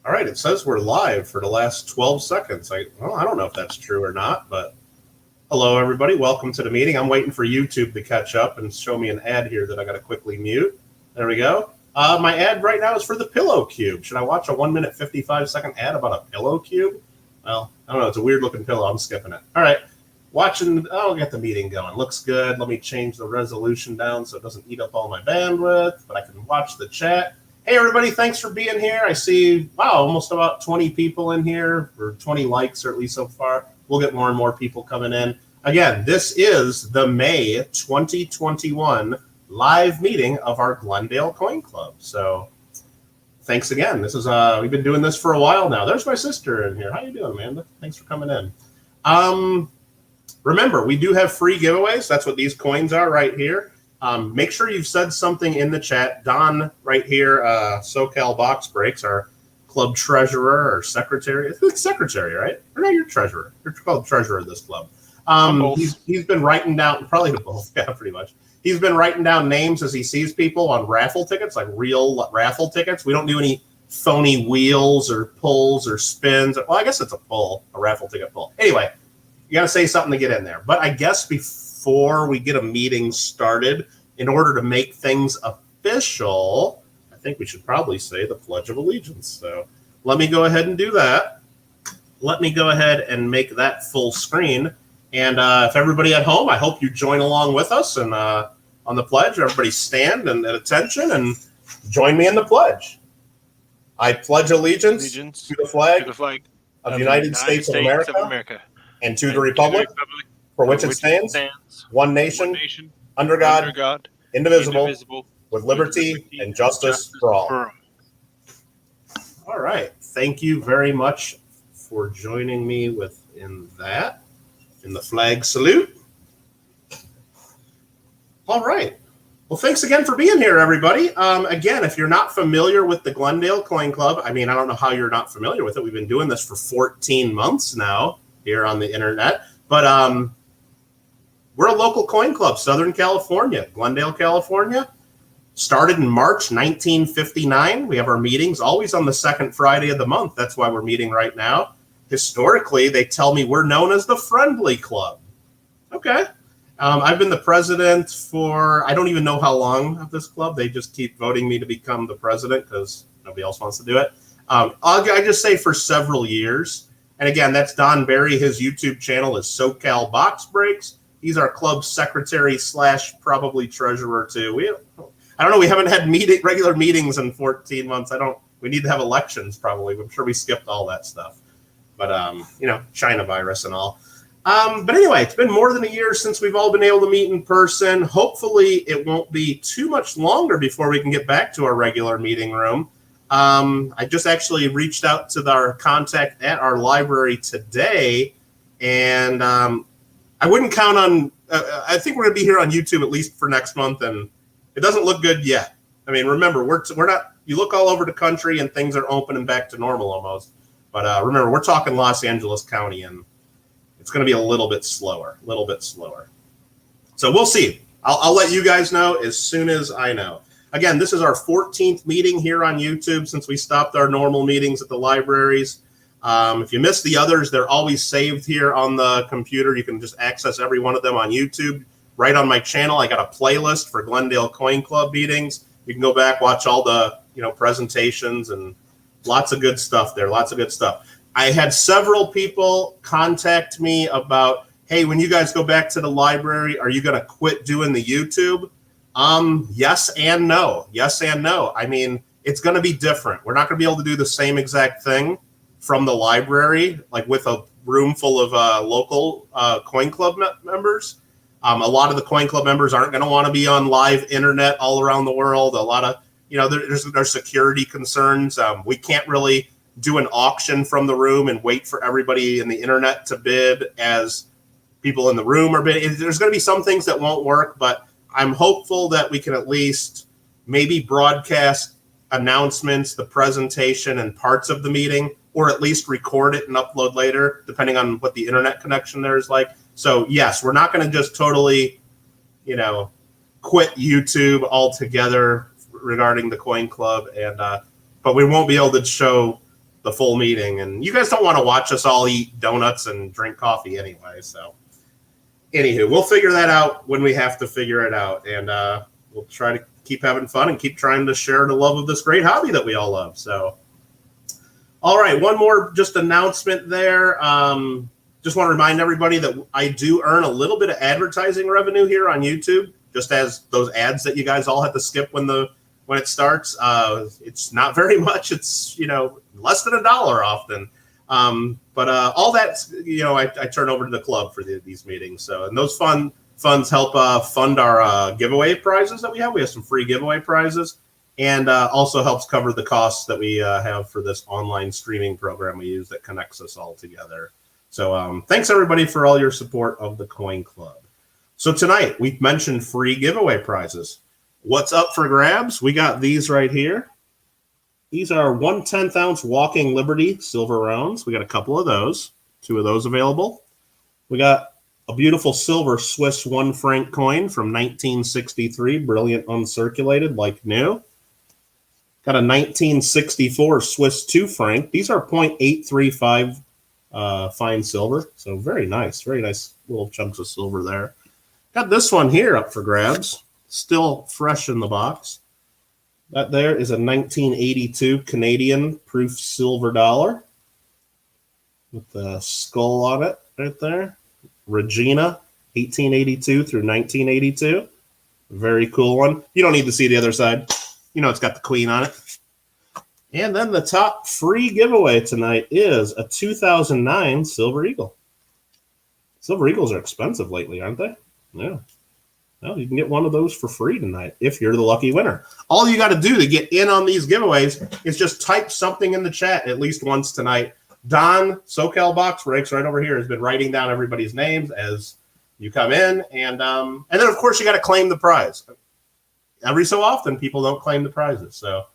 All right, it says we're live for the last 12 seconds. I don't know if that's true or not, but hello, everybody. Welcome to the meeting. I'm waiting for YouTube to catch up and show me an ad here that I got to quickly mute. There we go. My ad right now is for the Pillow Cube. Should I watch a 1 minute, 55-second ad about a Pillow Cube? Well, I don't know. It's a weird-looking pillow. I'm skipping it. All right. I'll get the meeting going. Looks good. Let me change the resolution down so it doesn't eat up all my bandwidth, but I can watch the chat. Hey, everybody, thanks for being here. I see, wow, almost about 20 people in here, or 20 likes, or at least so far. We'll get more and more people coming in. Again, this is the May 2021 live meeting of our Glendale Coin Club. So thanks again. This is we've been doing this for a while now. There's my sister in here. How you doing, Amanda? Thanks for coming in. Remember, we do have free giveaways. That's what these coins are right here. Make sure you've said something in the chat. Don right here, SoCal Box Breaks, our club treasurer or secretary. It's secretary, right? Or no, you're treasurer. You're called treasurer of this club. He's been writing down, probably the both, yeah, pretty much. He's been writing down names as he sees people on raffle tickets, like real raffle tickets. We don't do any phony wheels or pulls or spins. Well, I guess it's a pull, a raffle ticket pull. Anyway, you got to say something to get in there. But I guess before we get a meeting started, in order to make things official, I think we should probably say the Pledge of Allegiance. So let me go ahead and do that. Let me go ahead and make that full screen. And if everybody at home, I hope you join along with us and on the pledge. Everybody stand and at attention and join me in the pledge. I pledge allegiance to the flag of the United States of America. And to the republic for which it stands, one nation, under God, indivisible, with liberty and justice for all. All right. Thank you very much for joining me in the flag salute. All right. Well, thanks again for being here, everybody. Again, if you're not familiar with the Glendale Coin Club, I mean, I don't know how you're not familiar with it. We've been doing this for 14 months now here on the internet, but we're a local coin club, Southern California, Glendale, California. Started in March 1959. We have our meetings always on the second Friday of the month. That's why we're meeting right now. Historically, they tell me we're known as the Friendly Club. Okay. I've been the president for, I don't even know how long of this club. They just keep voting me to become the president because nobody else wants to do it. I just say for several years. And again, that's Don Berry. His YouTube channel is SoCal Box Breaks. He's our club secretary / probably treasurer too. I don't know. We haven't had regular meetings in 14 months. We need to have elections probably. I'm sure we skipped all that stuff. But, China virus and all. But anyway, it's been more than a year since we've all been able to meet in person. Hopefully it won't be too much longer before we can get back to our regular meeting room. I just actually reached out to our contact at our library today, and I wouldn't count on, I think we're going to be here on YouTube at least for next month, and it doesn't look good yet. I mean, remember, we're not, you look all over the country and things are open and back to normal almost. But remember, we're talking Los Angeles County, and it's going to be a little bit slower. So we'll see. I'll let you guys know as soon as I know. Again, this is our 14th meeting here on YouTube since we stopped our normal meetings at the libraries. If you missed the others, they're always saved here on the computer. You can just access every one of them on YouTube. Right on my channel, I got a playlist for Glendale Coin Club meetings. You can go back, watch all the presentations, and lots of good stuff there. Lots of good stuff. I had several people contact me about, hey, when you guys go back to the library, are you going to quit doing the YouTube? Yes and no. Yes and no. I mean, it's going to be different. We're not going to be able to do the same exact thing from the library, like with a room full of local coin club members. A lot of the coin club members aren't going to want to be on live internet all around the world. A lot of, there's security concerns. We can't really do an auction from the room and wait for everybody in the internet to bid as people in the room are bidding. There's going to be some things that won't work, but I'm hopeful that we can at least maybe broadcast announcements, the presentation, and parts of the meeting, or at least record it and upload later, depending on what the internet connection there is like. So yes, we're not going to just totally, quit YouTube altogether regarding the Coin Club, and but we won't be able to show the full meeting. And you guys don't want to watch us all eat donuts and drink coffee anyway. So anywho, we'll figure that out when we have to figure it out. And we'll try to keep having fun and keep trying to share the love of this great hobby that we all love. So, all right, one more just announcement there. Just want to remind everybody that I do earn a little bit of advertising revenue here on YouTube, just as those ads that you guys all have to skip when it starts. It's not very much. It's, less than $1 often. But all that's, I turn over to the club for these meetings. So, and those funds help fund our giveaway prizes that we have. We have some free giveaway prizes, and also helps cover the costs that we have for this online streaming program we use that connects us all together. So thanks everybody for all your support of the Coin Club. So tonight we mentioned free giveaway prizes. What's up for grabs? We got these right here. These are 1/10 ounce Walking Liberty silver rounds. We got a couple of those, 2 of those available. We got a beautiful silver Swiss 1 franc coin from 1963, brilliant uncirculated like new. Got a 1964 Swiss 2 franc. These are 0.835 fine silver, so very nice little chunks of silver there. Got this one here up for grabs, still fresh in the box. That there is a 1982 Canadian proof silver dollar with the skull on it right there. Regina, 1882 through 1982. Very cool one. You don't need to see the other side. It's got the queen on it. And then the top free giveaway tonight is a 2009 Silver Eagle. Silver Eagles are expensive lately, aren't they? Yeah. Well, you can get one of those for free tonight if you're the lucky winner. All you got to do to get in on these giveaways is just type something in the chat at least once tonight. Don, SoCal Box Breaks, right over here, has been writing down everybody's names as you come in. And then, of course, you got to claim the prize. Every so often, people don't claim the prizes. So,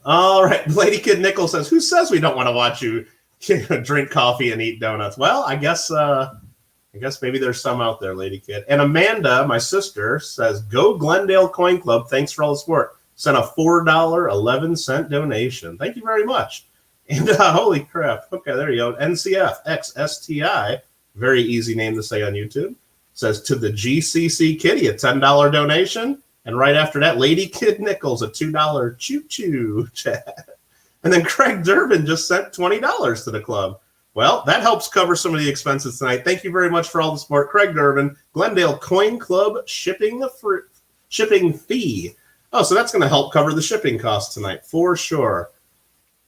all right. Lady Kid Nickel says, who says we don't want to watch you drink coffee and eat donuts? Well, I guess maybe there's some out there, Lady Kid. And Amanda, my sister, says, go Glendale Coin Club. Thanks for all the support. Sent a $4.11 donation. Thank you very much. And holy crap. Okay, there you go. NCF XSTI, very easy name to say on YouTube, says to the GCC Kitty, a $10 donation. And right after that, Lady Kid Nichols, a $2 choo-choo chat. And then Craig Durbin just sent $20 to the club. Well, that helps cover some of the expenses tonight. Thank you very much for all the support. Craig Durbin, Glendale Coin Club shipping fee. Oh, so that's going to help cover the shipping costs tonight for sure.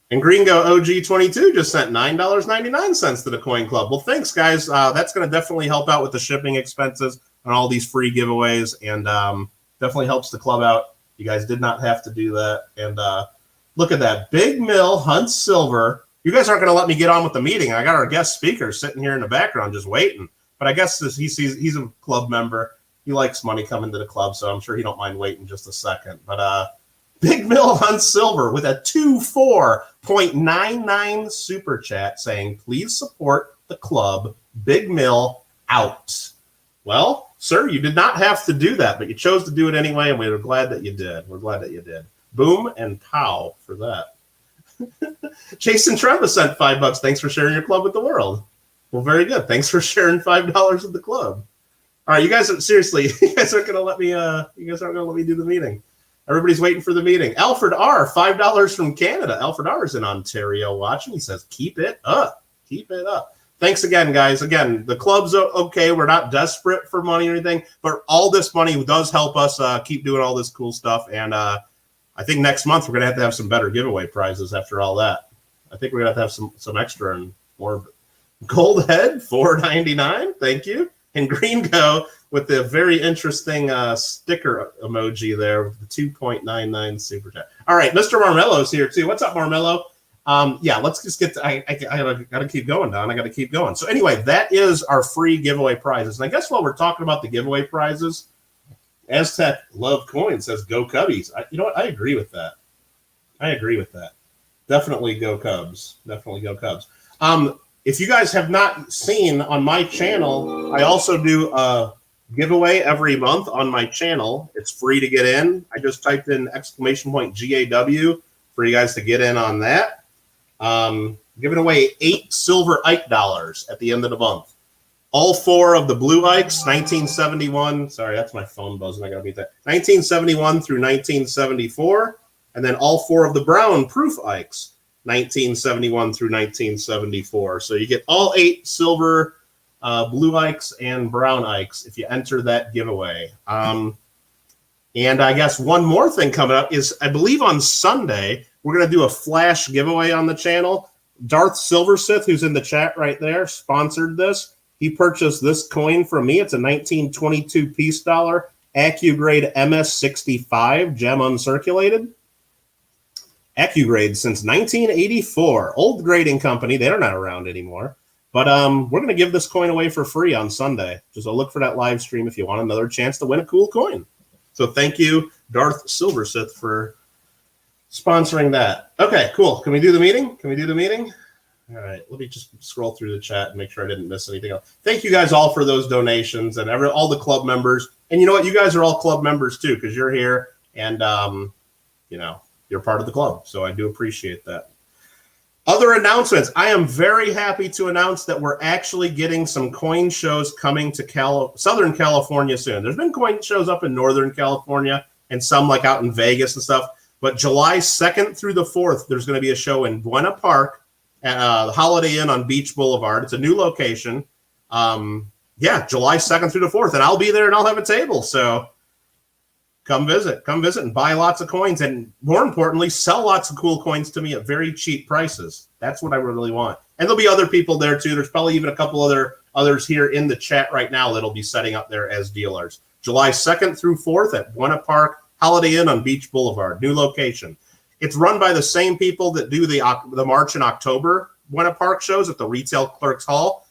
And Gringo OG22 just sent $9.99 to the Coin Club. Well, thanks, guys. That's going to definitely help out with the shipping expenses on all these free giveaways, and definitely helps the club out. You guys did not have to do that. And look at that. Big Mill Hunt Silver. You guys aren't going to let me get on with the meeting. I got our guest speaker sitting here in the background just waiting. But I guess he's a club member. He likes money coming to the club, so I'm sure he don't mind waiting just a second. But Big Mill Hunt Silver with a 24.99 super chat saying, please support the club. Big Mill out. Well, sir, you did not have to do that, but you chose to do it anyway, and we're glad that you did. We're glad that you did. Boom and pow for that. Jason Treva sent $5. Thanks for sharing your club with the world. Well, very good. Thanks for sharing $5 with the club. All right, you guys aren't going to let me. You guys aren't going to let me do the meeting. Everybody's waiting for the meeting. Alfred R, $5 from Canada. Alfred R is in Ontario watching. He says, keep it up. Keep it up. Thanks again, guys. Again, the club's okay. We're not desperate for money or anything, but all this money does help us keep doing all this cool stuff. And I think next month we're going to have some better giveaway prizes after all that. I think we're going to have some extra and more. Gold Head, $4.99. Thank you. And Gringo with the very interesting sticker emoji there with the 2.99 super chat. All right, Mr. Marmello's here too. What's up, Marmello? Yeah, let's just get to, I gotta keep going, Don. I gotta keep going. So anyway, that is our free giveaway prizes. And I guess while we're talking about the giveaway prizes, Aztec Love Coin says go Cubbies. You know what? I agree with that. Definitely go Cubs. Definitely go Cubs. If you guys have not seen on my channel, I also do a giveaway every month on my channel. It's free to get in. I just typed in !GAW for you guys to get in on that. Giving away 8 silver Ike dollars at the end of the month. All 4 of the blue Ikes, 1971. Sorry, that's my phone buzzing. I got to beat that. 1971 through 1974. And then all 4 of the brown proof Ikes, 1971 through 1974. So you get all 8 silver blue Ikes and brown Ikes if you enter that giveaway. And I guess one more thing coming up is, I believe on Sunday, we're going to do a flash giveaway on the channel. Darth Silversith, who's in the chat right there, sponsored this. He purchased this coin from me. It's a 1922 peace dollar, AccuGrade MS65, gem uncirculated. AccuGrade since 1984. Old grading company. They're not around anymore. But we're going to give this coin away for free on Sunday. Just look for that live stream if you want another chance to win a cool coin. So thank you, Darth Silversith, for sponsoring that. Okay, cool. Can we do the meeting? All right, let me just scroll through the chat and make sure I didn't miss anything else. Thank you guys all for those donations and all the club members. And you know what? You guys are all club members too, because you're here and, you're part of the club. So I do appreciate that. Other announcements. I am very happy to announce that we're actually getting some coin shows coming to Southern California soon. There's been coin shows up in Northern California and some like out in Vegas and stuff. But July 2nd through the 4th, there's going to be a show in Buena Park at the Holiday Inn on Beach Boulevard. It's a new location. July 2nd through the 4th. And I'll be there and I'll have a table. So come visit and buy lots of coins. And more importantly, sell lots of cool coins to me at very cheap prices. That's what I really want. And there'll be other people there too. There's probably even a couple others here in the chat right now that'll be setting up there as dealers. July 2nd through 4th at Buena Park, Holiday Inn on Beach Boulevard, new location. It's run by the same people that do the March and October Buena Park shows at the Retail Clerks Hall.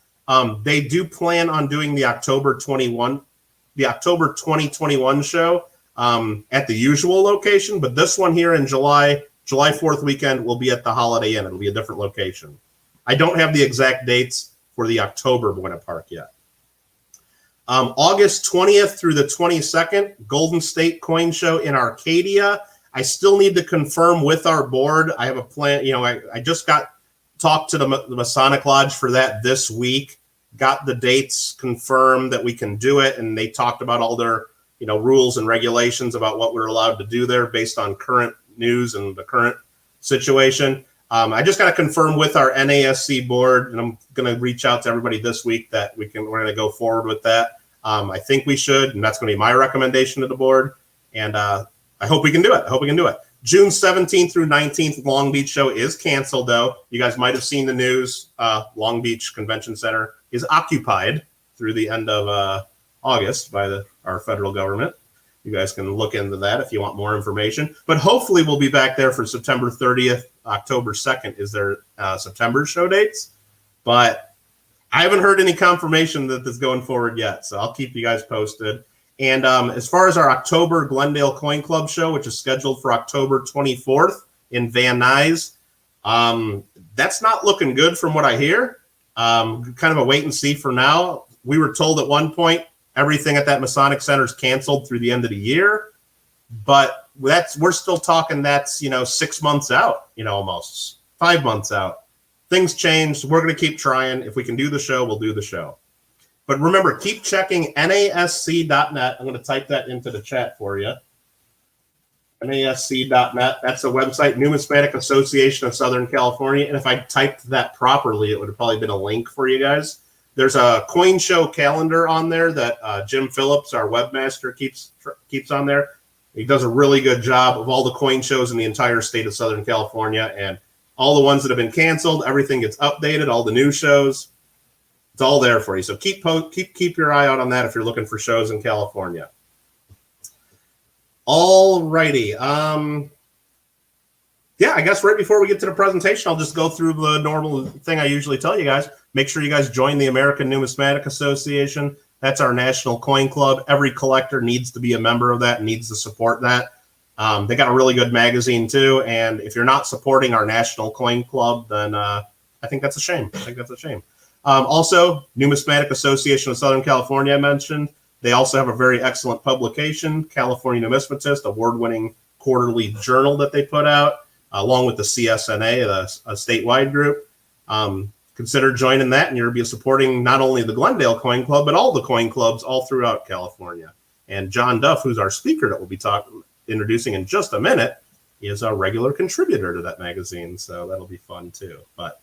They do plan on doing the October 2021 show at the usual location, but this one here in July 4th weekend will be at the Holiday Inn. It'll be a different location. I don't have the exact dates for the October Buena Park yet. August 20th through the 22nd, Golden State Coin Show in Arcadia. I still need to confirm with our board. I have a plan. I just talked to the Masonic Lodge for that this week, got the dates confirmed that we can do it, and they talked about all their rules and regulations about what we're allowed to do there based on current news and the current situation. I just got to confirm with our NASC board, and I'm going to reach out to everybody this week that we're going to go forward with that. I think we should, and that's going to be my recommendation to the board. And I hope we can do it. June 17th through 19th, Long Beach show is canceled, though. You guys might have seen the news. Long Beach Convention Center is occupied through the end of August by our federal government. You guys can look into that if you want more information. But hopefully we'll be back there for September 30th. October 2nd is their September show dates. But I haven't heard any confirmation that this is going forward yet, so I'll keep you guys posted. And as far as our October Glendale Coin Club show, which is scheduled for October 24th in Van Nuys, that's not looking good from what I hear. Kind of a wait and see for now. We were told at one point everything at that Masonic Center is canceled through the end of the year, but we're still talking that's 6 months out, almost 5 months out. Things change. We're going to keep trying. If we can do the show, we'll do the show. But remember, keep checking NASC.net. I'm going to type that into the chat for you. NASC.net. That's the website, Numismatic Association of Southern California. And if I typed that properly, it would have probably been a link for you guys. There's a coin show calendar on there that Jim Phillips, our webmaster, keeps on there. He does a really good job of all the coin shows in the entire state of Southern California. And all the ones that have been canceled, everything gets updated, all the new shows. It's all there for you. So keep your eye out on that if you're looking for shows in California. All righty. I guess right before we get to the presentation, I'll just go through the normal thing I usually tell you guys. Make sure you guys join the American Numismatic Association. That's our national coin club. Every collector needs to be a member of that and needs to support that. They got a really good magazine too. And if you're not supporting our national coin club, then I think that's a shame. Also, Numismatic Association of Southern California, I mentioned. They also have a very excellent publication, California Numismatist, award-winning quarterly journal that they put out. along with the CSNA, a statewide group. Consider joining that, and you'll be supporting not only the Glendale Coin Club, but all the coin clubs all throughout California. And John Duff, who's our speaker that we'll be introducing in just a minute, is a regular contributor to that magazine, so that'll be fun too. But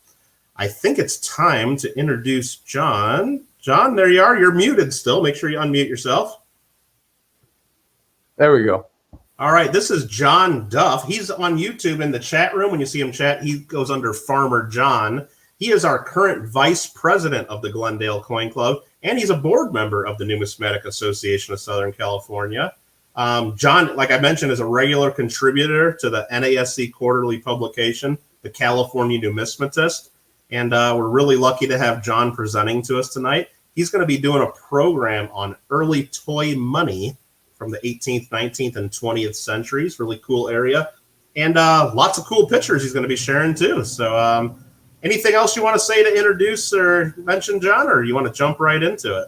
I think it's time to introduce John. John, there you are. You're muted still. Make sure you unmute yourself. There we go. All right, this is John Duff. He's on YouTube in the chat room. When you see him chat, he goes under Farmer John. He is our current vice president of the Glendale Coin Club, and he's a board member of the Numismatic Association of Southern California. John, like I mentioned, is a regular contributor to the NASC quarterly publication, the California Numismatist, and we're really lucky to have John presenting to us tonight. He's going to be doing a program on early toy money from the 18th, 19th, and 20th centuries. Really cool area, and lots of cool pictures he's going to be sharing too. So anything else you want to say to introduce or mention, John, or you want to jump right into it?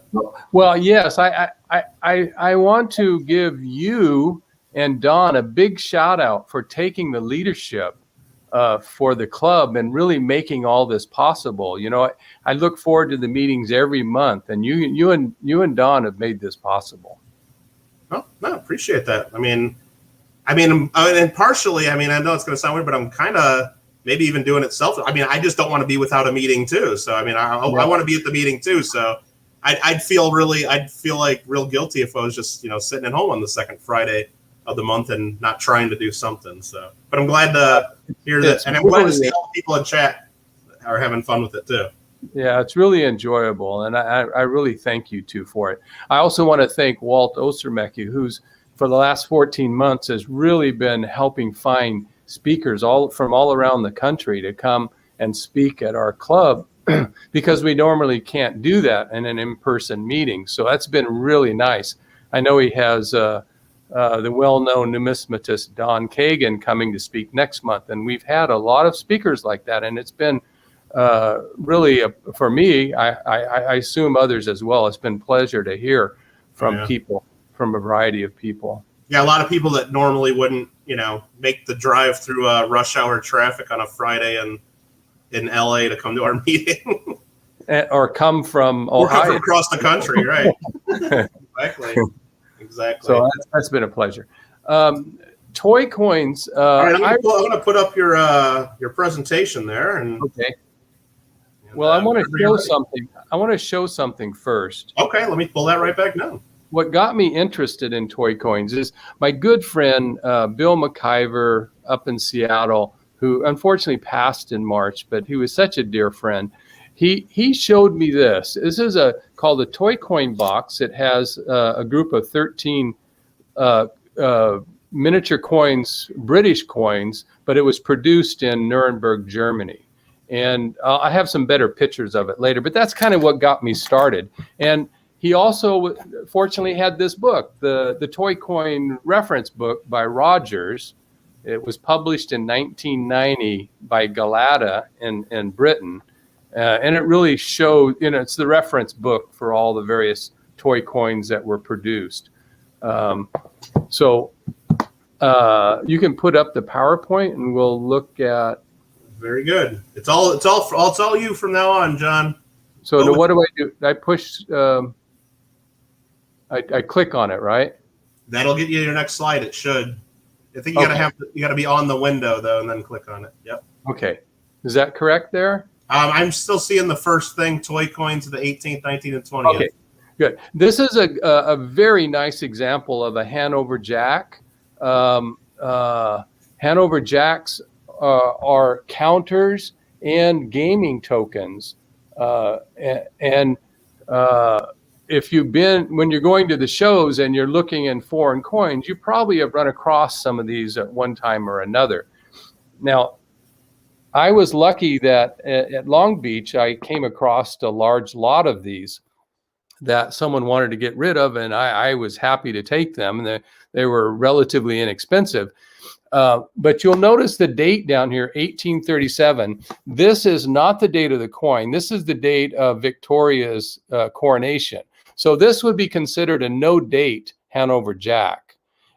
Well, yes, I want to give you and Don a big shout out for taking the leadership for the club and really making all this possible. You know, I look forward to the meetings every month, and you and Don have made this possible. Oh, no, appreciate that. I mean, and partially, I know it's going to sound weird, but I'm kind of maybe even doing it self. I just don't want to be without a meeting too. So, I want to be at the meeting too. So I'd feel like real guilty if I was just, sitting at home on the second Friday of the month and not trying to do something. So, but I'm glad to hear that. And I'm glad to see all the people in chat are having fun with it too. Yeah, it's really enjoyable. And I really thank you too for it. I also want to thank Walt Ostermecke, who's for the last 14 months has really been helping find speakers from all around the country to come and speak at our club because we normally can't do that in an in-person meeting. So that's been really nice. I know he has the well-known numismatist Don Kagan coming to speak next month, and we've had a lot of speakers like that, and it's been really for me, I assume others as well, it's been a pleasure to hear from people, from a variety of people. Yeah, a lot of people that normally wouldn't, make the drive through rush hour traffic on a Friday in LA to come to our meeting. Or come from Ohio. Or come from across the country, right? Exactly. So that's been a pleasure. Toy coins. All right, I'm going to put up your presentation there. And, okay. Well, I want to show something. I want to show something first. Okay, let me pull that right back now. What got me interested in toy coins is my good friend, Bill McIver up in Seattle, who unfortunately passed in March, but he was such a dear friend. He showed me this. This is called a toy coin box. It has a group of 13 miniature coins, British coins, but it was produced in Nuremberg, Germany. And I have some better pictures of it later, but that's kind of what got me started. And he also fortunately had this book, the Toy Coin Reference Book by Rogers. It was published in 1990 by Galata in Britain. And it really showed, it's the reference book for all the various toy coins that were produced. So you can put up the PowerPoint and we'll look at. Very good. It's all you from now on, John. So what do I do? I push, I click on it, right? That'll get you your next slide. It should. I think you gotta be on the window though, and then click on it. Yep. Okay. Is that correct there? I'm still seeing the first thing, toy coins of the 18th, 19th, and 20th. Okay, good. This is a very nice example of a Hanover Jack. Hanover Jacks are counters and gaming tokens. If when you're going to the shows and you're looking in foreign coins, you probably have run across some of these at one time or another. Now, I was lucky that at Long Beach, I came across a large lot of these that someone wanted to get rid of, and I was happy to take them. And they were relatively inexpensive. But you'll notice the date down here, 1837. This is not the date of the coin. This is the date of Victoria's coronation. So this would be considered a no-date Hanover Jack.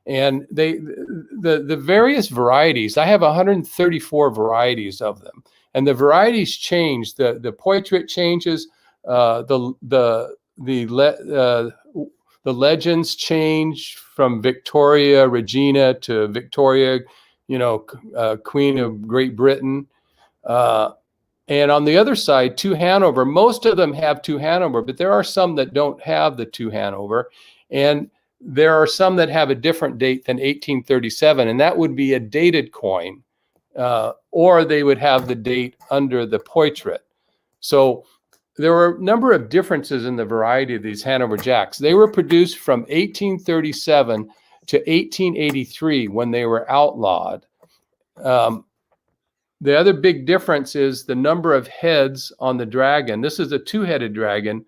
And the various varieties, I have 134 varieties of them, and the varieties change. The portrait changes, the legends change from Victoria Regina to Victoria, Queen of Great Britain. And on the other side, 2 Hanover, most of them have 2 Hanover, but there are some that don't have the 2 Hanover. And there are some that have a different date than 1837, and that would be a dated coin, or they would have the date under the portrait. So there were a number of differences in the variety of these Hanover Jacks. They were produced from 1837 to 1883 when they were outlawed. The other big difference is the number of heads on the dragon. This is a 2-headed dragon.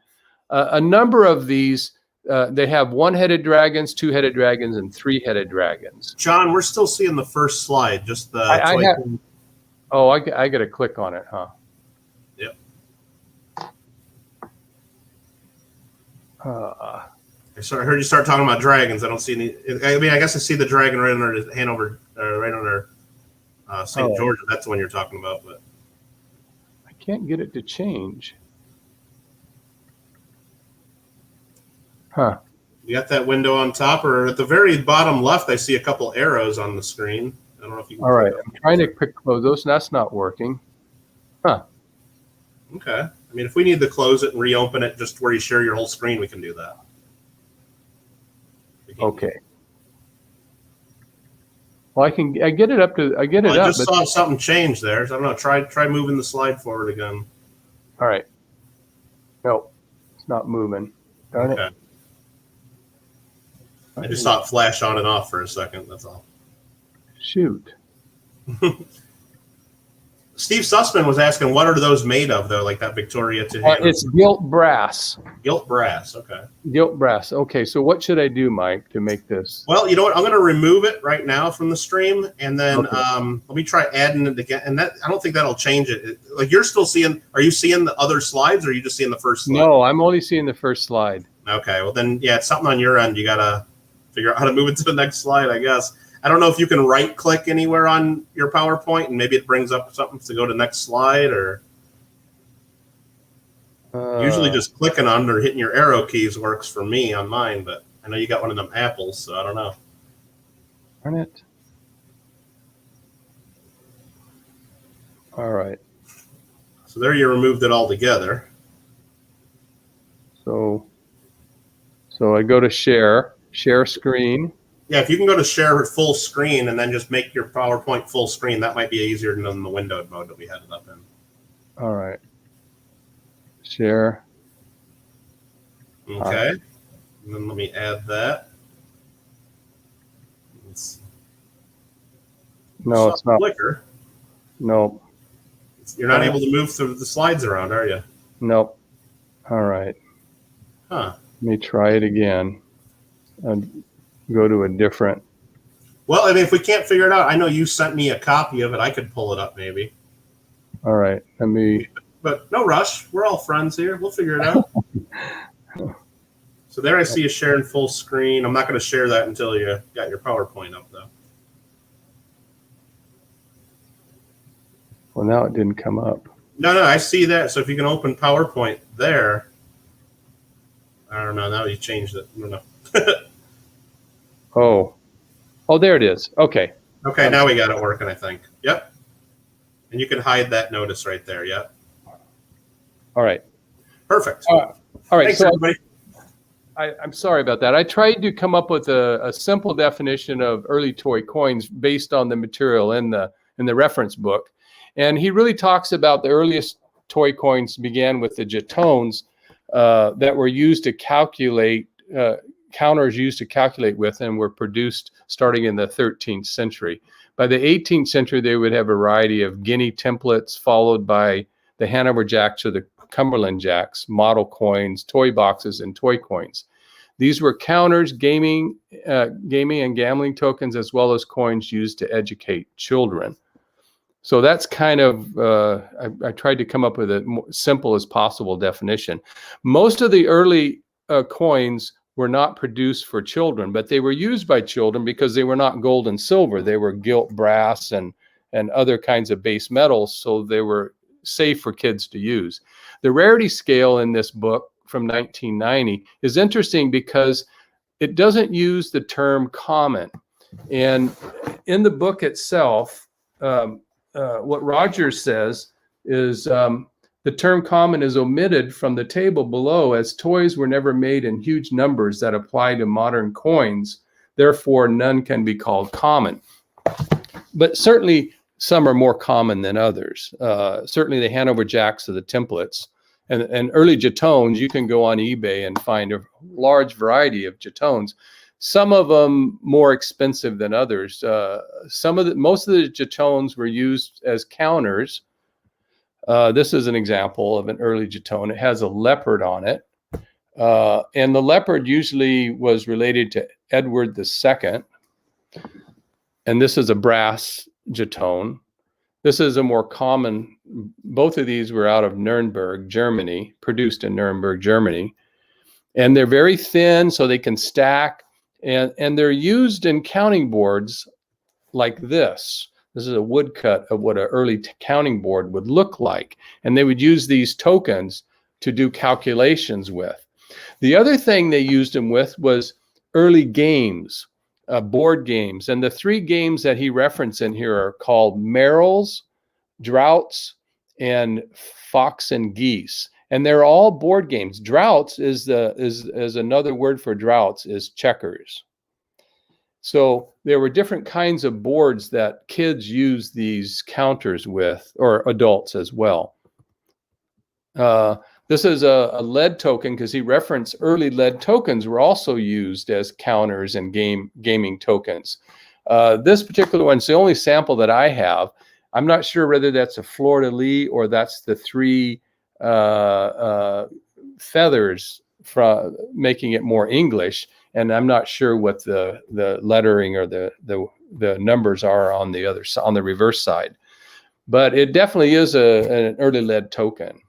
A number of these, they have 1-headed dragons, 2-headed dragons, and 3-headed dragons. John, we're still seeing the first slide. Just the. I got to click on it, huh? Yep. I heard you start talking about dragons. I don't see any. I mean, I guess I see the dragon right under Hanover, right under St. George. That's the one you're talking about, but I can't get it to change. Huh. You got that window on top, or at the very bottom left, I see a couple arrows on the screen. I don't know if you can. All right, I'm trying to quick close those, and that's not working. Huh. Okay. I mean, if we need to close it and reopen it just where you share your whole screen, we can do that. Okay. Well, I get it up to. I get it up. I just saw something change there. So I don't know. Try moving the slide forward again. All right. No, it's not moving. Darn it. I just saw it flash on and off for a second. That's all. Shoot. Steve Sussman was asking, what are those made of, though, like that Victoria to it's gilt brass. Gilt brass, okay. Gilt brass. Okay, so what should I do, Mike, to make this? Well, you know what? I'm going to remove it right now from the stream, and then let me try adding it again. And that I don't think that'll change it. Like you're still seeing, are you seeing the other slides, or are you just seeing the first slide? No, I'm only seeing the first slide. Okay, well then, yeah, it's something on your end. You got to figure out how to move it to the next slide, I guess. I don't know if you can right-click anywhere on your PowerPoint, and maybe it brings up something to go to next slide, or usually just clicking on or hitting your arrow keys works for me on mine, but I know you got one of them apples, so I don't know. Darn it. All right. So there you removed it all together. So I go to share screen. Yeah, if you can go to share full screen and then just make your PowerPoint full screen, that might be easier than the windowed mode that we had it up in. All right. Share. Okay. And then let me add that. No, it's not. Flicker. Nope. You're not able to move the slides around, are you? Nope. All right. Huh. Let me try it again and go to a different. Well, I mean, if we can't figure it out, I know you sent me a copy of it. I could pull it up maybe. All right. Let me. But no rush. We're all friends here. We'll figure it out. So there I see you sharing full screen. I'm not going to share that until you got your PowerPoint up, though. Well, now it didn't come up. No, I see that. So if you can open PowerPoint there. I don't know. Now you changed it. I don't know. Oh, there it is. Okay. Okay, now we got it working, I think. Yep. And you can hide that notice right there. Yep. All right. Perfect. All right. Thanks, so everybody. I'm sorry about that. I tried to come up with a simple definition of early toy coins based on the material in the reference book. And he really talks about the earliest toy coins began with the jetons that were used to calculate, counters used to calculate with, and were produced starting in the 13th century. By the 18th century, they would have a variety of guinea templates, followed by the Hanover Jacks or the Cumberland Jacks, model coins, toy boxes, and toy coins. These were counters, gaming and gambling tokens, as well as coins used to educate children. So that's kind of, I tried to come up with a simple as possible definition. Most of the early coins were not produced for children, but they were used by children because they were not gold and silver. They were gilt brass and other kinds of base metals, so they were safe for kids to use. The rarity scale in this book from 1990 is interesting because it doesn't use the term common. And in the book itself, what Rogers says is the term common is omitted from the table below, as toys were never made in huge numbers that apply to modern coins. Therefore, none can be called common. But certainly some are more common than others. Certainly the Hanover Jacks are the templates. And early jetons, you can go on eBay and find a large variety of jetons. Some of them more expensive than others. Most of the jetons were used as counters. This is an example of an early jeton. It has a leopard on it. And the leopard usually was related to Edward II. And this is a brass jeton. This is a more common, both of these were out of Nuremberg, Germany, produced in Nuremberg, Germany. And they're very thin, so they can stack. And they're used in counting boards like this. This is a woodcut of what an early counting board would look like. And they would use these tokens to do calculations with. The other thing they used them with was early games, board games. And the three games that he referenced in here are called Merrills, Droughts, and Fox and Geese. And they're all board games. Droughts is another word for droughts, is checkers. So there were different kinds of boards that kids used these counters with, or adults as well. This is a lead token because he referenced early lead tokens were also used as counters and gaming tokens. This particular one's the only sample that I have. I'm not sure whether that's a fleur-de-lis or that's the three feathers from making it more English. And I'm not sure what the lettering or the numbers are on the reverse side. But it definitely is an early lead token.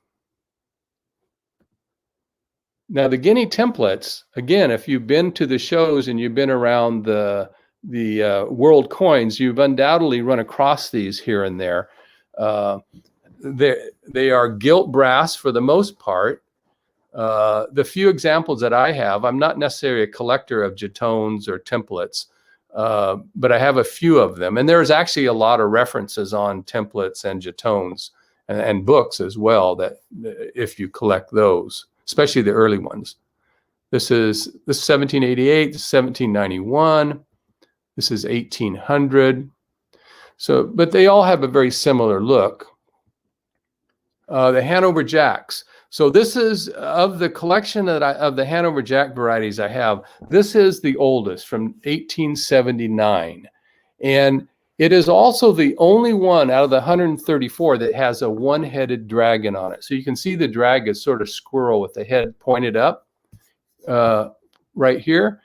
Now, the guinea templates, again, if you've been to the shows and you've been around the world coins, you've undoubtedly run across these here and there. They are gilt brass for the most part. The few examples that I have, I'm not necessarily a collector of jetons or templates, but I have a few of them. And there's actually a lot of references on templates and jetons and books as well, that if you collect those, especially the early ones. This is 1788, this is 1791, this is 1800. So, but they all have a very similar look. The Hanover Jacks. So this is, of the collection of the Hanover Jack varieties I have, this is the oldest, from 1879. And it is also the only one out of the 134 that has a one-headed dragon on it. So you can see the dragon is sort of squirrel with the head pointed up right here.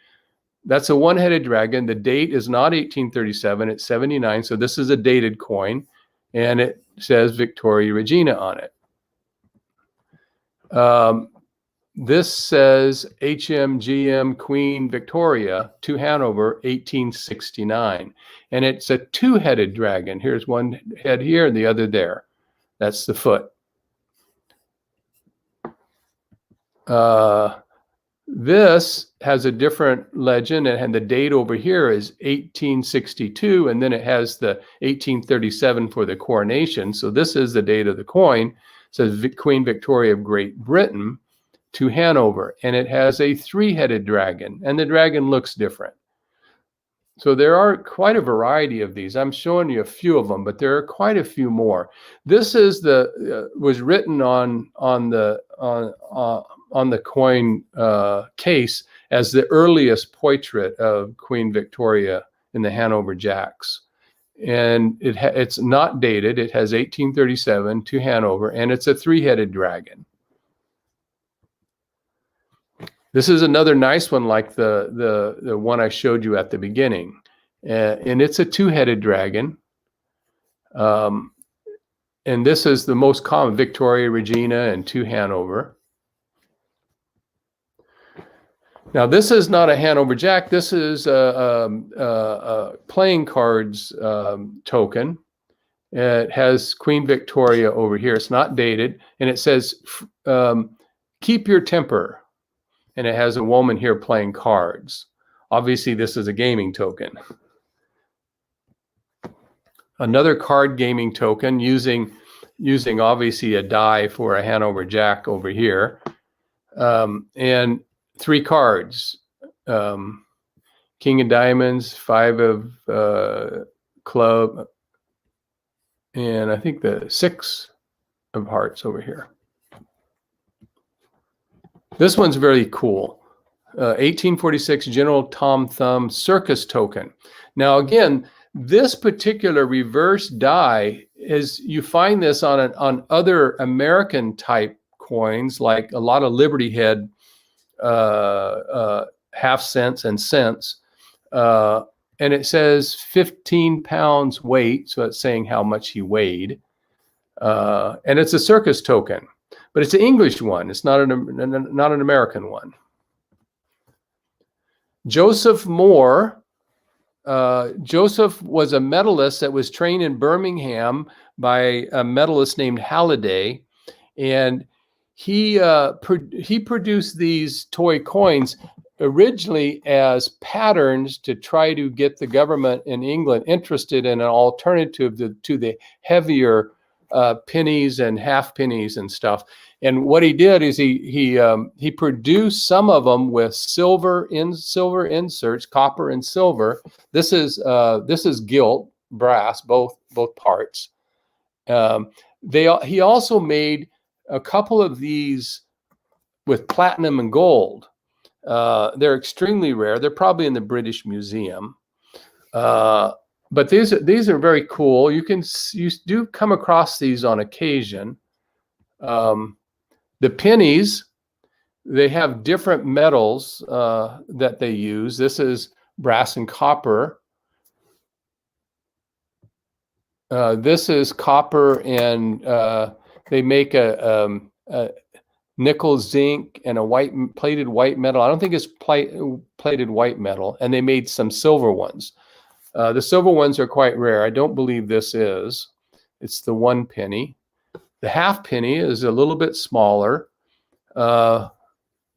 That's a one-headed dragon. The date is not 1837, it's 79. So this is a dated coin, and it says Victoria Regina on it. This says HMGM Queen Victoria to Hanover, 1869. And it's a two-headed dragon. Here's one head here and the other there. That's the foot. This has a different legend, and the date over here is 1862, and then it has the 1837 for the coronation. So this is the date of the coin. It says Queen Victoria of Great Britain to Hanover, and it has a three-headed dragon, and the dragon looks different. So there are quite a variety of these. I'm showing you a few of them, but there are quite a few more. This is was written on the coin case as the earliest portrait of Queen Victoria in the Hanover Jacks. And it's not dated. It has 1837 to Hanover, and it's a three-headed dragon. This is another nice one, like the one I showed you at the beginning, and it's a two-headed dragon. And this is the most common, Victoria Regina and to Hanover. Now, this is not a Hanover Jack. This is a playing cards token. It has Queen Victoria over here. It's not dated. And it says, keep your temper. And it has a woman here playing cards. Obviously, this is a gaming token. Another card gaming token using obviously a die for a Hanover Jack over here. And 3 cards. King of Diamonds, 5 of club, and I think the 6 of hearts over here. This one's very cool. 1846 General Tom Thumb circus token. Now, again, this particular reverse die is, you find this on other American type coins, like a lot of Liberty Head half cents and cents. And it says 15 pounds weight. So it's saying how much he weighed. And it's a circus token, but it's an English one. It's not an American one. Joseph Moore. Joseph was a medalist that was trained in Birmingham by a medalist named Halliday, and he produced these toy coins originally as patterns to try to get the government in England interested in an alternative to the heavier pennies and half pennies and stuff. And what he did is he produced some of them with silver inserts, copper and silver. This is gilt, brass, both parts. He also made a couple of these with platinum and gold. They're extremely rare. They're probably in the British Museum. But these are very cool. You do come across these on occasion. The pennies, they have different metals that they use. This is brass and copper. This is copper, and they make a nickel, zinc, and a plated white metal. I don't think it's plated white metal. And they made some silver ones. The silver ones are quite rare. I don't believe this is. It's the 1 penny. The half penny is a little bit smaller.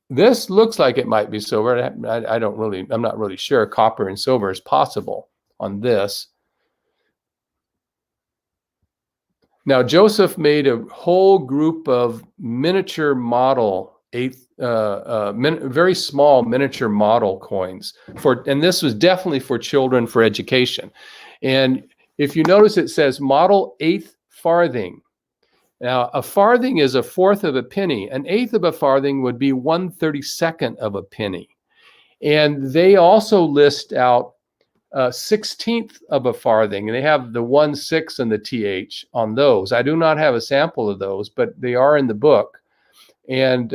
This looks like it might be silver. I'm not really sure. Copper and silver is possible on this. Now, Joseph made a whole group of miniature model, very small miniature model coins and this was definitely for children for education. And if you notice, it says model 1/8 farthing. Now, a farthing is 1/4 of a penny. An 1/8 of a farthing would be 1/32 of a penny. And they also list out 1/16 of a farthing, and they have the 1/6 and the TH on those. I do not have a sample of those, but they are in the book. And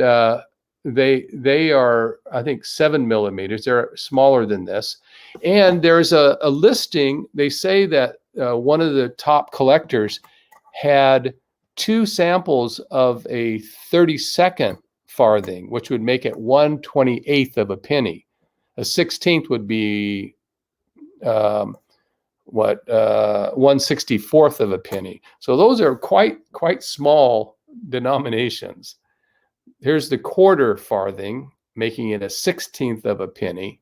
they are, I think, 7 millimeters. They're smaller than this. And there's a listing. They say that one of the top collectors had 2 samples of a 32nd farthing, which would make it 1/28 of a penny. A 16th would be 1/64 of a penny. So those are quite small denominations. Here's the 1/4 farthing, making it a 16th of a penny.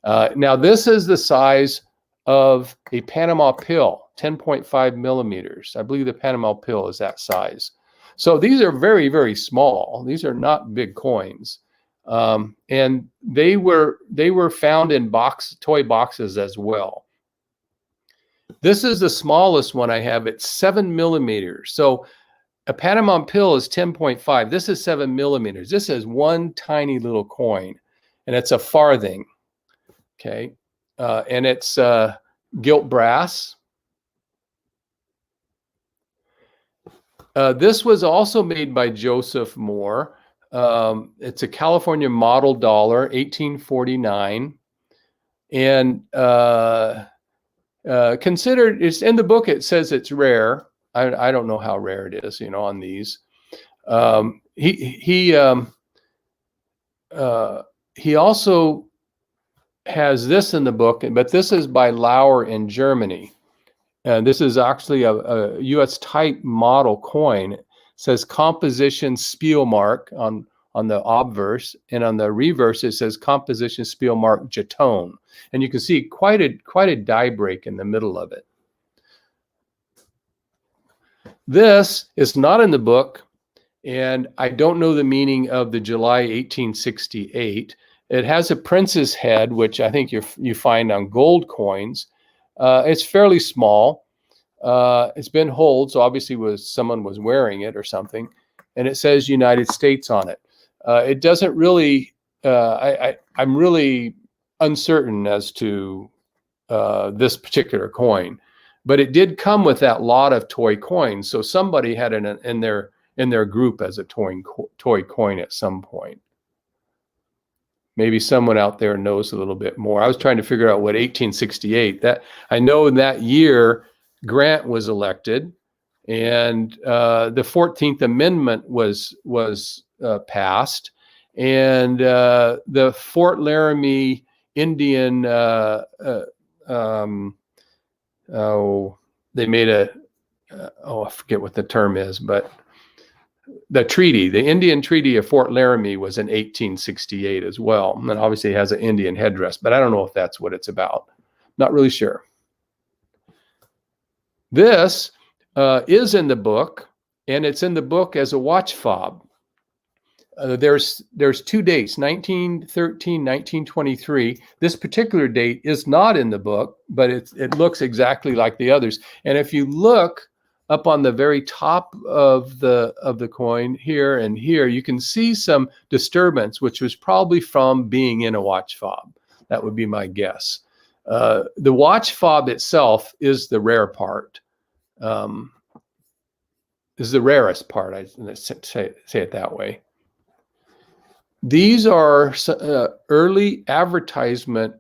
Now this is the size of a Panama pill, 10.5 millimeters. I believe the Panama pill is that size. So these are very, very small. These are not big coins. And they were found in toy boxes as well. This is the smallest one I have. It's 7 millimeters. So a Panama pill is 10.5. This is 7 millimeters. This is one tiny little coin, and it's a farthing. Okay, and it's gilt brass. This was also made by Joseph Moore. It's a California model dollar, 1849, and considered. It's in the book. It says it's rare. I don't know how rare it is, on he also has this in the book, but this is by Lauer in Germany. And this is actually a U.S. type model coin. It says composition Spielmark on the obverse, and on the reverse it says composition Spielmark jeton. And you can see quite a die break in the middle of it. This is not in the book, and I don't know the meaning of the July 1868. It has a prince's head, which I think you find on gold coins. It's fairly small. It's been holed, so obviously someone was wearing it or something, and it says United States on it. It doesn't really. I'm really uncertain as to this particular coin, but it did come with that lot of toy coins. So somebody had it in their group as a toy coin at some point. Maybe someone out there knows a little bit more. I was trying to figure out what 1868. That I know in that year Grant was elected, and the 14th Amendment was passed, and the Fort Laramie Indian they made I forget what the term is, but the Indian Treaty of Fort Laramie was in 1868 as well. And obviously it has an Indian headdress, but I don't know if that's what it's about. Not really sure. This is in the book, and it's in the book as a watch fob. There's 2 dates, 1913, 1923. This particular date is not in the book, but it looks exactly like the others. And if you look up on the very top of the coin here and here, you can see some disturbance, which was probably from being in a watch fob. That would be my guess. The watch fob itself is the rare part. Is the rarest part. I say it that way. These are early advertisement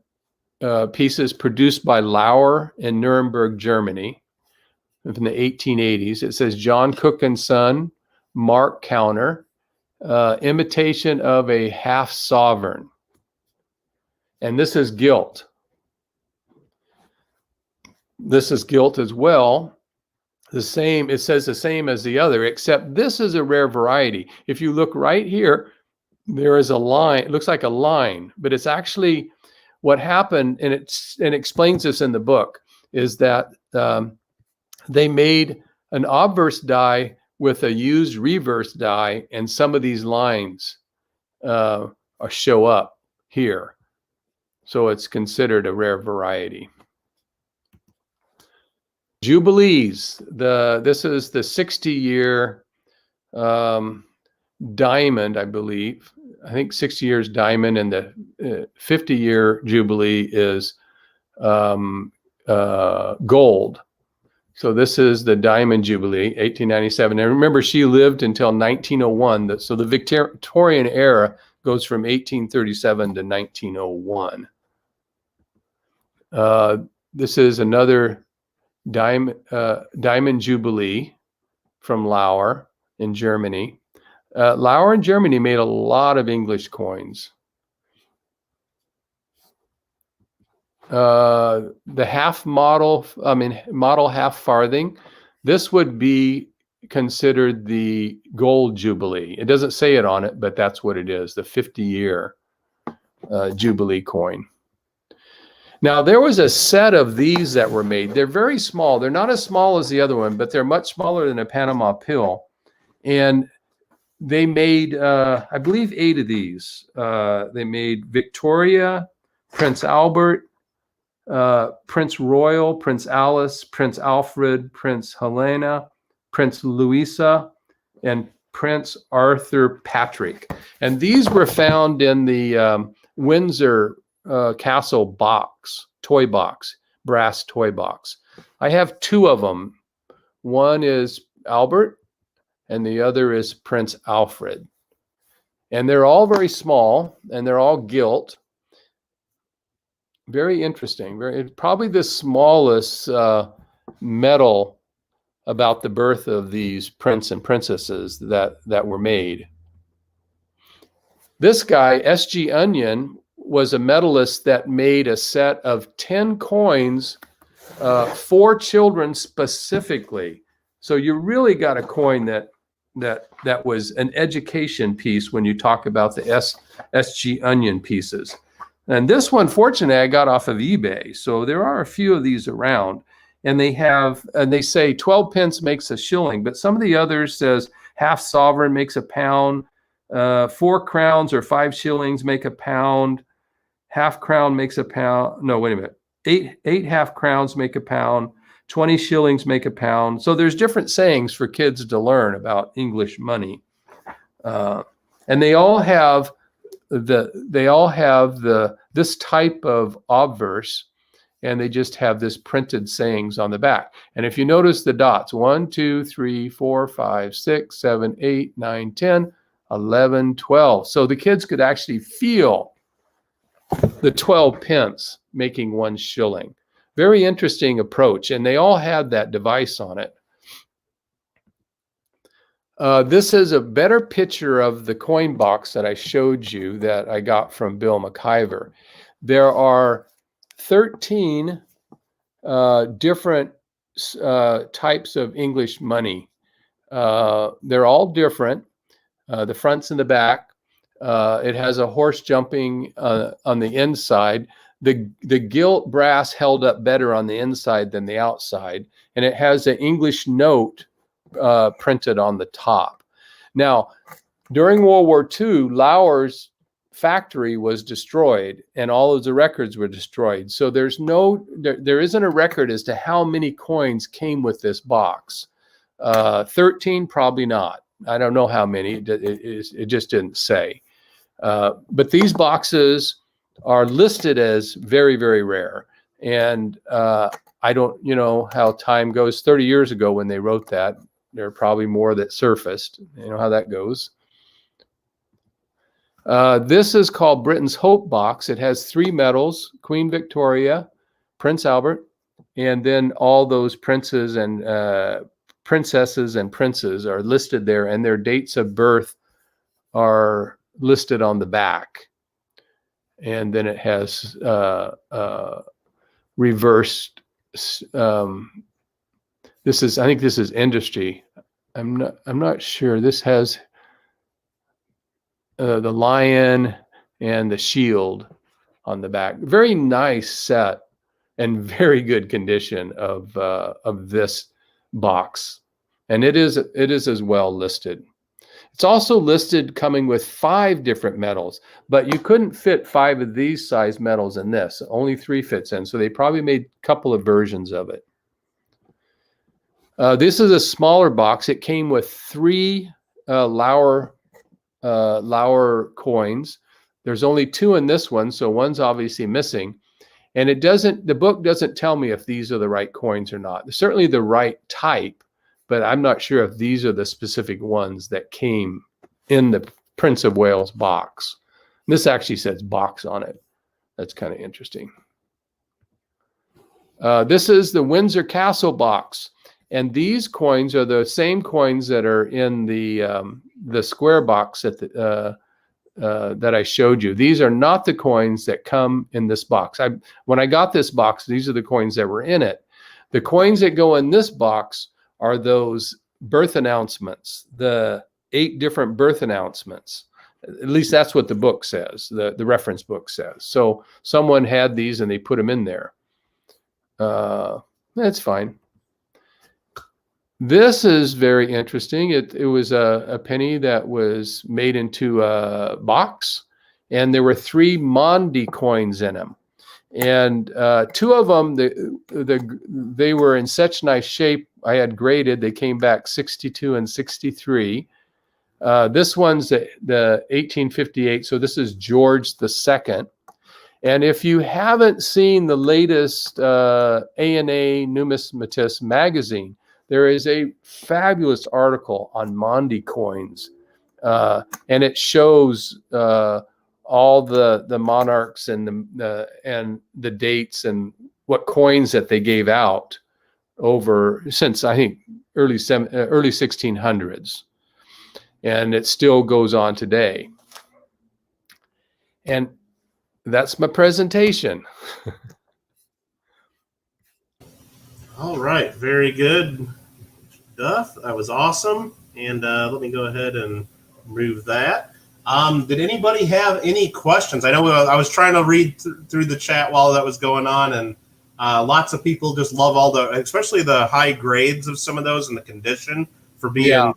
pieces produced by Lauer in Nuremberg, Germany, from the 1880s. It says John Cook and Son, mark counter, imitation of a half sovereign. And this is gilt. This is gilt as well. The same, it says the same as the other, except this is a rare variety. If you look right here, there is a line. It looks like a line, but it's actually what happened, and it explains this in the book, is that they made an obverse die with a used reverse die, and some of these lines show up here. So it's considered a rare variety. Jubilees. This is the 60-year diamond, I believe. I think 60 years diamond, and the 50-year Jubilee is gold. So this is the Diamond Jubilee, 1897. And remember, she lived until 1901. So the Victorian era goes from 1837 to 1901. This is another Diamond Jubilee from Lauer in Germany. Lauer in Germany made a lot of English coins. The half model, model half farthing, this would be considered the gold Jubilee. It doesn't say it on it, but that's what it is, the 50-year Jubilee coin. Now, there was a set of these that were made. They're very small. They're not as small as the other one, but they're much smaller than a Panama pill. And they made, I believe, 8 of these. They made Victoria, Prince Albert, Prince Royal, Prince Alice, Prince Alfred, Prince Helena, Prince Louisa, and Prince Arthur Patrick. And these were found in the Windsor Castle box, toy box, brass toy box. I have 2 of them. One is Albert, and the other is Prince Alfred. And they're all very small, and they're all gilt. Very interesting. Probably the smallest medal about the birth of these prince and princesses that were made. This guy, S.G. Onion, was a medalist that made a set of 10 coins for children specifically. So you really got a coin that was an education piece when you talk about the S.G. Onion pieces. And this one, fortunately, I got off of eBay. So there are a few of these around. And they say 12 pence makes a shilling, but some of the others says half sovereign makes a pound, 4 crowns or 5 shillings make a pound, half crown makes a pound. No, wait a minute. Eight half crowns make a pound, 20 shillings make a pound. So there's different sayings for kids to learn about English money. And they all have this type of obverse, and they just have this printed sayings on the back. And if you notice the dots, 1, 2, 3, 4, 5, 6, 7, 8, 9, 10, 11, 12. So the kids could actually feel the 12 pence making 1 shilling. Very interesting approach. And they all had that device on it. This is a better picture of the coin box that I showed you that I got from Bill McIver. There are 13 different types of English money. They're all different, the fronts and the back. It has a horse jumping on the inside. The gilt brass held up better on the inside than the outside, and it has an English note printed on the top. Now, during World War II, Lauer's factory was destroyed, and all of the records were destroyed. So there isn't a record as to how many coins came with this box. 13, probably not. I don't know how many. It just didn't say. But these boxes are listed as very, very rare. And I don't, how time goes. 30 years ago when they wrote that, there are probably more that surfaced. You know how that goes. This is called Britain's Hope Box. It has 3 medals: Queen Victoria, Prince Albert, and then all those princes and princesses and princes are listed there, and their dates of birth are listed on the back. And then it has reversed. I think this is industry. I'm not sure. This has the lion and the shield on the back. Very nice set and very good condition of this box, and it is as well listed. It's also listed coming with 5 different metals, but you couldn't fit 5 of these size metals in this. Only 3 fits in, so they probably made a couple of versions of it. This is a smaller box. It came with 3 Lauer coins. There's only 2 in this one, so one's obviously missing. And the book doesn't tell me if these are the right coins or not. They're certainly the right type, but I'm not sure if these are the specific ones that came in the Prince of Wales box. This actually says box on it. That's kind of interesting. This is the Windsor Castle box. And these coins are the same coins that are in the square box that I showed you. These are not the coins that come in this box. When I got this box, these are the coins that were in it. The coins that go in this box are those birth announcements, the 8 different birth announcements. At least that's what the book says, the reference book says. So someone had these and they put them in there. That's fine. This is very interesting. It was a penny that was made into a box, and there were 3 Mondi coins in them. And 2 of them, they were in such nice shape. I had graded. They came back 62 and 63. This one's the 1858. So this is George II. And if you haven't seen the latest A&A Numismatist magazine, there is a fabulous article on Mondi coins, and it shows all the monarchs and the dates and what coins that they gave out since I think early 1600s, and it still goes on today. And that's my presentation. All right, very good, Duff. That was awesome. And let me go ahead and remove that. Did anybody have any questions? I know I was trying to read through the chat while that was going on, and lots of people just love all the, especially the high grades of some of those and the condition for being,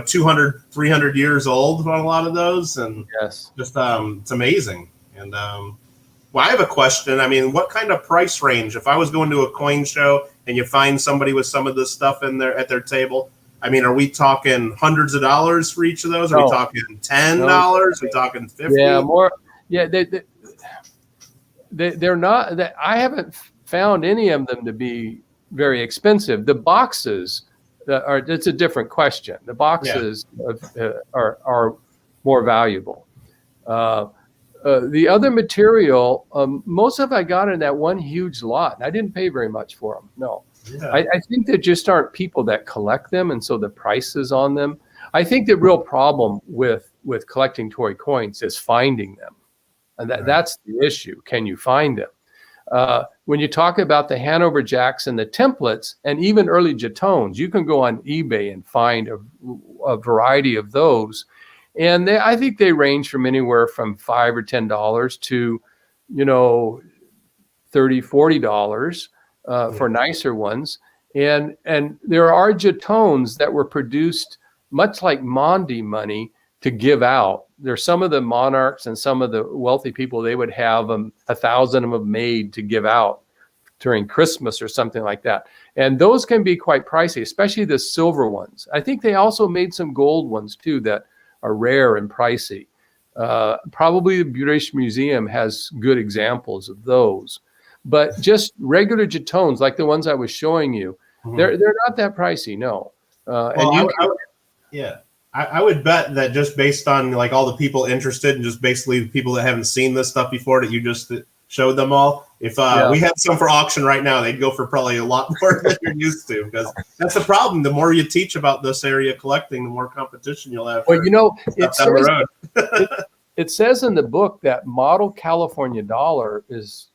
200, 300 years old on a lot of those. And Yes. just, it's amazing. And well, I have a question. I mean, what kind of price range, if I was going to a coin show and you find somebody with some of this stuff in there at their table, I mean, are we talking hundreds of dollars for each of those? Are we talking $10? Are we talking $50? Yeah, more. Yeah, they're not. I haven't found any of them to be very expensive. The boxes it's a different question. The boxes are more valuable. The other material, most of I got in that one huge lot, and I didn't pay very much for them. No. Yeah. I think there just aren't people that collect them, and so the prices on them. I think the real problem with collecting toy coins is finding them, and that's the issue. Can you find them? When you talk about the Hanover Jacks and the templates, and even early jetons, you can go on eBay and find a variety of those, and I think they range from anywhere from $5 or $10 to, $30, $40. For nicer ones, and there are jetons that were produced much like Mondi money to give out. There's some of the monarchs and some of the wealthy people, they would have 1,000 of them made to give out during Christmas or something like that. And those can be quite pricey, especially the silver ones. I think they also made some gold ones too that are rare and pricey. Probably the British Museum has good examples of those. But just regular jetons, like the ones I was showing you, they're not that pricey, no. I would bet that just based on like all the people interested and just basically the people that haven't seen this stuff before that you just showed them all, if we had some for auction right now, they'd go for probably a lot more than you're used to, because that's the problem. The more you teach about this area collecting, the more competition you'll have. Well, it says in the book that model California dollar is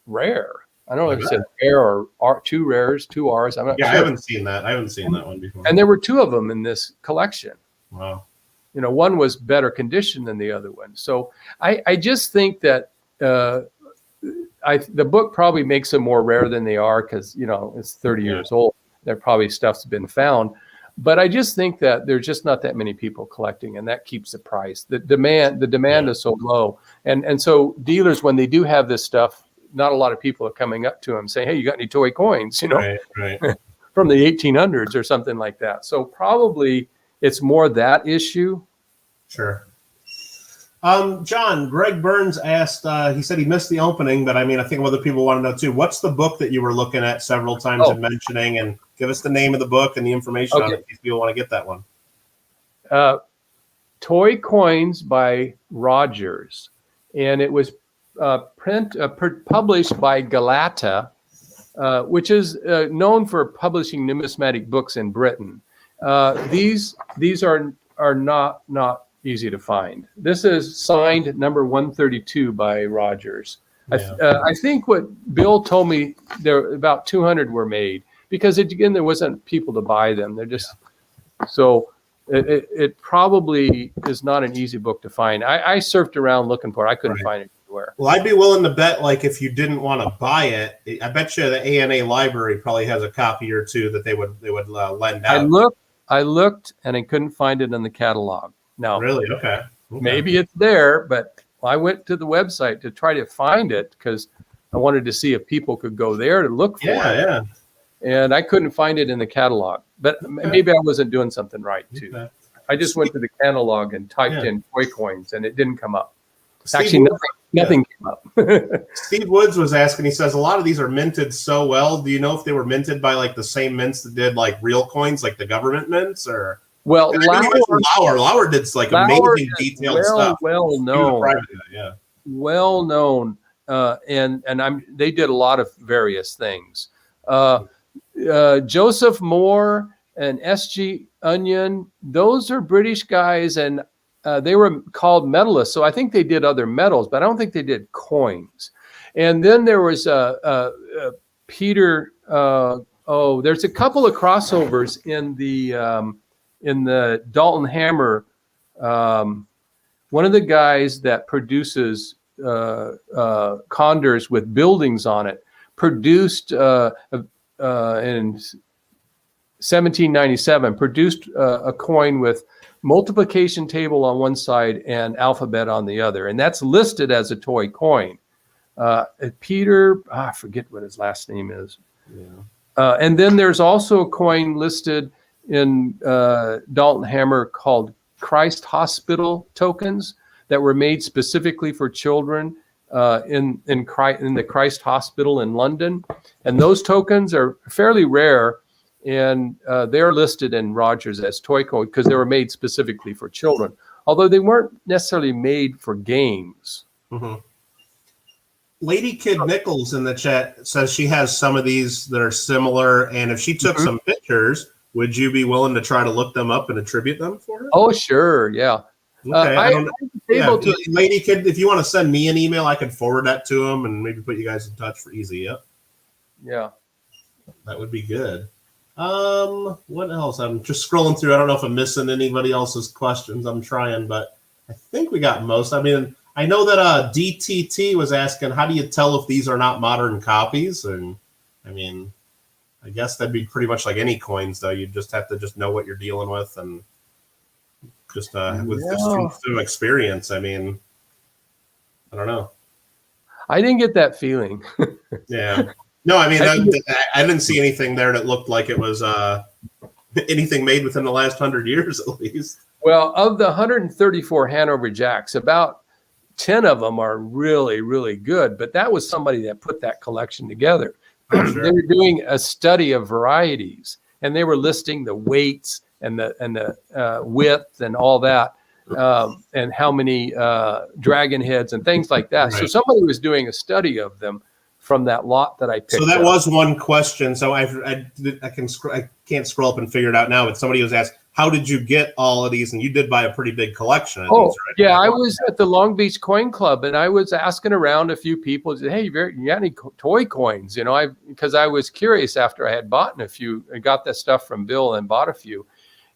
rare. I don't know if it said rare or two rares, two R's. I'm not sure. I haven't seen that. I haven't seen that one before. And there were two of them in this collection. Wow. One was better condition than the other one. So I just think that the book probably makes them more rare than they are because, it's 30 years old. There probably stuff's been found. But I just think that there's just not that many people collecting, and that keeps the price. The demand is so low. And so dealers, when they do have this stuff, not a lot of people are coming up to them saying, "Hey, you got any toy coins?" Right. From the 1800s or something like that. So probably it's more that issue. Sure. John, Greg Burns asked, he said he missed the opening, but I think other people want to know too. What's the book that you were looking at several times and mentioning, and give us the name of the book and the information on it if people want to get that one. Toy Coins by Rogers. And it was published by Galata, which is known for publishing numismatic books in Britain. These are not easy to find. This is signed number 132 by Rogers. I think what Bill told me, there about 200 were made because there wasn't people to buy them. They're just so. It probably is not an easy book to find. I surfed around looking for it. I couldn't find it anywhere. Well, I'd be willing to bet, like, if you didn't want to buy it, I bet you the ANA library probably has a copy or two that they would lend out. I looked and I couldn't find it in the catalog. No. Really? Okay. Maybe it's there, but I went to the website to try to find it because I wanted to see if people could go there to look for it. Yeah. And I couldn't find it in the catalog, but maybe I wasn't doing something right too. Okay. I just went to the catalog and typed in toy coins, and it didn't come up. Actually, nothing came up. Steve Woods was asking. He says a lot of these are minted so well. Do you know if they were minted by like the same mints that did like real coins, like the government mints, or? Well, Lauer did like amazing detailed stuff. Well known, and they did a lot of various things. Joseph Moore and S.G. Onion, those are British guys, and they were called medalists. So I think they did other medals, but I don't think they did coins. And then there was Peter. There's a couple of crossovers in the Dalton Hammer. One of the guys that produces condors with buildings on it produced in 1797 produced a coin with multiplication table on one side and alphabet on the other, and that's listed as a toy coin. Peter, I forget what his last name is. Yeah. And then there's also a coin listed in Dalton Hammer called Christ Hospital tokens that were made specifically for children in the Christ Hospital in London. And those tokens are fairly rare, and they're listed in Rogers as toy coin because they were made specifically for children, although they weren't necessarily made for games. Mm-hmm. Lady Kid Nichols in the chat says she has some of these that are similar, and if she took some pictures, would you be willing to try to look them up and attribute them for her? Oh, sure, yeah. Okay, Lady Kid, if you want to send me an email, I could forward that to them and maybe put you guys in touch for easy. Yep. Yeah. That would be good. What else? I'm just scrolling through. I don't know if I'm missing anybody else's questions. I'm trying, but I think we got most. I mean, I know that DTT was asking, how do you tell if these are not modern copies? And I mean, I guess that'd be pretty much like any coins, though. You just have to just know what you're dealing with, and just through experience. I mean, I don't know. I didn't get that feeling. Yeah. No, I mean, I didn't see anything there that looked like it was anything made within the last 100 years, at least. Well, of the 134 Hanover Jacks, about 10 of them are really, really good. But that was somebody that put that collection together. Oh, sure. They were doing a study of varieties, and they were listing the weights and the width and all that, and how many dragon heads and things like that. Right. So somebody was doing a study of them from that lot that I picked. So that up. was one question. So I can't scroll up and figure it out now, but somebody was asked, how did you get all of these? And you did buy a pretty big collection of these, right? Yeah, I was at the Long Beach Coin Club, and I was asking around a few people. Said, hey, you got any toy coins? You know, because I was curious after I had bought a few. I got that stuff from Bill and bought a few.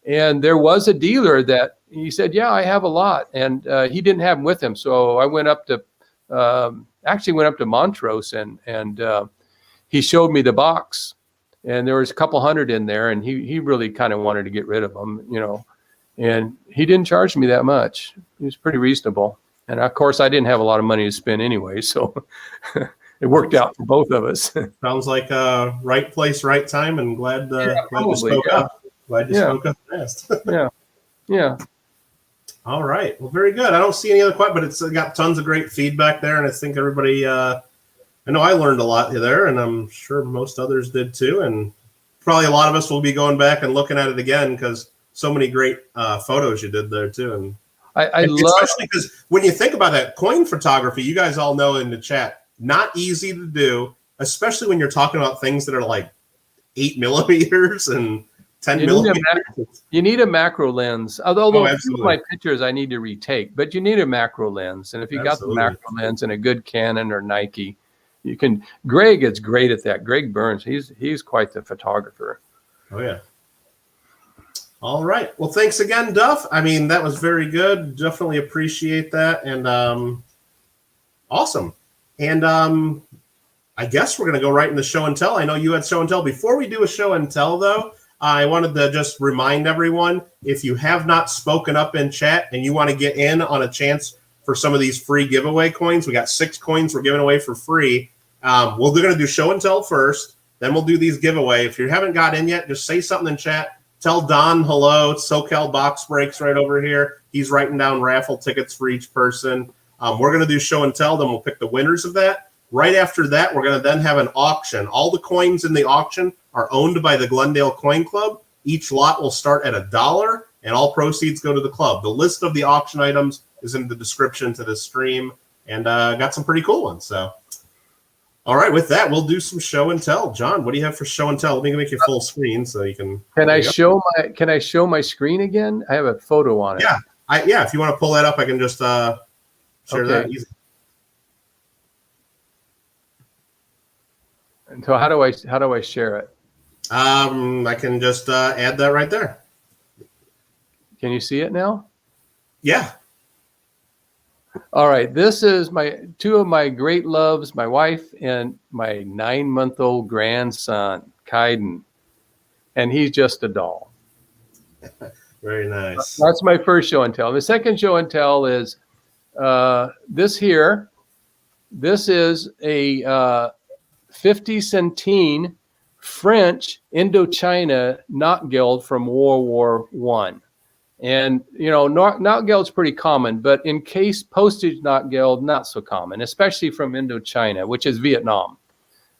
And there was a dealer that he said, yeah, I have a lot. And he didn't have them with him. So I went up to Montrose, and he showed me the box, and there was a couple hundred in there, and he really kind of wanted to get rid of them, you know, and he didn't charge me that much. He was pretty reasonable. And of course I didn't have a lot of money to spend anyway. So it worked out for both of us. Sounds like right place, right time, and glad you spoke up. Glad you spoke up fast. Yeah. All right. Well, very good. I don't see any other questions, but it's got tons of great feedback there. And I think everybody, I know I learned a lot there, and I'm sure most others did too. And probably a lot of us will be going back and looking at it again because so many great photos you did there too. And I love, especially because when you think about that coin photography, you guys all know in the chat, not easy to do, especially when you're talking about things that are like 8 millimeters and 10 millimeters. You need a macro lens. Although a few of my pictures I need to retake, but you need a macro lens. And if you got the macro lens and a good Canon or Nike, you can. Greg is great at that. Greg Burns, he's quite the photographer. Oh yeah. All right. Well, thanks again, Duff. I mean, that was very good. Definitely appreciate that. And awesome. And I guess we're going to go right into show and tell. I know you had show and tell. Before we do a show and tell, though, I wanted to just remind everyone, if you have not spoken up in chat and you want to get in on a chance for some of these free giveaway coins, we got 6 coins we're giving away for free. We're going to do show and tell first. Then we'll do these giveaway. If you haven't got in yet, just say something in chat. Tell Don hello. SoCal Box Breaks right over here. He's writing down raffle tickets for each person. We're going to do show and tell. Then we'll pick the winners of that. Right after that, we're going to then have an auction. All the coins in the auction are owned by the Glendale Coin Club. Each lot will start at $1, and all proceeds go to the club. The list of the auction items is in the description to this stream, and got some pretty cool ones. So, all right, with that, we'll do some show and tell. John, what do you have for show and tell? Let me make you full screen so you can. Can I show my screen again? I have a photo on it. Yeah, Yeah, if you want to pull that up, I can just share that easy. And so how do I share it? I can just add that right there. Can you see it now? Yeah. All right. This is two of my great loves, my wife and my 9-month-old grandson, Kaiden. And he's just a doll. Very nice. That's my first show and tell. The second show and tell is this here. This is a 50 centime French Indochina knot geld from World War I. And, knot geld's pretty common, but encased postage knot geld, not so common, especially from Indochina, which is Vietnam.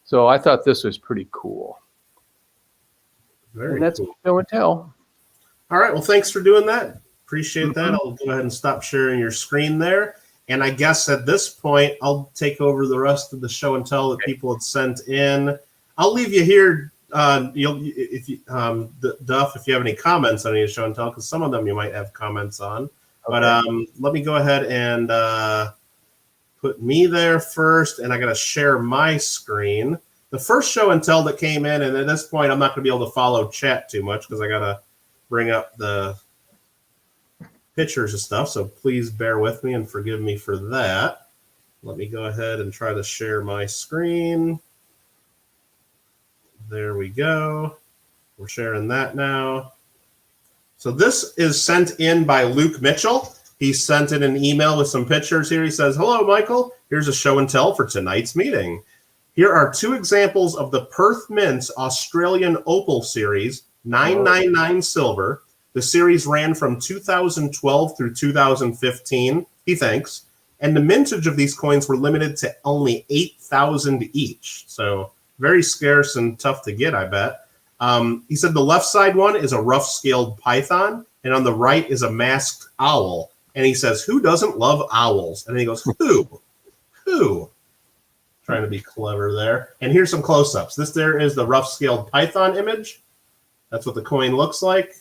So I thought this was pretty cool. Very and that's cool. Show and tell. All right. Well, thanks for doing that. Appreciate that. I'll go ahead and stop sharing your screen there. And I guess at this point, I'll take over the rest of the show and tell that people had sent in. I'll leave you here. Duff, if you have any comments on any show and tell, because some of them you might have comments on. Okay. But let me go ahead and put me there first, and I got to share my screen. The first show and tell that came in, and at this point, I'm not going to be able to follow chat too much because I got to bring up the pictures and stuff. So please bear with me and forgive me for that. Let me go ahead and try to share my screen. There we go. We're sharing that now. So this is sent in by Luke Mitchell. He sent in an email with some pictures here. He says, "Hello, Michael. Here's a show and tell for tonight's meeting. Here are 2 examples of the Perth Mint's Australian Opal Series, 999 silver. The series ran from 2012 through 2015, he thinks. And the mintage of these coins were limited to only 8,000 each. So very scarce and tough to get, I bet. He said the left side one is a rough scaled python, and on the right is a masked owl. And he says, who doesn't love owls? And then he goes, who? Trying to be clever there. And here's some close-ups. This there is the rough scaled python image. That's what the coin looks like.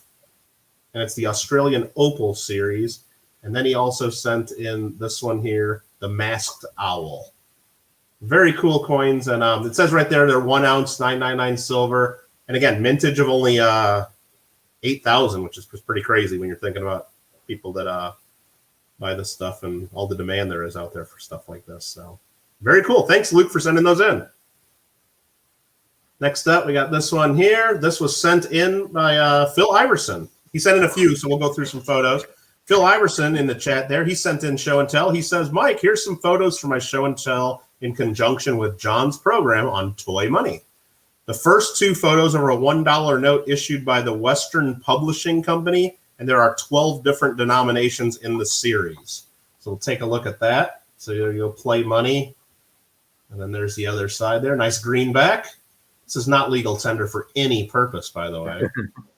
And it's the Australian Opal series. And then he also sent in this one here, the masked owl. Very cool coins. And it says right there, they're 1 ounce, 999 silver. And again, mintage of only 8,000, which is pretty crazy when you're thinking about people that buy this stuff and all the demand there is out there for stuff like this. So very cool. Thanks, Luke, for sending those in. Next up, we got this one here. This was sent in by Phil Iverson. He sent in a few, so we'll go through some photos. Phil Iverson in the chat there, he sent in show and tell. He says, Mike, here's some photos for my show and tell in conjunction with John's program on toy money. The first 2 photos are a $1 note issued by the Western Publishing Company, and there are 12 different denominations in the series. So we'll take a look at that. So you'll play money. And then there's the other side there. Nice greenback. This is not legal tender for any purpose, by the way.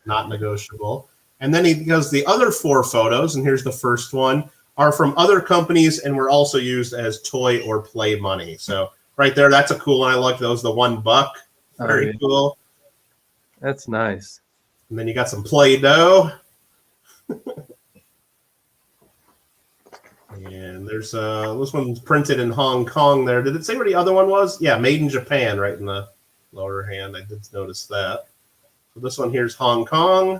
Not negotiable. And then he goes, the other 4 photos, and here's the first one, are from other companies and were also used as toy or play money. So right there, that's a cool one. I like those, the $1. Very cool. That's nice. And then you got some Play-Doh. And there's this one's printed in Hong Kong there. Did it say where the other one was? Yeah, made in Japan, right in the lower hand. I did notice that. So this one here's Hong Kong.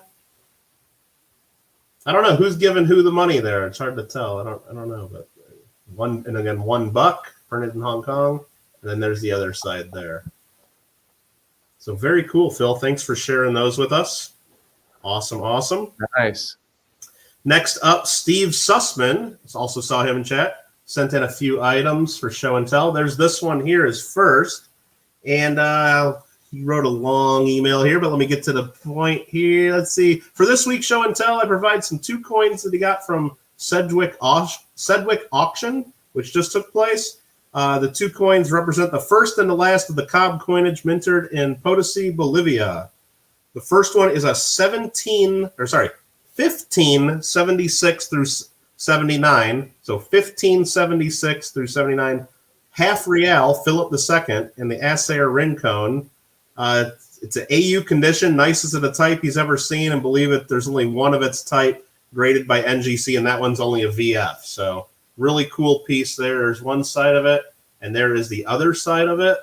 I don't know who's giving who the money there. It's hard to tell. I don't know, but $1 printed in Hong Kong, and then there's the other side there. So very cool, Phil. Thanks for sharing those with us. Awesome. Nice. Next up, Steve Sussman, also saw him in chat, sent in a few items for show and tell. There's this one here is first, and he wrote a long email here, but let me get to the point here. Let's see. For this week's show and tell, I provide some 2 coins that he got from Sedgwick Auction, which just took place. The 2 coins represent the first and the last of the Cobb coinage minted in Potosi, Bolivia. The first one is a 1576 through 79. So 1576 through 79, half real, Philip II, in the Acer Rincon. It's an AU condition, nicest of the type he's ever seen, and believe it, there's only one of its type. graded by NGC, and that one's only a VF. So really cool piece there. There's one side of it, and there is the other side of it.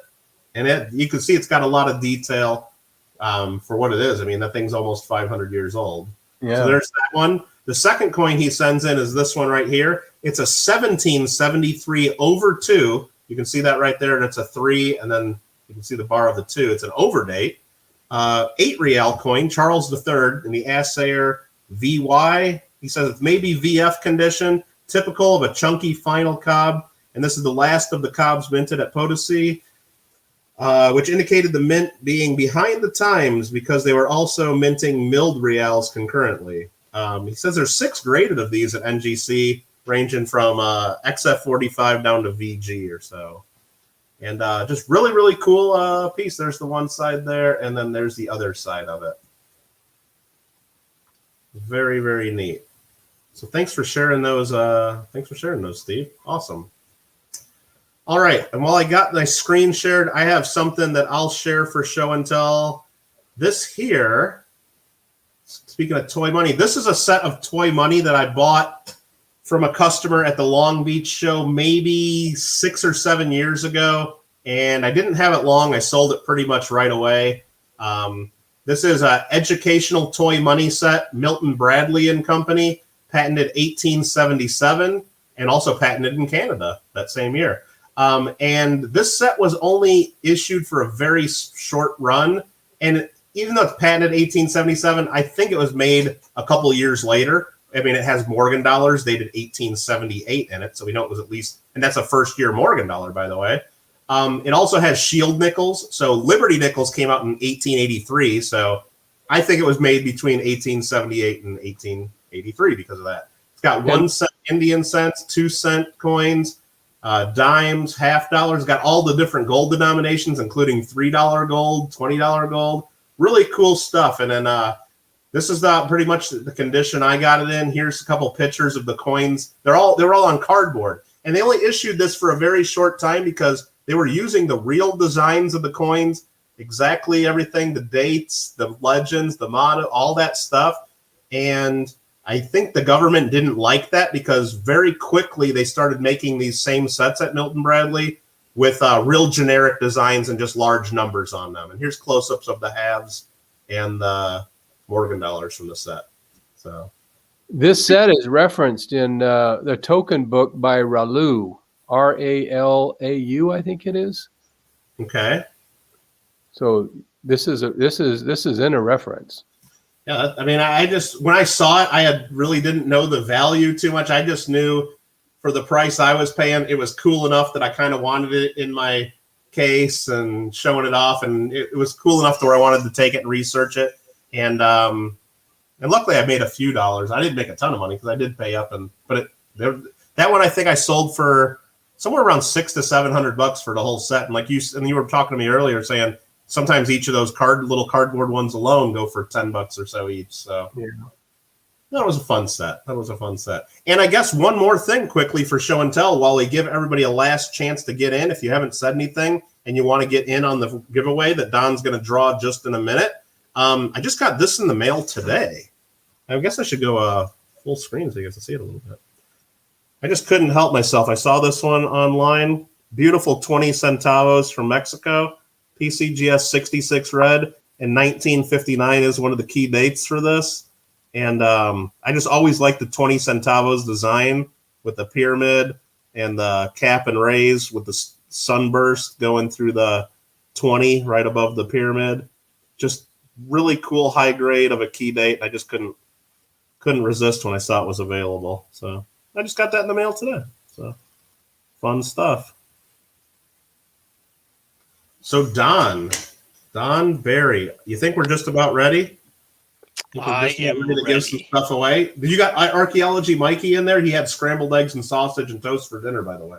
And you can see it's got a lot of detail for what it is. I mean, that thing's almost 500 years old. Yeah. So there's that one. The second coin he sends in is this one right here. It's a 1773 over 2. You can see that right there, and it's a 3, and then you can see the bar of the 2. It's an overdate. 8 real coin, Charles III, in the Assayer VY. He says it's maybe VF condition, typical of a chunky final cob, and this is the last of the cobs minted at Potosi, which indicated the mint being behind the times because they were also minting milled reals concurrently. He says there's 6 graded of these at NGC, ranging from XF45 down to VG or so. And just really, really cool piece. There's the one side there, and then there's the other side of it. Very, very neat. So thanks for sharing those. Steve. Awesome. All right, and while I got my screen shared, I have something that I'll share for show and tell. This here, speaking of toy money, this is a set of toy money that I bought from a customer at the Long Beach show maybe 6 or 7 years ago, and I didn't have it long. I sold it pretty much right away. This is an educational toy money set, Milton Bradley and Company, patented 1877, and also patented in Canada that same year. And this set was only issued for a very short run, and even though it's patented 1877, I think it was made a couple years later. I mean, it has Morgan dollars dated 1878 in it, so we know it was at least, and that's a first-year Morgan dollar, by the way. It also has shield nickels, so Liberty nickels came out in 1883, so I think it was made between 1878 and 1883 because of that. It's got 1 cent Indian cents, 2 cent coins, dimes, half dollars, got all the different gold denominations, including $3 gold, $20 gold. Really cool stuff. And then this is pretty much the condition I got it in. Here's a couple pictures of the coins. They're all on cardboard, and they only issued this for a very short time because they were using the real designs of the coins, exactly everything, the dates, the legends, the motto, all that stuff. And I think the government didn't like that because very quickly they started making these same sets at Milton Bradley with real generic designs and just large numbers on them. And here's close-ups of the halves and the Morgan dollars from the set. So this set is referenced in the token book by Ralau, Ralau, I think it is. Okay. So this is in a reference. Yeah, I mean, when I saw it, I really didn't know the value too much. I just knew for the price I was paying, it was cool enough that I kind of wanted it in my case and showing it off, and it was cool enough to where I wanted to take it and research it. And luckily I made a few dollars. I didn't make a ton of money because I did pay up, that one I think I sold for somewhere around $600 to $700 for the whole set. And you were talking to me earlier saying sometimes each of those little cardboard ones alone go for $10 or so each. So yeah. That was a fun set. And I guess one more thing quickly for show and tell while we give everybody a last chance to get in. If you haven't said anything and you want to get in on the giveaway that Don's going to draw just in a minute, I just got this in the mail today. I guess I should go full screen so you guys can see it a little bit. I just couldn't help myself. I saw this one online. Beautiful 20 centavos from Mexico. PCGS 66 red, and 1959 is one of the key dates for this. And I just always liked the 20 centavos design with the pyramid and the cap and rays with the sunburst going through the 20 right above the pyramid. Just really cool high grade of a key date. I just couldn't resist when I saw it was available. So I just got that in the mail today. So fun stuff. So Don Barry, you think we're just about ready? I am ready to give some stuff away. You got Archaeology Mikey in there? He had scrambled eggs and sausage and toast for dinner, by the way.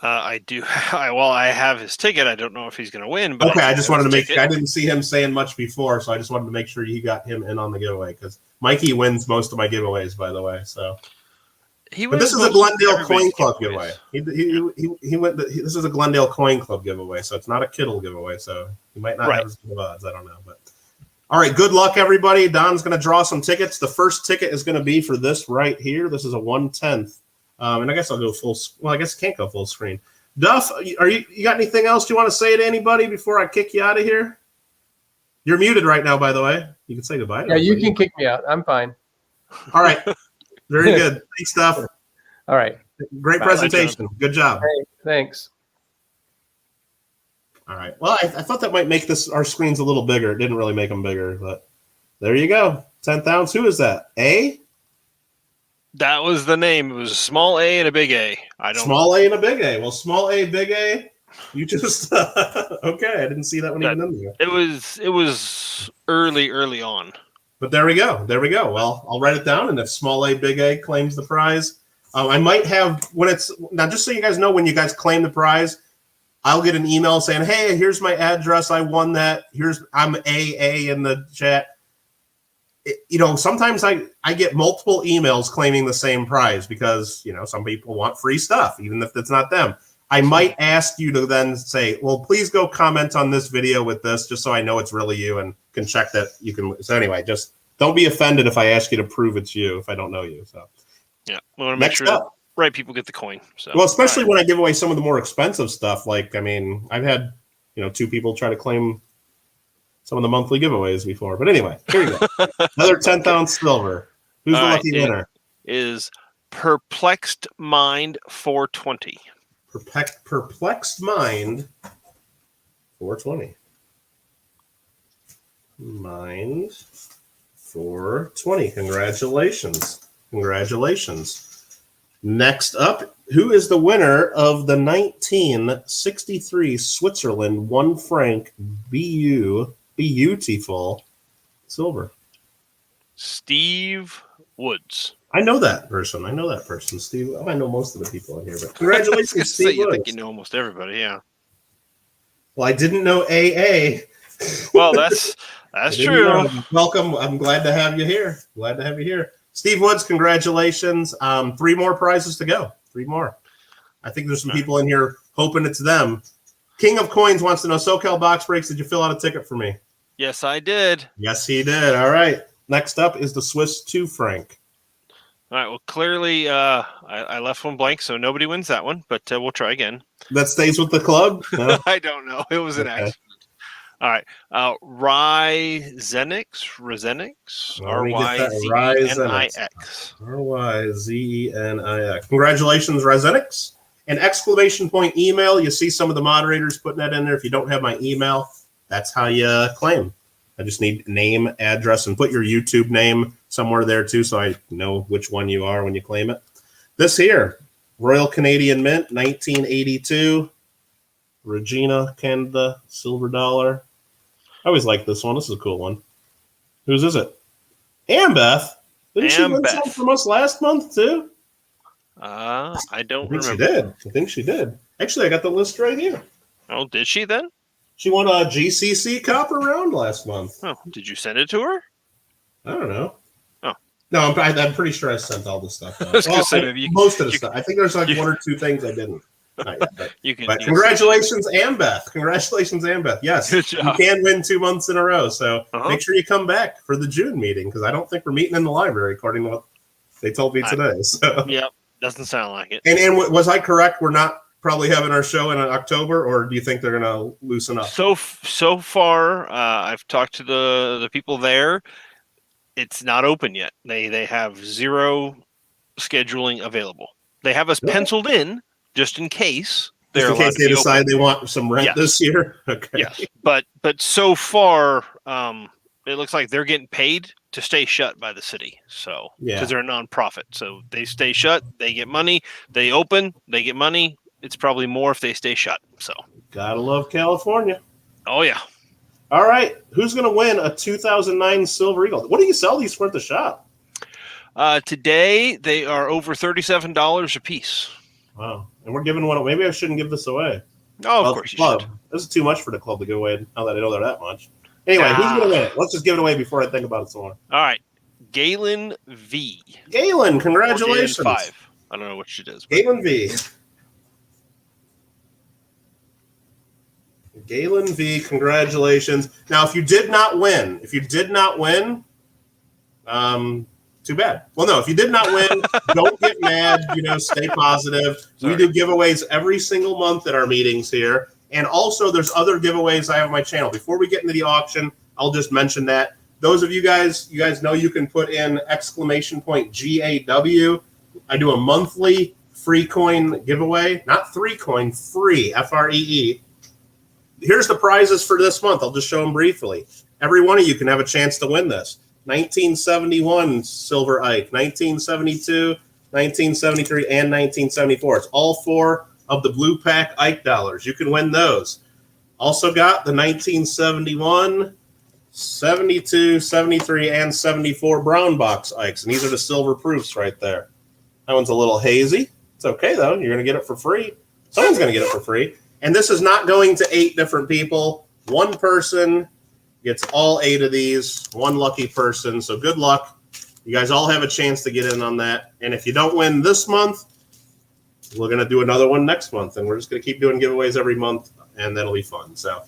I do. I have his ticket. I don't know if he's going to win. But okay, I just wanted to make sure. I didn't see him saying much before, so I just wanted to make sure you got him in on the giveaway because Mikey wins most of my giveaways, by the way. So. But this is a Glendale Coin Club giveaway. He went. This is a Glendale Coin Club giveaway, so it's not a Kittle giveaway. So he might not have as good odds. I don't know, but All right, good luck, everybody. Don's going to draw some tickets. The first ticket is going to be for this right here. This is a 1/10. And I guess I'll go full. Well, I guess I can't go full screen. Duff, you got anything else you want to say to anybody before I kick you out of here? You're muted right now, by the way. You can say goodbye. Yeah, you can kick me out. I'm fine. All right. Very good. Thanks, Duff. All right. Great presentation. Good job. Hey, thanks. All right. Well, I thought that might make our screens a little bigger. It didn't really make them bigger, but there you go. 10th ounce. Who is that? A? That was the name. It was a small A and a big A. Small A and a big A. Well, small A, big A. You just okay. I didn't see that one even in there. It was early on. But there we go. There we go. Well, I'll write it down, and if small A, big A claims the prize, I might have now. Just so you guys know, when you guys claim the prize, I'll get an email saying, "Hey, here's my address. I won that. I'm AA in the chat." Sometimes I get multiple emails claiming the same prize because, some people want free stuff, even if it's not them. I might ask you to then say, well, please go comment on this video with this, just so I know it's really you and can check that you can. So anyway, just don't be offended if I ask you to prove it's you if I don't know you. So yeah, we want to make sure the right people get the coin. So well, especially when I give away some of the more expensive stuff. Like, I've had, 2 people try to claim some of the monthly giveaways before. But anyway, here you go. Another 10th ounce silver. Who's the lucky winner? Is Perplexed Mind 420. Perplexed Mind 420. Mind 420. Congratulations. Next up, who is the winner of the 1963 Switzerland 1 franc beautiful silver? Steve Woods. I know that person, Steve. I know most of the people in here, but congratulations, Steve Woods. You think you know almost everybody, yeah. Well, I didn't know AA. Well, that's true. Welcome. I'm glad to have you here. Steve Woods, congratulations. 3 more prizes to go. 3 more. I think there's some people in here hoping it's them. King of Coins wants to know, SoCal Box Breaks, did you fill out a ticket for me? Yes, I did. Yes, he did. All right. Next up is the Swiss 2 franc. All right. Well, clearly I left one blank, so nobody wins that one, but we'll try again. That stays with the club? No? I don't know. It was an accident. All right. Ryzenix. R-Y-Z-E-N-I-X. R-Y-Z-E-N-I-X. Congratulations, Ryzenix. An exclamation point email. You see some of the moderators putting that in there. If you don't have my email, that's how you claim. I just need name, address, and put your YouTube name somewhere there too, so I know which one you are when you claim it. This here, Royal Canadian Mint, 1982. Regina, Canada, silver dollar. I always like this one. This is a cool one. Whose is it? Ambeth. Didn't she win some from us last month too? I don't remember. She did. I think she did. Actually, I got the list right here. Oh, did she then? She won a GCC Copper Round last month. Oh, did you send it to her? I don't know. Oh. No, I'm pretty sure I sent all the stuff. Most of the stuff. I think there's 1 or 2 things I didn't. Not yet, but congratulations, Ambeth. Yes, good job. You can win 2 months in a row. So make sure you come back for the June meeting, because I don't think we're meeting in the library, according to what they told me today. So yeah, doesn't sound like it. And was I correct? We're not probably having our show in October, or do you think they're going to loosen up? So far, I've talked to the people there. It's not open yet. They have 0 scheduling available. They have us penciled in just in case. Just in case they decide they want some rent this year. Okay. Yes, but so far, it looks like they're getting paid to stay shut by the city. So because they're a nonprofit, so they stay shut, they get money. They open, they get money. It's probably more if they stay shut. So gotta love California. Oh yeah. All right, who's gonna win a 2009 Silver Eagle? What do you sell these for at the shop? Today they are over $37 a piece. Wow, and we're giving one. Maybe I shouldn't give this away. Oh, of course you should. This is too much for the club to give away. Now that I know they're that much. Anyway, who's gonna win it? Let's just give it away before I think about it some more. All right, Galen V. Galen, congratulations. Galen 5. I don't know which it is. Galen V. Galen V, congratulations. Now, if you did not win, too bad. Well, no, if you did not win, don't get mad. Stay positive. Sorry. We do giveaways every single month at our meetings here. And also, there's other giveaways I have on my channel. Before we get into the auction, I'll just mention that. Those of you guys know you can put in !GAW. I do a monthly free coin giveaway. Not 3 coin, free, FREE. Here's the prizes for this month. I'll just show them briefly. Every one of you can have a chance to win this. 1971 silver Ike, 1972, 1973, and 1974. It's all 4 of the blue pack Ike dollars. You can win those. Also got the 1971, 72, 73, and 74 brown box Ikes. And these are the silver proofs right there. That one's a little hazy. It's okay, though. You're going to get it for free. Someone's going to get it for free. And this is not going to 8 different people. One person gets all 8 of these. One lucky person. So good luck. You guys all have a chance to get in on that. And if you don't win this month, we're going to do another one next month. And we're just going to keep doing giveaways every month. And that'll be fun. So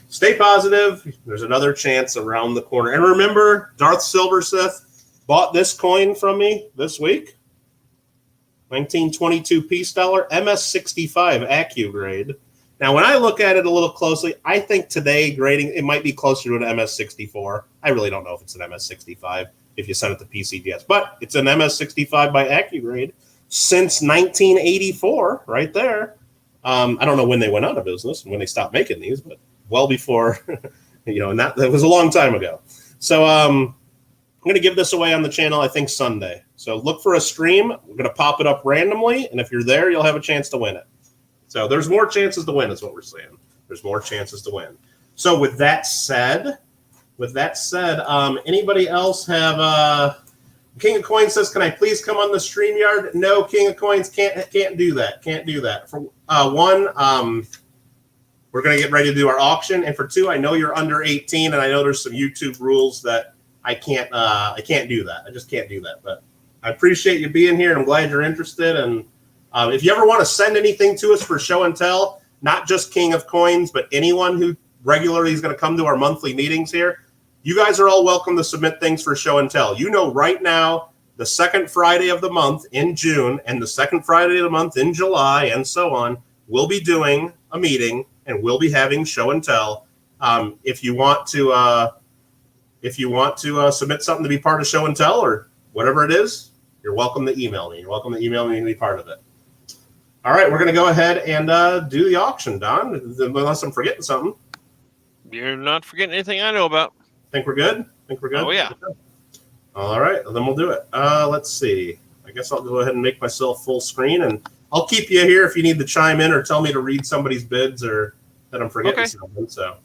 stay positive. There's another chance around the corner. And remember, Darth Silversmith bought this coin from me this week. 1922 piece dollar, MS65 Accu grade. Now, when I look at it a little closely, I think today grading, it might be closer to an MS64. I really don't know if it's an MS65 if you send it to PCGS. But it's an MS65 by Accu grade since 1984, right there. I don't know when they went out of business and when they stopped making these, but well before, and that was a long time ago. So I'm going to give this away on the channel, I think, Sunday. So look for a stream. We're going to pop it up randomly, and if you're there, you'll have a chance to win it. So there's more chances to win is what we're saying. There's more chances to win. So with that said, anybody else have King of Coins says, can I please come on the StreamYard? No, King of Coins can't do that. Can't do that. For one, we're going to get ready to do our auction. And for 2, I know you're under 18, and I know there's some YouTube rules that I can't do that. I just can't do that. But I appreciate you being here, and I'm glad you're interested. And if you ever want to send anything to us for show and tell, not just King of Coins, but anyone who regularly is going to come to our monthly meetings here, you guys are all welcome to submit things for show and tell. Right now, the second Friday of the month in June and the second Friday of the month in July and so on, we'll be doing a meeting and we'll be having show and tell. If you want to submit something to be part of show and tell or whatever it is, you're welcome to email me. You're welcome to email me and be part of it. All right, we're going to go ahead and do the auction, Don, unless I'm forgetting something. You're not forgetting anything I know about. Think we're good? Oh, yeah. All right, then we'll do it. Let's see. I guess I'll go ahead and make myself full screen, and I'll keep you here if you need to chime in or tell me to read somebody's bids or that I'm forgetting something. So,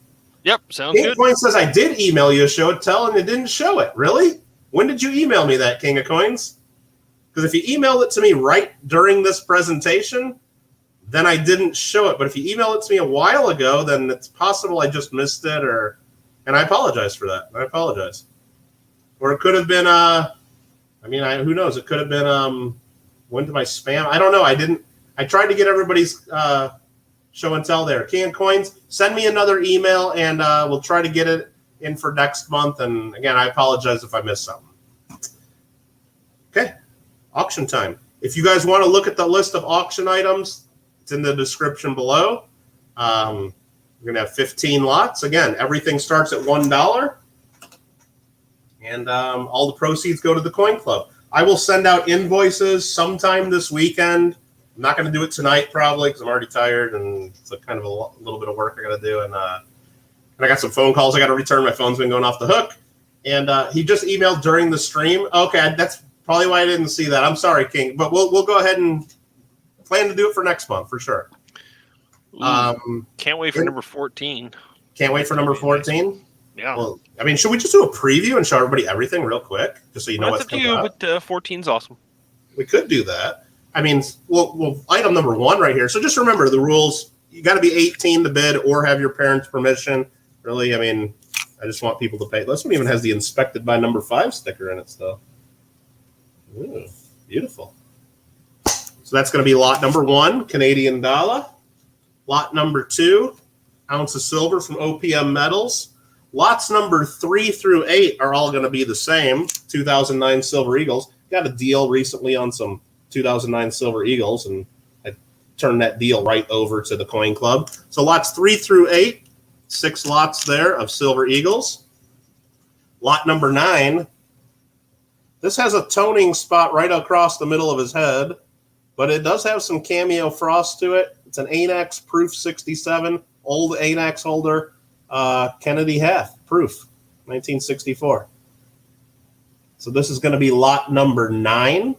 yep, sounds good. King of Coins says, I did email you a show and tell, and it didn't show it. Really? When did you email me that, King of Coins? Because if you emailed it to me right during this presentation, then I didn't show it. But if you emailed it to me a while ago, then it's possible I just missed it, and I apologize for that. I apologize. Or it could have been, who knows? It could have been, went to my spam. I don't know. I tried to get everybody's show and tell there. King of Coins, send me another email, and we'll try to get it in for next month. And again, I apologize if I missed something. Okay. Auction time. If you guys want to look at the list of auction items, it's in the description below. We're going to have 15 lots. Again, everything starts at $1. And all the proceeds go to the Coin Club. I will send out invoices sometime this weekend. I'm not going to do it tonight probably because I'm already tired and it's kind of a little bit of work I got to do. And I got some phone calls I got to return. My phone's been going off the hook. And he just emailed during the stream. Okay, that's probably why I didn't see that. I'm sorry, King. But we'll go ahead and plan to do it for next month for sure. Can't wait for number 14. Can't wait for number 14? Yeah. Well, should we just do a preview and show everybody everything real quick, just so you know what's coming up? But 14's awesome. We could do that. Well, item number 1 right here. So just remember the rules. You got to be 18 to bid or have your parents' permission. Really, I just want people to pay. This one even has the inspected by number 5 sticker in it still. Ooh, beautiful. So that's going to be lot number 1, Canadian dollar. Lot number 2, ounce of silver from OPM Metals. Lots number 3 through 8 are all going to be the same. 2009 Silver Eagles. Got a deal recently on some 2009 Silver Eagles, and I turned that deal right over to the Coin Club. So lots 3 through 8, 6 lots there of Silver Eagles. Lot number 9. This has a toning spot right across the middle of his head, but it does have some cameo frost to it. It's an ANAX Proof 67, old ANAX holder, Kennedy Hath Proof, 1964. So this is going to be lot number 9.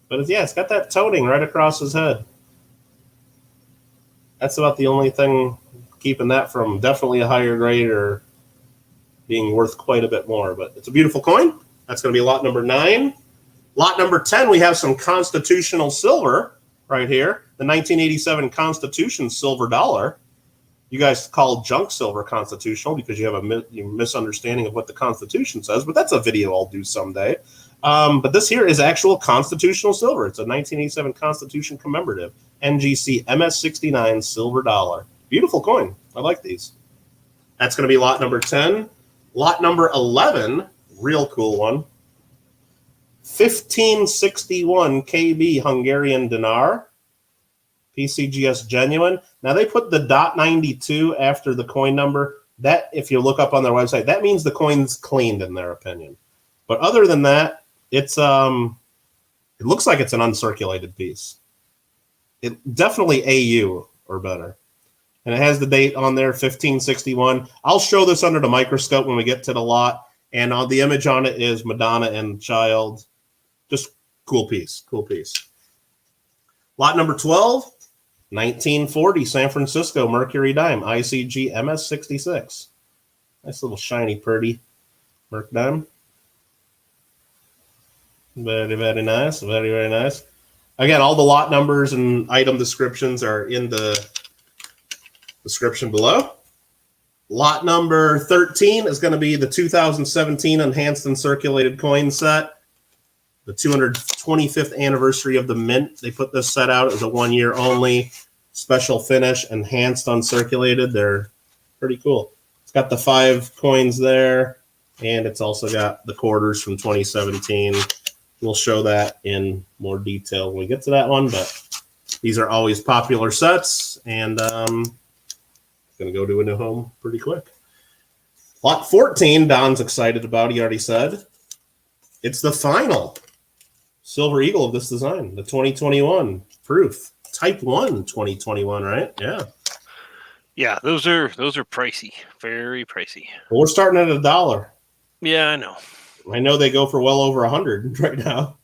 But it's got that toning right across his head. That's about the only thing keeping that from definitely a higher grade or being worth quite a bit more. But it's a beautiful coin. That's going to be lot number 9. Lot number 10, we have some constitutional silver right here. The 1987 Constitution silver dollar. You guys call junk silver constitutional because you have a misunderstanding of what the Constitution says, but that's a video I'll do someday. But this here is actual constitutional silver. It's a 1987 Constitution commemorative NGC MS69 silver dollar. Beautiful coin. I like these. That's going to be lot number 10. Lot number 11, real cool one. 1561 KB Hungarian dinar. PCGS genuine. Now they put the .92 after the coin number. That, if you look up on their website, that means the coin's cleaned in their opinion. But other than that, it's it looks like it's an uncirculated piece. It definitely AU or better. And it has the date on there, 1561. I'll show this under the microscope when we get to the lot. And the image on it is Madonna and Child. Just cool piece, cool piece. Lot number 12, 1940 San Francisco Mercury Dime, ICG MS66. Nice little shiny, pretty Merc Dime. Very, very nice. Very, very nice. Again, all the lot numbers and item descriptions are in the description below. Lot number 13 is going to be the 2017 Enhanced and Circulated Coin Set. The 225th anniversary of the mint. They put this set out as a 1-year only special finish, enhanced uncirculated. They're pretty cool. It's got the 5 coins there, and it's also got the quarters from 2017. We'll show that in more detail when we get to that one, but these are always popular sets, and going to go to a new home pretty quick. Lot 14, Don's excited about, he already said. It's the final Silver Eagle of this design, the 2021 Proof. Type 1 2021, right? Yeah. Yeah, those are pricey. Very pricey. Well, we're starting at $1. Yeah, I know. I know they go for well over 100 right now.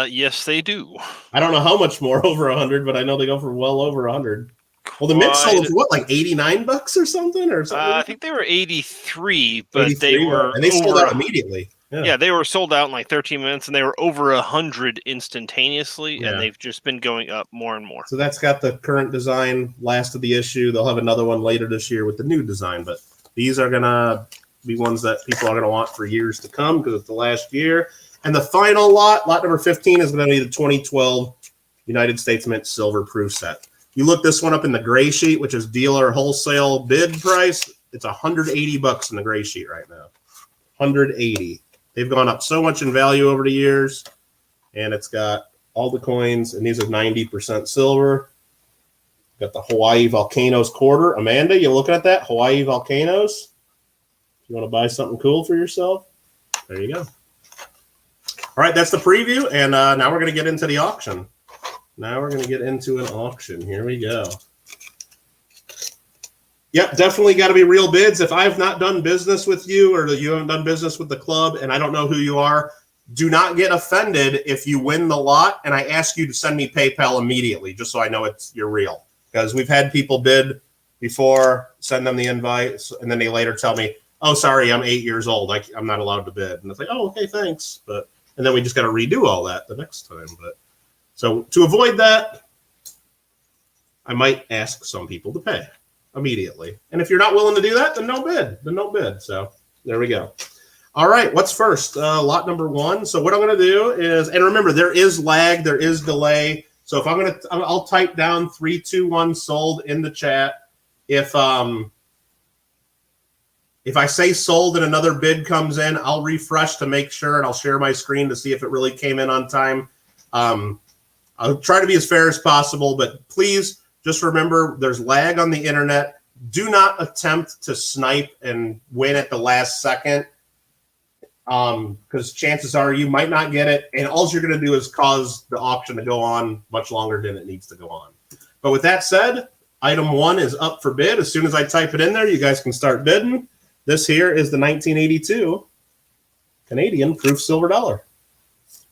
Yes, they do. I don't know how much more over 100, but I know they go for well over 100. Well, the mint sold for what, like $89 or something, or something? I think they were 83, but 83, they were and they sold out immediately. Yeah, they were sold out in like 13 minutes, and they were over 100 instantaneously, and they've just been going up more and more. So that's got the current design, last of the issue. They'll have another one later this year with the new design, but these are gonna be ones that people are gonna want for years to come because it's the last year. And the final lot number 15, is gonna be the 2012 United States Mint Silver Proof Set. You look this one up in the gray sheet, which is dealer wholesale bid price. It's $180 in the gray sheet right now. 180. They've gone up so much in value over the years, and it's got all the coins, and these are 90% silver. Got the Hawaii Volcanoes quarter. Amanda, you looking at that? Hawaii Volcanoes? If you want to buy something cool for yourself, there you go. All right, that's the preview, and now we're going to get into the auction. Now we're going to get into an auction. Here we go. Yep, definitely got to be real bids. If I've not done business with you or you haven't done business with the club and I don't know who you are, do not get offended if you win the lot and I ask you to send me PayPal immediately just so I know you're real. Because we've had people bid before, send them the invite, and then they later tell me, oh, sorry, I'm 8 years old. I'm not allowed to bid. And it's like, oh, okay, thanks. And then we just got to redo all that the next time. So to avoid that, I might ask some people to pay immediately. And if you're not willing to do that, then no bid. So there we go. All right, what's first? Lot number 1. So what I'm going to do is, and remember, there is lag, there is delay. So if I'll type down 3, 2, 1 sold in the chat. If I say sold and another bid comes in, I'll refresh to make sure, and I'll share my screen to see if it really came in on time. I'll try to be as fair as possible, but please just remember there's lag on the internet. Do not attempt to snipe and win at the last second, because chances are you might not get it, and all you're going to do is cause the auction to go on much longer than it needs to go on. But with that said, item 1 is up for bid. As soon as I type it in there, you guys can start bidding. This here is the 1982 Canadian proof silver dollar,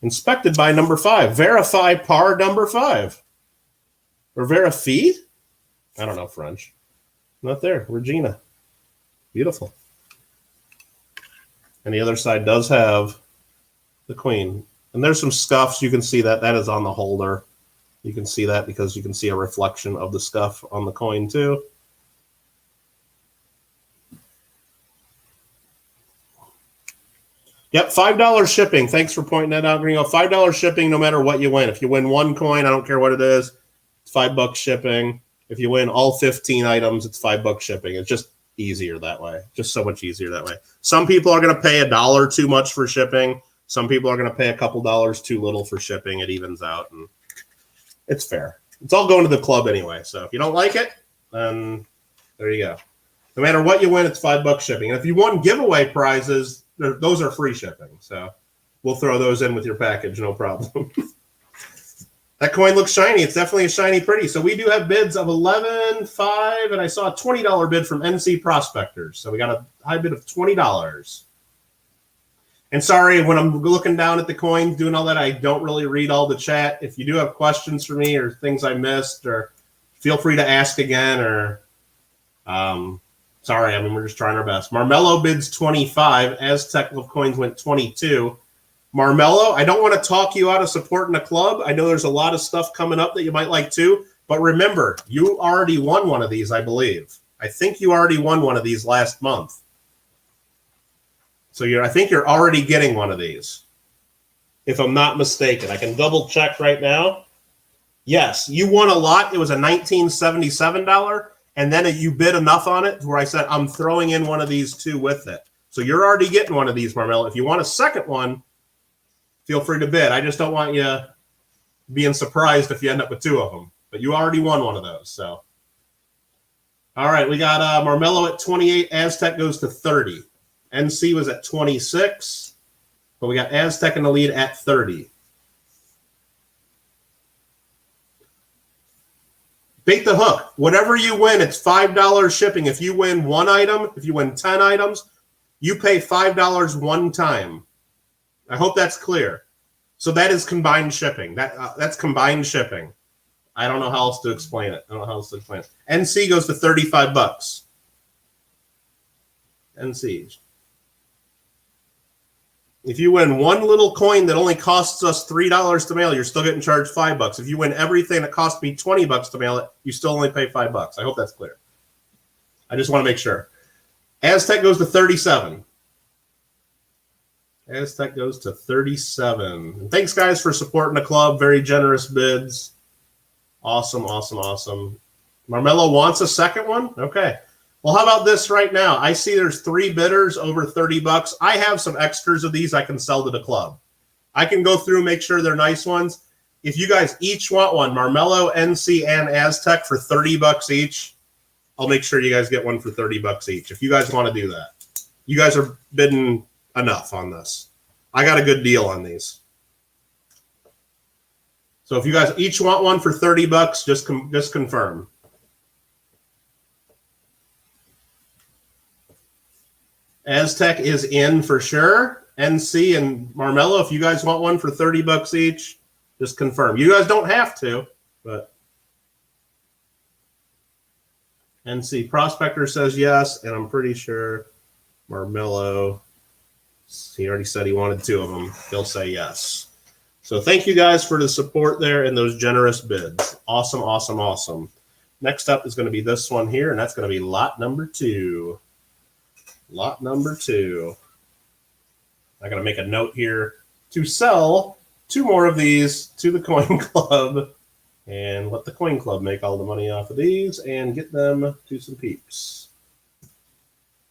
inspected by number 5. Verify par number 5. Or verify? I don't know French. Not there. Regina. Beautiful. And the other side does have the queen. And there's some scuffs. You can see that. That is on the holder. You can see that because you can see a reflection of the scuff on the coin too. Yep, $5 shipping. Thanks for pointing that out, Gringo. $5 shipping no matter what you win. If you win one coin, I don't care what it is, it's $5 shipping. If you win all 15 items, it's $5 shipping. It's just easier that way. Just so much easier that way. Some people are going to pay $1 too much for shipping. Some people are going to pay a couple dollars too little for shipping. It evens out, and it's fair. It's all going to the club anyway. So if you don't like it, then there you go. No matter what you win, it's $5 shipping. And if you won giveaway prizes, those are free shipping. So we'll throw those in with your package, no problem. That coin looks shiny. It's definitely a shiny pretty. So we do have bids of 11, 5, and I saw a $20 bid from NC Prospectors. So we got a high bid of $20. And sorry, when I'm looking down at the coins, doing all that, I don't really read all the chat. If you do have questions for me or things I missed, or feel free to ask again, or sorry, I mean, we're just trying our best. Marmello bids 25. Aztec of Coins went 22. Marmello, I don't want to talk you out of supporting the club. I know there's a lot of stuff coming up that you might like too. But remember, you already won one of these, I believe. I think you already won one of these last month. So I think you're already getting one of these, if I'm not mistaken. I can double check right now. Yes, you won a lot. It was a $1977. And then you bid enough on it where I said, I'm throwing in one of these too with it. So you're already getting one of these, Marmello. If you want a second one, feel free to bid. I just don't want you being surprised if you end up with 2 of them. But you already won one of those. So, all right, we got Marmello at 28. Aztec goes to 30. NC was at 26. But we got Aztec in the lead at 30. Bait the hook. Whatever you win, it's $5 shipping. If you win 1 item, if you win 10 items, you pay $5 one time. I hope that's clear. So that is combined shipping. That's combined shipping. I don't know how else to explain it. NC goes to $35. NC. If you win one little coin that only costs us $3 to mail, you're still getting charged $5. If you win everything that cost me $20 to mail it, you still only pay $5. I hope that's clear. I just want to make sure. Aztec goes to 37. Aztec goes to 37. And thanks, guys, for supporting the club. Very generous bids. Awesome, awesome, awesome. Marmello wants a second one? Okay. Well, how about this right now? I see there's 3 bidders over $30. I have some extras of these I can sell to the club. I can go through, make sure they're nice ones. If you guys each want one, Marmello, NC, and Aztec for $30 each, I'll make sure you guys get one for $30 each. If you guys want to do that. You guys are bidding enough on this. I got a good deal on these. So if you guys each want one for $30, just confirm. Aztec is in for sure. NC and Marmello, if you guys want one for $30 each, just confirm. You guys don't have to, but NC Prospector says yes, and I'm pretty sure Marmello, he already said he wanted 2 of them. He'll say yes. So thank you guys for the support there and those generous bids. Awesome, awesome, awesome. Next up is going to be this one here, and that's going to be lot number 2. Lot number 2. I'm going to make a note here to sell 2 more of these to the Coin Club. and let the Coin Club make all the money off of these and get them to some peeps.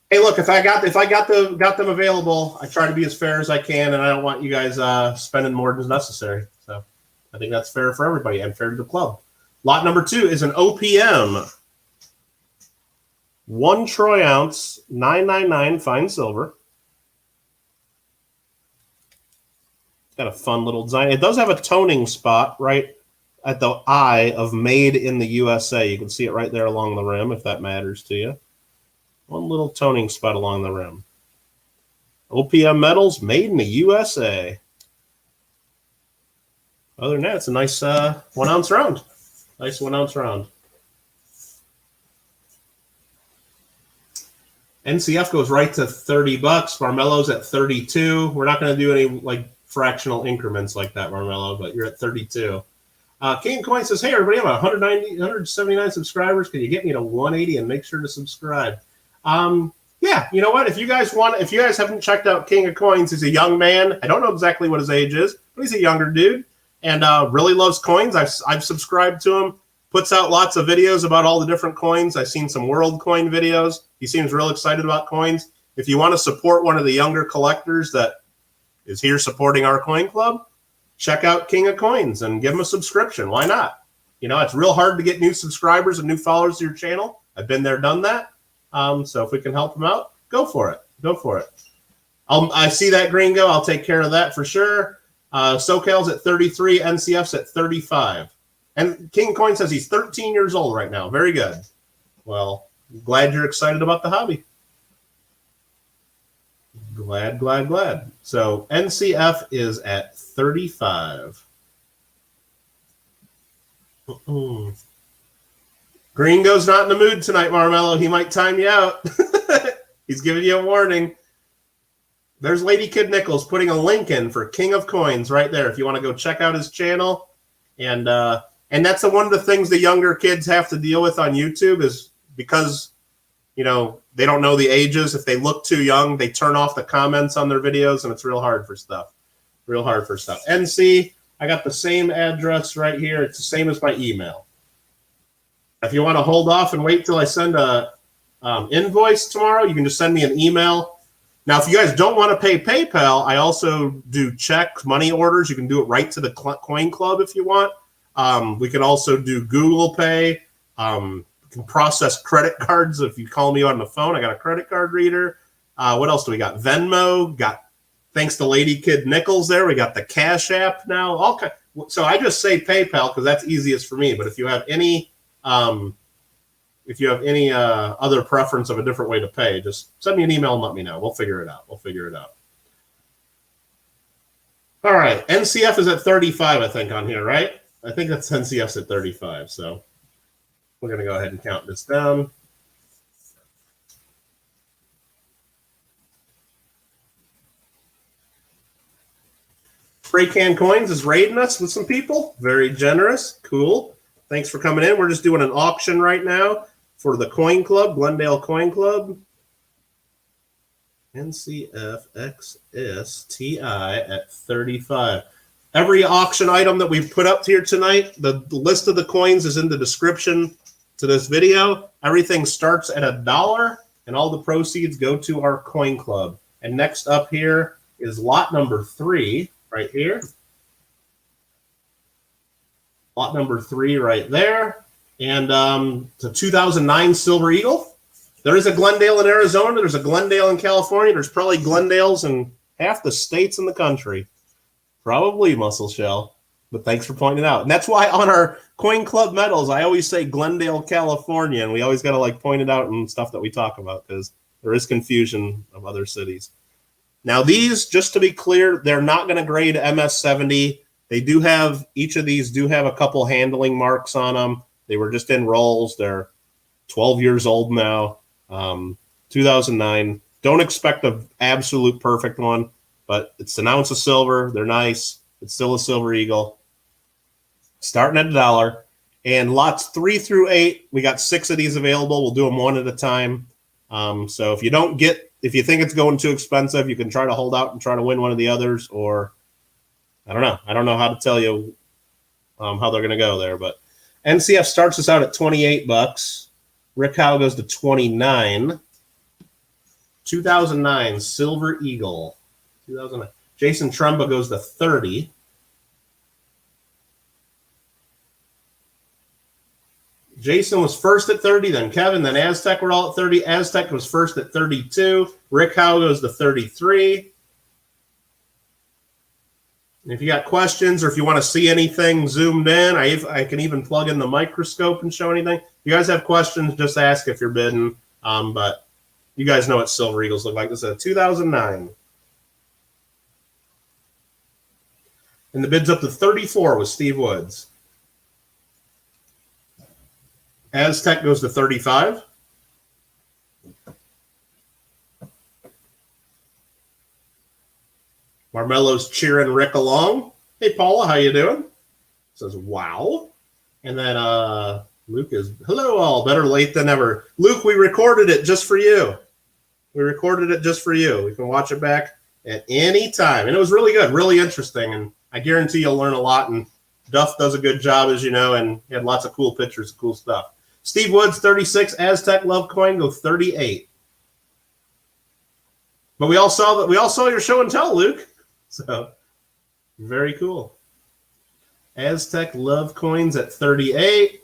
Hey, look, if I got them available, I try to be as fair as I can, and I don't want you guys spending more than necessary. So I think that's fair for everybody and fair to the club. Lot number 2 is an OPM 1 troy ounce 999 fine silver. Got a fun little design. It does have a toning spot right at the eye of Made in the USA. You can see it right there along the rim, if that matters to you. One little toning spot along the rim. OPM metals, made in the USA. Other than that, it's a nice 1 ounce round. Nice 1 ounce round. NCF goes right to $30. Marmelo's at 32. We're not going to do any like fractional increments like that, Marmelo, but you're at 32. King Coin says, hey, everybody, I'm at 179 subscribers. Can you get me to 180 and make sure to subscribe? Yeah, you know what? If you guys haven't checked out King of Coins, he's a young man. I don't know exactly what his age is, but he's a younger dude and really loves coins. I've subscribed to him. Puts out lots of videos about all the different coins. I've seen some world coin videos. He seems real excited about coins. If you want to support one of the younger collectors that is here supporting our coin club, check out King of Coins and give him a subscription. Why not? You know, it's real hard to get new subscribers and new followers to your channel. I've been there, done that. So if we can help him out, go for it. Go for it. I see that gringo. I'll take care of that for sure. SoCal's at 33. NCF's at 35. And King Coin says he's 13 years old right now. Very good. Well, glad you're excited about the hobby. Glad. So NCF is at 35. Gringo's not in the mood tonight, Marmello. He might time you out. He's giving you a warning. There's Lady Kid Nichols putting a link in for King of Coins right there if you want to go check out his channel. And that's one of the things the younger kids have to deal with on YouTube is because, you know, they don't know the ages. If they look too young, they turn off the comments on their videos, and it's real hard for stuff. NC, I got the same address right here. It's the same as my email. If you want to hold off and wait till I send a invoice tomorrow, you can just send me an email. Now, if you guys don't want to pay PayPal, I also do check money orders. You can do it right to the Coin Club if you want. We can also do Google Pay. We can process credit cards. If you call me on the phone, I got a credit card reader. What else do we got? Venmo. Thanks to Lady Kid Nichols there, we got the Cash App now. So I just say PayPal because that's easiest for me. But if you have any other preference of a different way to pay, just send me an email and let me know. We'll figure it out. All right. NCF is at 35, I think, on here, right? I think that's NCF's at 35. So we're going to go ahead and count this down. Spray Can Coins is raiding us with some people. Very generous. Cool. Thanks for coming in. We're just doing an auction right now for the Coin Club, Glendale Coin Club. NCFXSTI at 35. Every auction item that we've put up here tonight, the list of the coins is in the description to this video. Everything starts at $1, and all the proceeds go to our Coin Club. And next up here is lot number 3 right here. Lot number 3 right there. And it's a 2009 Silver Eagle. There is a Glendale in Arizona. There's a Glendale in California. There's probably Glendales in half the states in the country. Probably Muscle Shell. But thanks for pointing it out. And that's why on our Coin Club medals, I always say Glendale, California. And we always got to point it out and stuff that we talk about because there is confusion of other cities. Now these, just to be clear, they're not going to grade MS70. They do have, each of these do have a couple handling marks on them. They were just in rolls. They're 12 years old now. 2009. Don't expect an absolute perfect one, but it's an ounce of silver. They're nice. It's still a Silver Eagle. Starting at $1. And lots 3 through 8, we got 6 of these available. We'll do them one at a time. So if you think it's going too expensive, you can try to hold out and try to win one of the others, or I don't know. I don't know how to tell you how they're going to go there, but NCF starts us out at $28. Rick Howe goes to $29. 2009 Silver Eagle. 2009. Jason Trumba goes to $30. Jason was first at 30, then Kevin, then Aztec were all at 30. Aztec was first at 32. Rick Howe goes to 33. And if you got questions or if you want to see anything zoomed in, I can even plug in the microscope and show anything. If you guys have questions, just ask if you're bidding. But you guys know what Silver Eagles look like. This is a 2009. And the bid's up to 34 with Steve Woods. Aztec goes to 35. Marmelo's cheering Rick along. Hey, Paula, how you doing? Says, wow. And then Luke is, hello all, better late than ever. Luke, we recorded it just for you. We recorded it just for you. You can watch it back at any time. And it was really good, really interesting. And I guarantee you'll learn a lot. And Duff does a good job, as you know, and he had lots of cool pictures, cool stuff. Steve Woods, 36. Aztec Love Coin go 38. But we all saw your show and tell, Luke. So very cool. Aztec Love Coins at 38.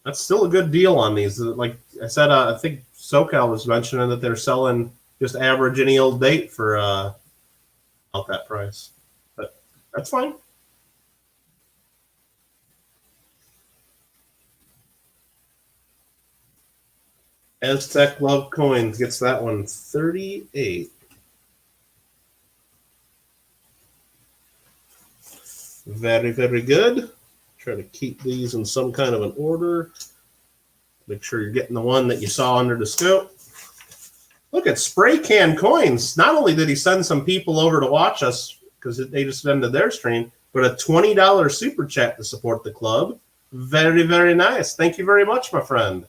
That's still a good deal on these. Like I said, I think SoCal was mentioning that they're selling just average any old date for out that price. But that's fine. Aztec Love Coins gets that one 38. Very, very good. Try to keep these in some kind of an order. Make sure you're getting the one that you saw under the scope. Look at Spray Can Coins. Not only did he send some people over to watch us because they just ended their stream, but a $20 super chat to support the club. Very, very nice. Thank you very much, my friend.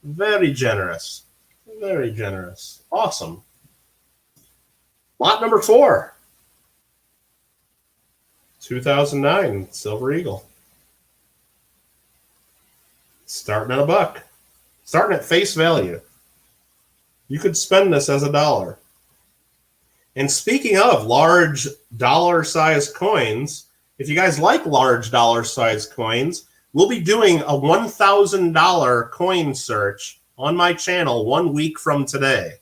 Very generous. Very generous. Awesome. Lot number 4. 2009 Silver Eagle. Starting at $1. Starting at face value. You could spend this as $1. And speaking of large dollar-sized coins, if you guys like large dollar-sized coins, we'll be doing a $1,000 coin search on my channel 1 week from today.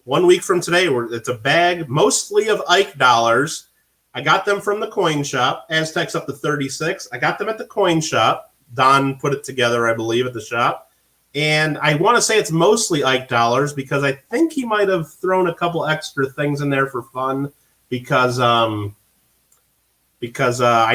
1 week from today, it's a bag mostly of Ike dollars. I got them from the coin shop. Aztec's up to 36. I got them at the coin shop. Don put it together, I believe, at the shop. And I want to say it's mostly Ike dollars because I think he might have thrown a couple extra things in there for fun because I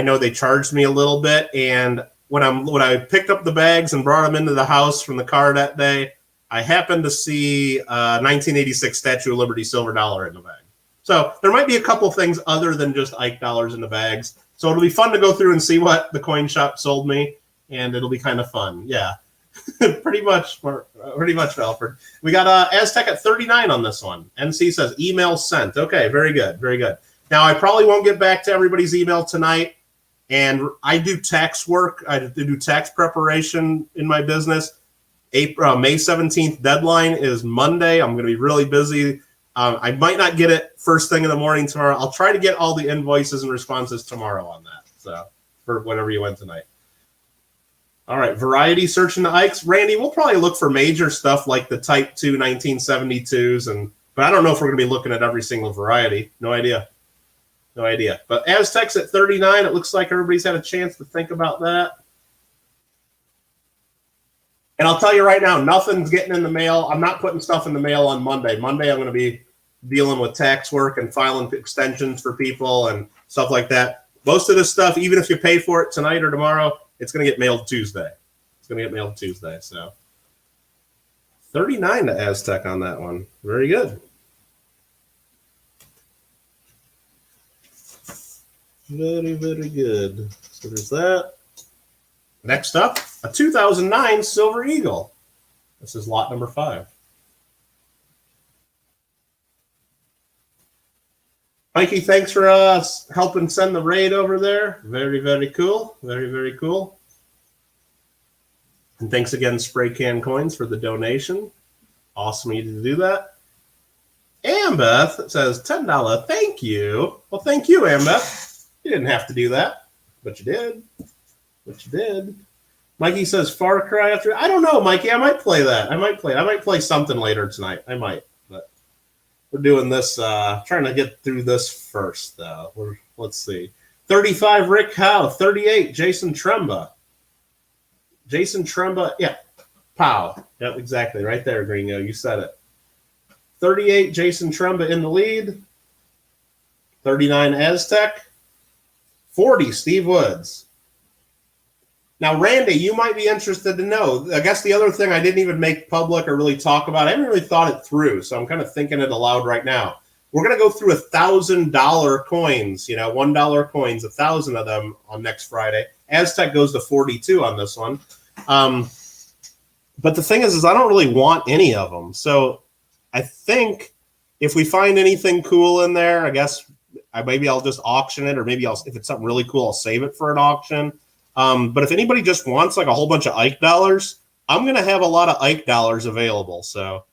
know they charged me a little bit. And when I picked up the bags and brought them into the house from the car that day, I happened to see a 1986 Statue of Liberty silver dollar in the bag. So there might be a couple things other than just Ike dollars in the bags. So it'll be fun to go through and see what the coin shop sold me, and it'll be kind of fun. Yeah, pretty much, Alfred. We got Aztec at 39 on this one. NC says email sent. Okay, very good, very good. Now I probably won't get back to everybody's email tonight, and I do tax work. I do tax preparation in my business. May 17th deadline is Monday. I'm going to be really busy. I might not get it first thing in the morning tomorrow. I'll try to get all the invoices and responses tomorrow on that. So for whenever you went tonight. All right, variety searching the Ikes. Randy, we'll probably look for major stuff like the Type 2 1972s, but I don't know if we're going to be looking at every single variety. No idea. No idea. But Aztecs at 39, it looks like everybody's had a chance to think about that. And I'll tell you right now, nothing's getting in the mail. I'm not putting stuff in the mail on Monday. Monday, I'm going to be dealing with tax work and filing extensions for people and stuff like that. Most of this stuff, even if you pay for it tonight or tomorrow, it's going to get mailed Tuesday. It's going to get mailed Tuesday. So 39 to Aztec on that one. Very good. Very, very good. So there's that. Next up, a 2009 Silver Eagle. This is lot number 5. Mikey, thanks for helping send the raid over there. Very, very cool. Very, very cool. And thanks again, Spray Can Coins, for the donation. Awesome of you to do that. Ambeth says, $10. Thank you. Well, thank you, Ambeth. You didn't have to do that, but you did. Mikey says, Far Cry after. I don't know, Mikey. I might play that. I might play something later tonight. I might. But we're doing this, trying to get through this first, though. Let's see. 35, Rick Howe. 38, Jason Tremba. Yeah. Pow. Yep, exactly. Right there, Gringo. You said it. 38, Jason Tremba in the lead. 39, Aztec. 40, Steve Woods. Now, Randy, you might be interested to know. I guess the other thing I didn't even make public or really talk about, I haven't really thought it through, so I'm kind of thinking it aloud right now. We're going to go through $1,000 coins, $1 coins, 1,000 of them on next Friday. Aztec goes to 42 on this one. But the thing is I don't really want any of them. So I think if we find anything cool in there, I guess maybe I'll just auction it, or maybe if it's something really cool, I'll save it for an auction. But if anybody just wants like a whole bunch of Ike dollars, I'm going to have a lot of Ike dollars available. So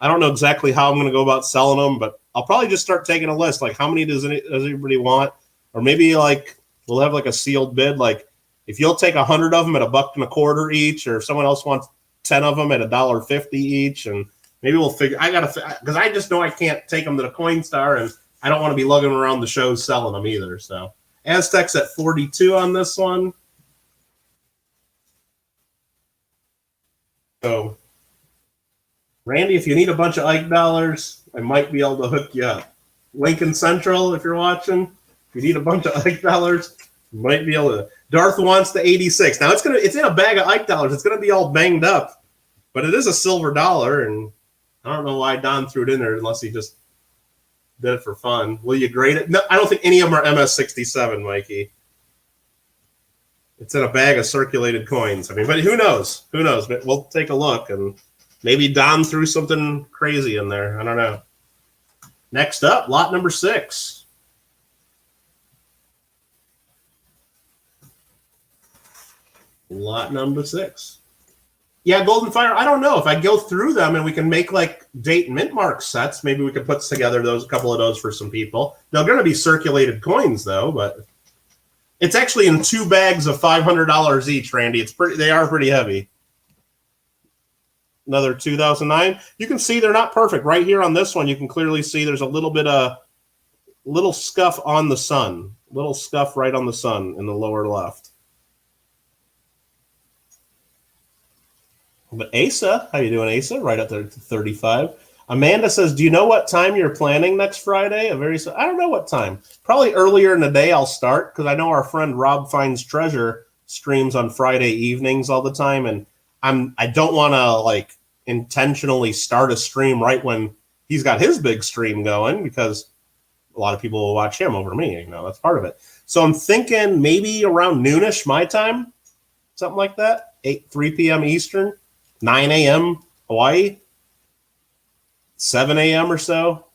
I don't know exactly how I'm going to go about selling them, but I'll probably just start taking a list. Like, how many does everybody want? Or maybe like we'll have like a sealed bid. Like, if you'll take 100 of them at $1.25 each, or if someone else wants 10 of them at $1.50 each, and maybe we'll figure. Because I just know I can't take them to the Coinstar, and I don't want to be lugging around the shows selling them either. So Aztecs at 42 on this one. So, Randy, if you need a bunch of Ike dollars, I might be able to hook you up. Lincoln Central, if you're watching, if you need a bunch of Ike dollars, you might be able to. Darth wants the 86. Now it's in a bag of Ike dollars. It's gonna be all banged up, but it is a silver dollar, and I don't know why Don threw it in there unless he just did it for fun. Will you grade it? No, I don't think any of them are MS-67, Mikey. It's in a bag of circulated coins. I mean, but who knows? Who knows? But we'll take a look, and maybe Don threw something crazy in there. I don't know. Next up, lot number 6. Lot number 6. Yeah, Golden Fire. I don't know if I go through them and we can make like date and mint mark sets. Maybe we could put together a couple of those for some people. They're going to be circulated coins though, but it's actually in 2 bags of $500 each, Randy. They are pretty heavy. Another 2009. You can see they're not perfect. Right here on this one, you can clearly see there's a little scuff on the sun. Little scuff right on the sun in the lower left. But Asa, how you doing, Asa? Right up there to 35. Amanda says, do you know what time you're planning next Friday? I don't know what time. Probably earlier in the day I'll start, because I know our friend Rob Finds Treasure streams on Friday evenings all the time, and I don't want to like intentionally start a stream right when he's got his big stream going, because a lot of people will watch him over me. That's part of it. So I'm thinking maybe around noonish my time, something like that. 3 p.m. Eastern. 9 a.m. Hawaii, 7 a.m. or so,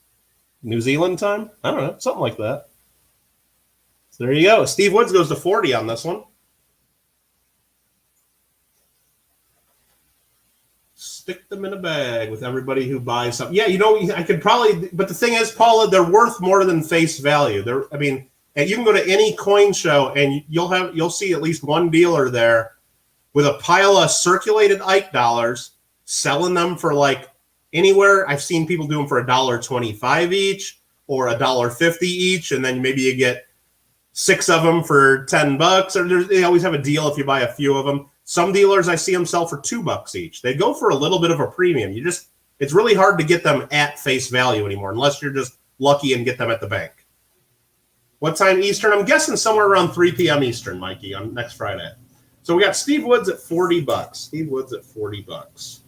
New Zealand time. I don't know, something like that. So there you go. Steve Woods goes to 40 on this one. Stick them in a bag with everybody who buys something. Yeah, I could probably, but the thing is, Paula, they're worth more than face value. And you can go to any coin show and you'll see at least one dealer there with a pile of circulated Ike dollars, selling them for like anywhere. I've seen people do them for $1.25 each or $1.50 each, and then maybe you get 6 of them for $10. Or they always have a deal if you buy a few of them. Some dealers I see them sell for $2 each. They go for a little bit of a premium. It's really hard to get them at face value anymore, unless you're just lucky and get them at the bank. What time Eastern? I'm guessing somewhere around 3 p.m. Eastern, Mikey, on next Friday. So we got Steve Woods at $40. Steve Woods at $40.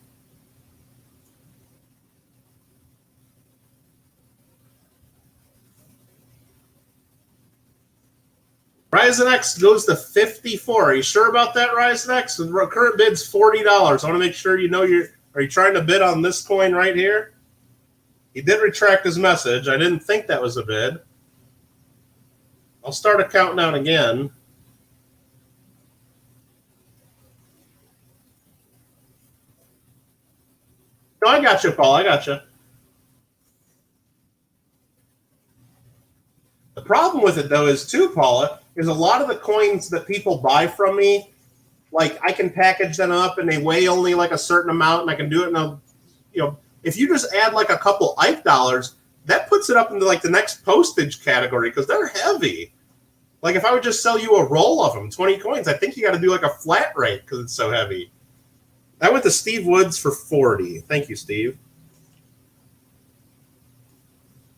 Ryzen X goes to 54. Are you sure about that, Ryzen X? The current bid's $40. I want to make sure are you trying to bid on this coin right here? He did retract his message. I didn't think that was a bid. I'll start a countdown again. No, I got you, Paul. I got you. The problem with it, though, is too, Paula, is a lot of the coins that people buy from me, like I can package them up and they weigh only like a certain amount, and I can do it in a, if you just add like a couple Ike dollars, that puts it up into like the next postage category because they're heavy. Like if I would just sell you a roll of them, 20 coins, I think you got to do like a flat rate because it's so heavy. I went to Steve Woods for 40. Thank you, Steve.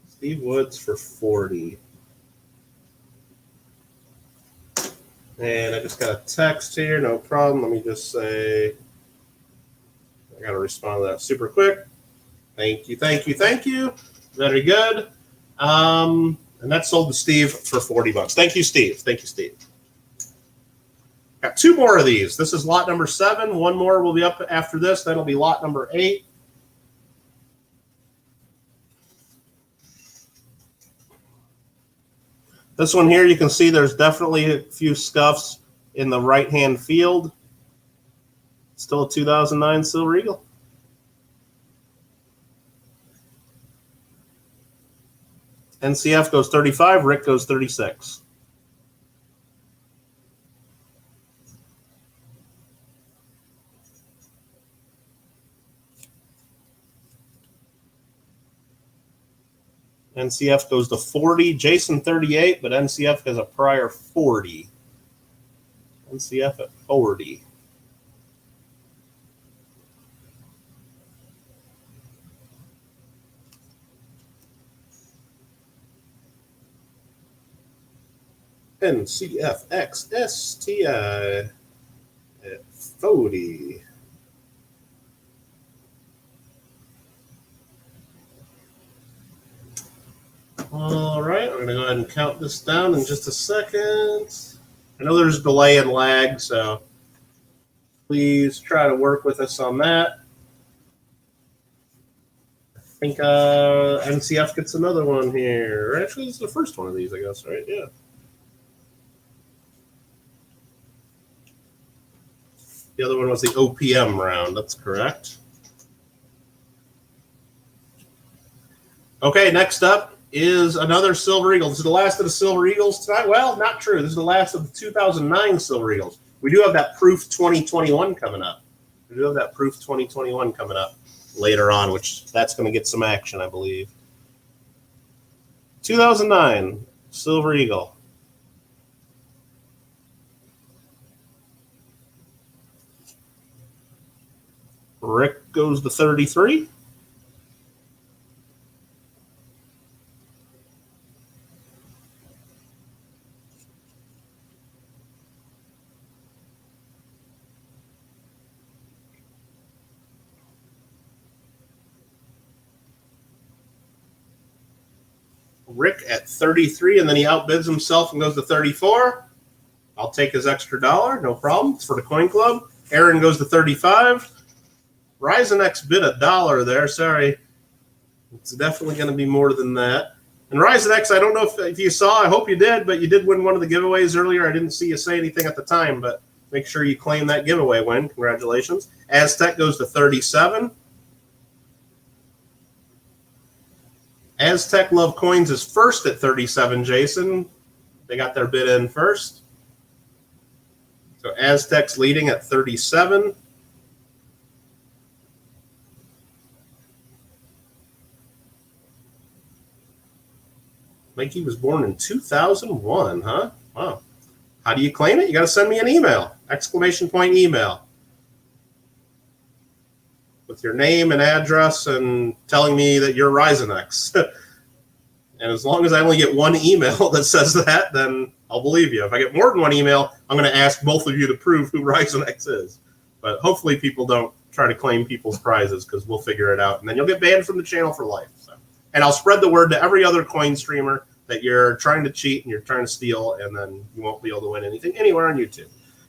Steve Woods for 40. And I just got a text here. No problem. Let me just say, I got to respond to that super quick. Thank you, thank you, thank you. Very good. And that sold to Steve for $40. Thank you, Steve. Thank you, Steve. Got two more of these. This is lot number 7. One more will be up after this. That'll be lot number 8. This one here, you can see there's definitely a few scuffs in the right-hand field. Still a 2009 Silver Eagle. NCF goes 35. Rick goes 36. NCF goes to 40. Jason 38, but NCF has a prior 40. NCF at 40. NCFXSTI at 40. All right, I'm going to go ahead and count this down in just a second. I know there's delay and lag, so please try to work with us on that. I think NCF gets another one here. Actually, this is the first one of these, I guess, right? Yeah. The other one was the OPM round. That's correct. Okay, next up is another Silver Eagle. This is the last of the Silver Eagles tonight. Well, not true. This is the last of the 2009 Silver Eagles. We do have that Proof 2021 coming up. We do have that Proof 2021 coming up later on, which that's going to get some action, I believe. 2009 Silver Eagle. Rick goes to 33. Rick at 33, and then he outbids himself and goes to 34. I'll take his extra $1, no problem. It's for the Coin Club. Aaron goes to 35. Ryzen X bid $1 there. Sorry. It's definitely going to be more than that. And Ryzen X, I don't know if you saw, I hope you did, but you did win one of the giveaways earlier. I didn't see you say anything at the time, but make sure you claim that giveaway win. Congratulations. Aztec goes to 37. Aztec Love Coins is first at 37, Jason. They got their bid in first. So Aztec's leading at 37. Mikey was born in 2001, huh? Wow. How do you claim it? You got to send me an email, ! email. With your name and address and telling me that you're Ryzen X. And as long as I only get one email that says that, then I'll believe you. If I get more than one email, I'm going to ask both of you to prove who Ryzen X is. But hopefully people don't try to claim people's prizes because we'll figure it out. And then you'll get banned from the channel for life. So. And I'll spread the word to every other coin streamer that you're trying to cheat and you're trying to steal, and then you won't be able to win anything anywhere on YouTube.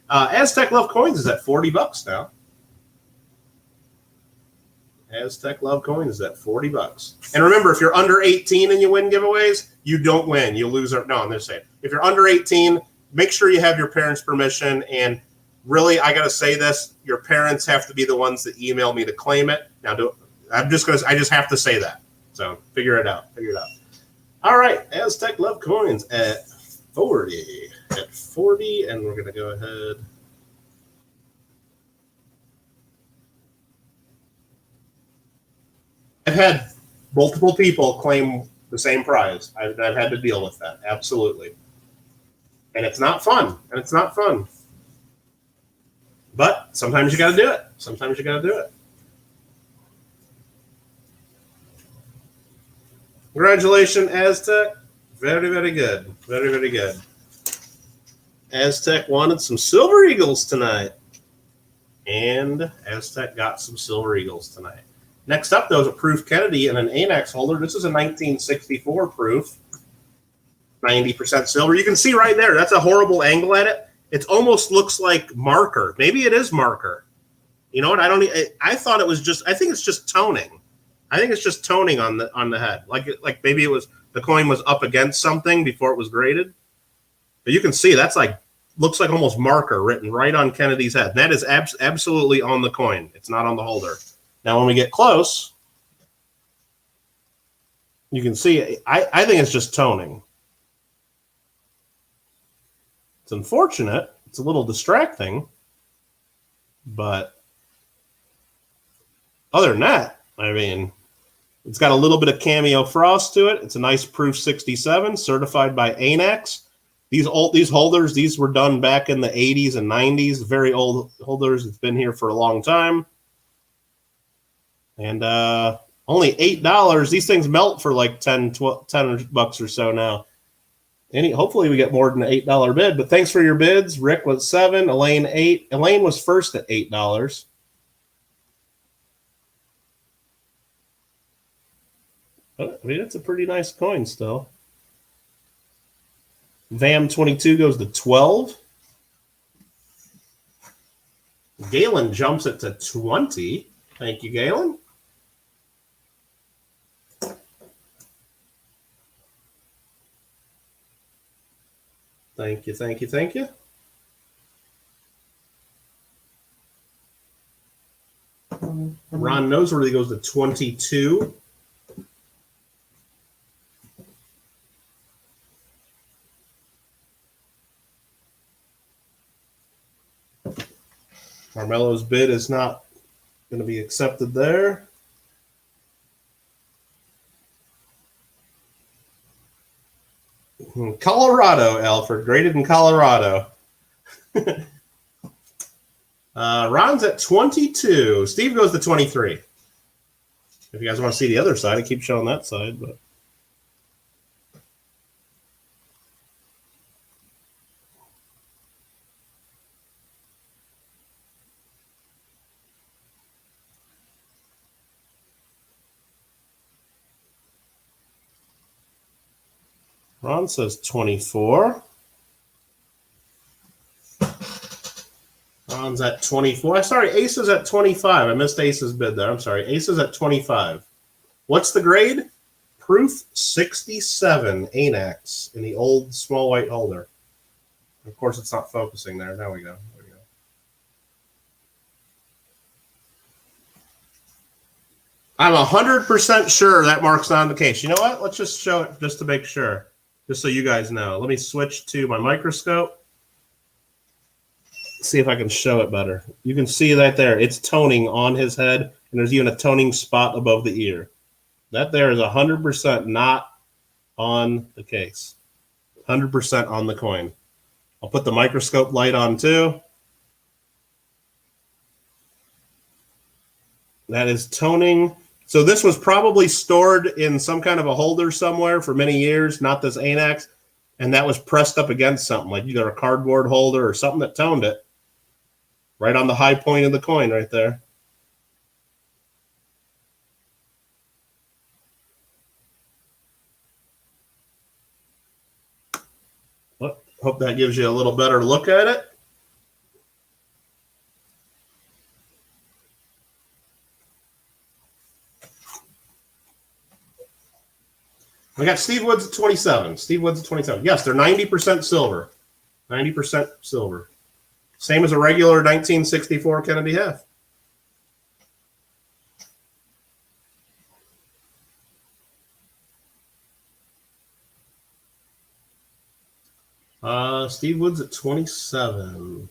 Aztec Love Coins is at $40 now. Aztec Love Coins is at $40. And remember, if you're under 18 and you win giveaways, you don't win. You lose. No, I'm just saying. If you're under 18, make sure you have your parents' permission. And really, I got to say this: your parents have to be the ones that email me to claim it. Now, I just have to say that. So figure it out. Figure it out. All right, Aztec Love Coins at 40. At 40, and we're gonna go ahead. I've had multiple people claim the same prize. I've had to deal with that, absolutely. And it's not fun. But sometimes you got to do it. Congratulations, Aztec. Very, very good. Very, very good. Aztec wanted some Silver Eagles tonight. And Aztec got some Silver Eagles tonight. Next up, though, is a Proof Kennedy and an ANAX holder. This is a 1964 proof. 90% silver. You can see right there. That's a horrible angle at it. It almost looks like marker. Maybe it is marker. You know what? I thought it was just. I think it's just toning. I think it's just toning on the head. Like maybe it was the coin was up against something before it was graded. But you can see that's looks like almost marker written right on Kennedy's head. That is absolutely on the coin. It's not on the holder. Now, when we get close, you can see, I think it's just toning. It's unfortunate. It's a little distracting. But other than that, I mean, it's got a little bit of cameo frost to it. It's a nice Proof 67, certified by ANAX. These holders, these were done back in the 80s and 90s. Very old holders. It's been here for a long time. And only $8. These things melt for like $10 or so now. Hopefully we get more than an $8 bid. But thanks for your bids. Rick was $7, Elaine $8. Elaine was first at $8. But, I mean, it's a pretty nice coin still. VAM 22 goes to 12. Galen jumps it to 20. Thank you, Galen. Thank you. Ron Noseworthy goes to 22. Carmelo's bid is not going to be accepted there. Colorado, Alfred, graded in Colorado. Ron's at 22. Steve goes to 23. If you guys want to see the other side, I keep showing that side, but Ron says 24. Ron's at 24. Sorry, Ace is at 25. I missed Ace's bid there. I'm sorry. Ace is at 25. What's the grade? Proof 67 ANAX in the old small white holder. Of course, it's not focusing there. There we go. I'm 100% sure that mark's not the case. You know what? Let's just show it just to make sure. Just so you guys know. Let me switch to my microscope. See if I can show it better. You can see that there. It's toning on his head, and there's even a toning spot above the ear. That there is 100% not on the case. 100% on the coin. I'll put the microscope light on too. That is toning. So this was probably stored in some kind of a holder somewhere for many years, not this ANAX, and that was pressed up against something, like either a cardboard holder or something that toned it. Right on the high point of the coin right there. Well, hope that gives you a little better look at it. We got Steve Woods at 27. Steve Woods at 27. Yes, they're 90% silver. 90% silver. Same as a regular 1964 Kennedy half. Steve Woods at 27.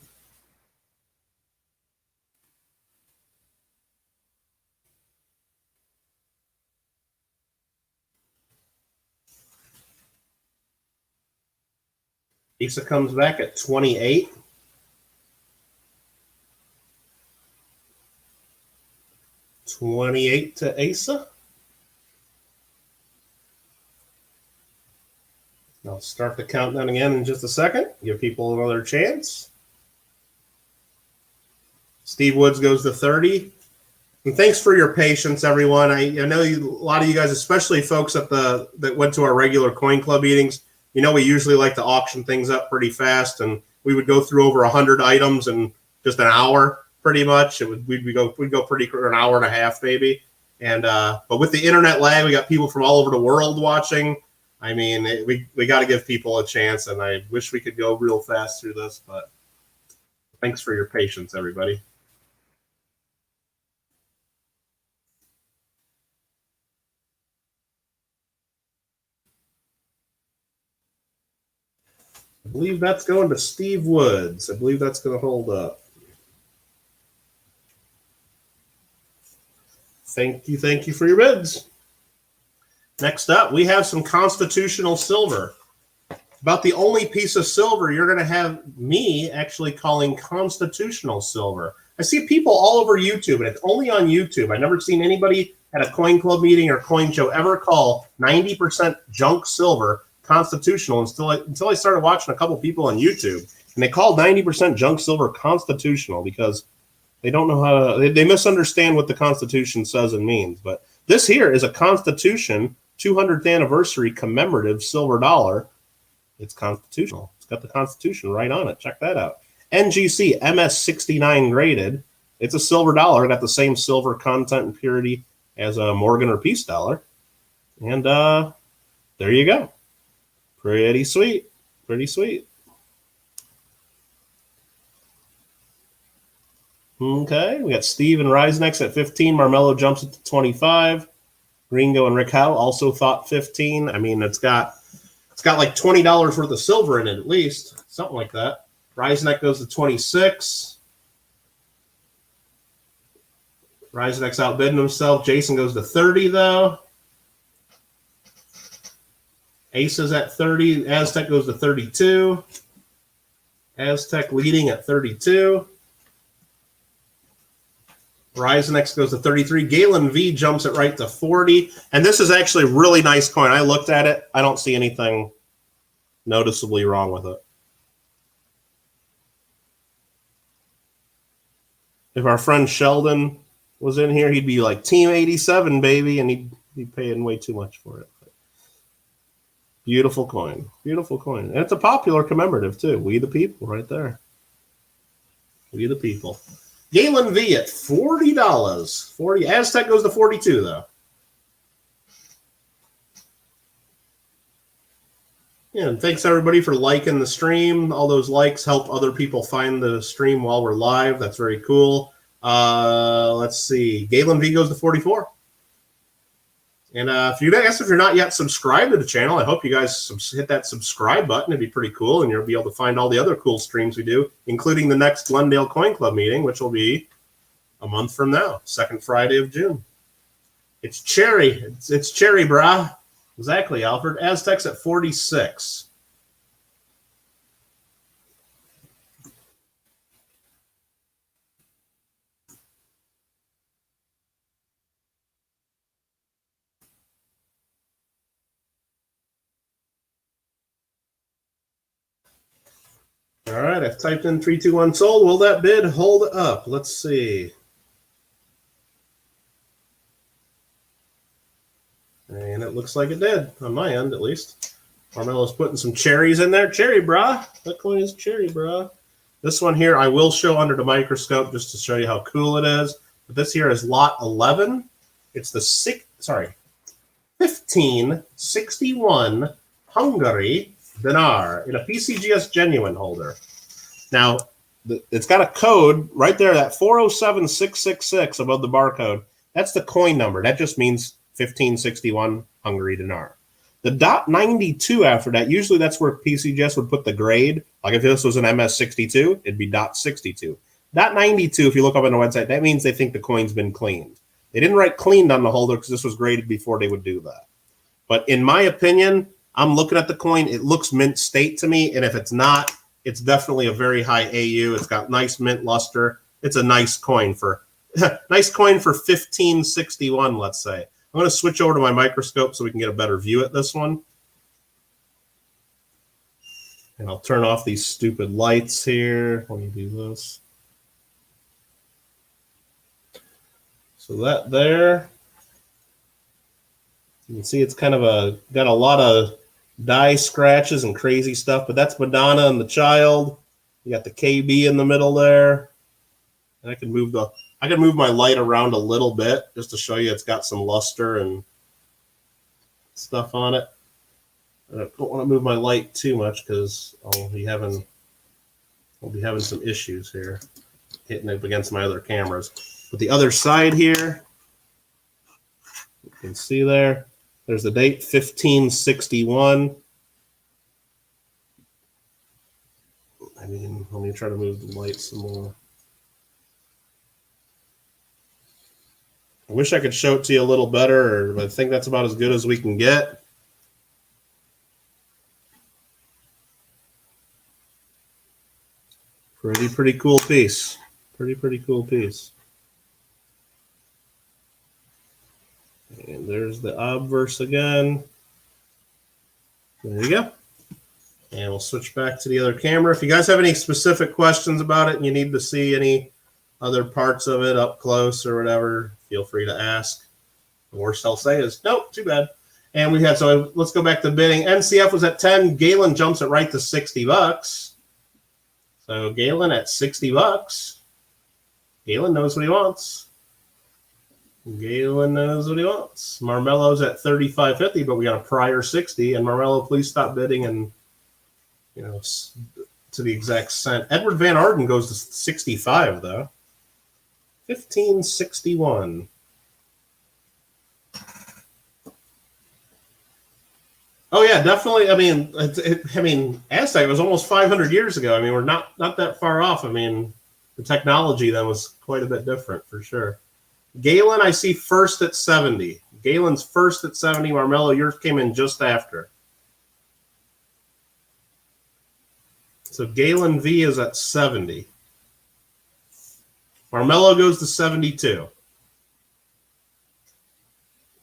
Asa comes back at 28. $28 to Asa. I'll start the countdown again in just a second. Give people another chance. Steve Woods goes to 30. And thanks for your patience, everyone. I know a lot of you guys, especially folks that went to our regular Coin Club meetings, we usually like to auction things up pretty fast, and we would go through over 100 items in just an hour, pretty much. We'd go pretty an hour and a half maybe. And but with the internet lag, we got people from all over the world watching. I mean, we got to give people a chance, and I wish we could go real fast through this, but thanks for your patience, everybody. I believe that's going to Steve Woods. I believe that's going to hold up. Thank you for your bids. Next up, we have some constitutional silver. About the only piece of silver you're going to have me actually calling constitutional silver. I see people all over YouTube, and it's only on YouTube. I've never seen anybody at a Coin Club meeting or coin show ever call 90% junk silver constitutional until I started watching a couple people on YouTube, and they called 90% junk silver constitutional because they don't know how to, they misunderstand what the Constitution says and means. But this here is a Constitution 200th anniversary commemorative silver dollar. It's constitutional. It's got the Constitution right on it. Check that out. NGC MS69 graded. It's a silver dollar. Got the same silver content and purity as a Morgan or Peace dollar. And there you go. Pretty sweet. Pretty sweet. Okay, we got Steve and Risenex at 15. Marmello jumps it to 25. Ringo and Rick Howe also thought 15. I mean, it's got like $20 worth of silver in it at least, something like that. Riseneck goes to 26. Riseneck's outbidding himself. Jason goes to 30 though. Ace is at 30. Aztec goes to 32. Aztec leading at 32. Risenex goes to 33. Galen V jumps it right to 40. And this is actually a really nice coin. I looked at it. I don't see anything noticeably wrong with it. If our friend Sheldon was in here, he'd be like Team 87, baby, and he'd be paying way too much for it. Beautiful coin. Beautiful coin. And it's a popular commemorative, too. We the people right there. We the people. Galen V at $40. 40. Aztec goes to 42, though. Yeah, and thanks, everybody, for liking the stream. All those likes help other people find the stream while we're live. That's very cool. Let's see. Galen V goes to 44. And if you're not yet subscribed to the channel, I hope you guys hit that subscribe button. It'd be pretty cool, and you'll be able to find all the other cool streams we do, including the next Glendale Coin Club meeting, which will be a month from now, second Friday of June. It's cherry. It's cherry, brah. Exactly, Alfred. Aztecs at 46. All right, I've typed in 321 sold. Will that bid hold up? Let's see. And it looks like it did, on my end at least. Carmelo's putting some cherries in there. Cherry, brah. That coin is cherry, brah. This one here I will show under the microscope just to show you how cool it is. But this here is lot 11. It's the 1561 Hungary dinar in a PCGS genuine holder. Now, it's got a code right there, that 407666 above the barcode. That's the coin number. That just means 1561 Hungary dinar. The .92 after that, usually that's where PCGS would put the grade. Like if this was an MS62, it'd be .62. .92, if you look up on the website, that means they think the coin's been cleaned. They didn't write cleaned on the holder because this was graded before they would do that. But in my opinion, I'm looking at the coin. It looks mint state to me, and if it's not, it's definitely a very high AU. It's got nice mint luster. It's a nice coin for 1561, let's say. I'm going to switch over to my microscope so we can get a better view at this one. And I'll turn off these stupid lights here. Let me do this. So that there, you can see it's kind of got a lot of die scratches and crazy stuff, but that's Madonna and the Child. You got the KB in the middle there. And I can move my light around a little bit just to show you it's got some luster and stuff on it. I don't want to move my light too much because I'll be having some issues here hitting it against my other cameras. But the other side here, you can see there's the date 1561. Let me try to move the light some more. I wish I could show it to you a little better, but I think that's about as good as we can get. Pretty cool piece. Pretty cool piece. And there's the obverse again. There you go. And we'll switch back to the other camera. If you guys have any specific questions about it and you need to see any other parts of it up close or whatever, feel free to ask. The worst I'll say is, nope, too bad. And so let's go back to bidding. NCF was at 10. Galen jumps it right to $60. So Galen at $60. Galen knows what he wants. Galen knows what he wants. Marmelo's at $35.50, but we got a prior 60. And Marmelo, please stop bidding and to the exact cent. Edward Van Arden goes to 65 though. 1561. Oh yeah, definitely. Aztec was almost 500 years ago. We're not that far off. The technology then was quite a bit different for sure. Galen, I see first at 70. Galen's first at 70. Marmelo, yours came in just after. So Galen V is at 70. Marmelo goes to 72.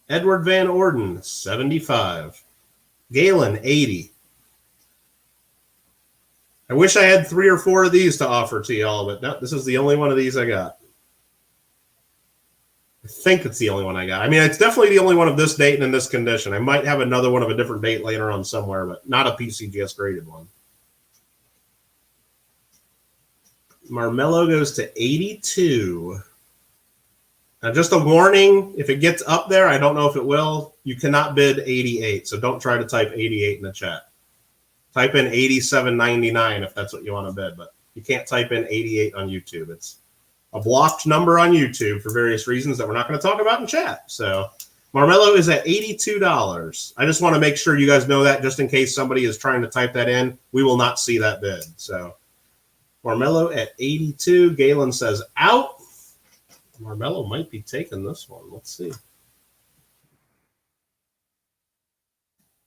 Edward Van Orden, 75. Galen, 80. I wish I had 3 or 4 of these to offer to y'all, but no, this is the only one of these I got. I think it's the only one I got. It's definitely the only one of this date and in this condition. I might have another one of a different date later on somewhere, but not a PCGS graded one. Marmelo goes to 82. Now, just a warning, if it gets up there, I don't know if it will, you cannot bid 88, so don't try to type 88 in the chat. Type in 87.99 if that's what you want to bid, but you can't type in 88 on YouTube. It's a blocked number on YouTube for various reasons that we're not going to talk about in chat. So Marmelo is at $82. I just want to make sure you guys know that just in case somebody is trying to type that in. We will not see that bid. So Marmelo at 82. Galen says out. Marmelo might be taking this one. Let's see.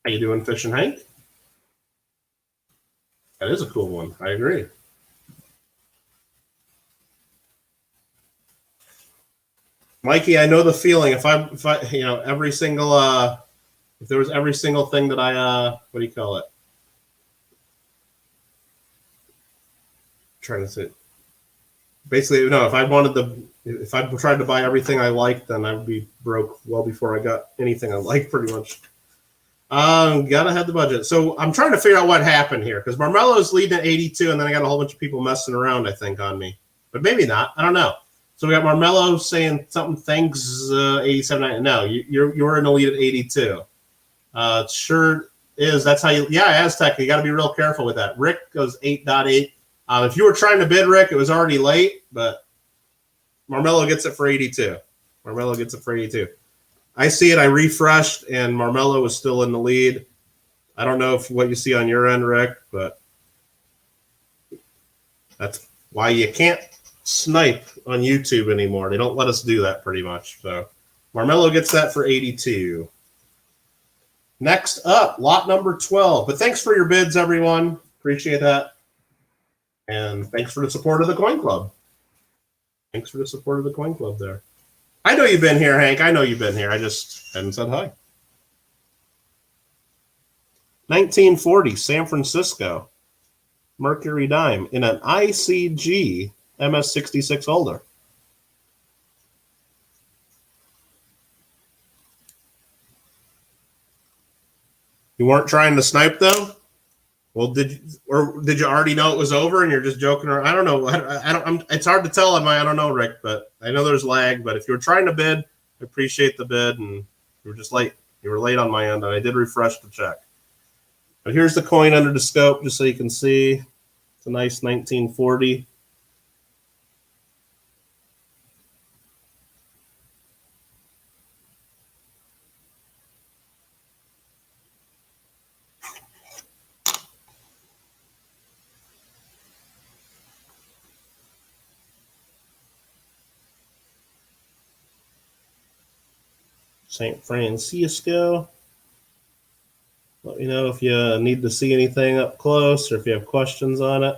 How you doing, Fish and Hank? That is a cool one. I agree. Mikey, I know the feeling. If every single if there was every single thing that I what do you call it? Trying to say, basically, no. If I tried to buy everything I liked, then I would be broke well before I got anything I liked, pretty much. Gotta have the budget. So I'm trying to figure out what happened here because Marmelo's leading at 82, and then I got a whole bunch of people messing around, I think, on me. But maybe not. I don't know. So we got Marmello saying something. Thanks, 87. No, you're an elite at 82. Sure is. That's how you. Yeah, Aztec. You got to be real careful with that. Rick goes 8.8. If you were trying to bid, Rick, it was already late, but Marmello gets it for 82. Marmello gets it for 82. I see it. I refreshed, and Marmello is still in the lead. I don't know if what you see on your end, Rick, but that's why you can't snipe on YouTube anymore. They don't let us do that pretty much. So Marmello gets that for 82. Next up, lot number 12. But thanks for your bids, everyone. Appreciate that. And thanks for the support of the Coin Club. Thanks for the support of the Coin Club there. I know you've been here, Hank. I know you've been here. I just hadn't said hi. 1940, San Francisco. Mercury dime in an ICG MS66 holder. You weren't trying to snipe though? Well, did you already know it was over and you're just joking around? I don't know. It's hard to tell on my. I don't know, Rick, but I know there's lag. But if you were trying to bid, I appreciate the bid, and you were just late. You were late on my end, and I did refresh to check. But here's the coin under the scope, just so you can see. It's a nice 1940. San Francisco. Let me know if you need to see anything up close or if you have questions on it.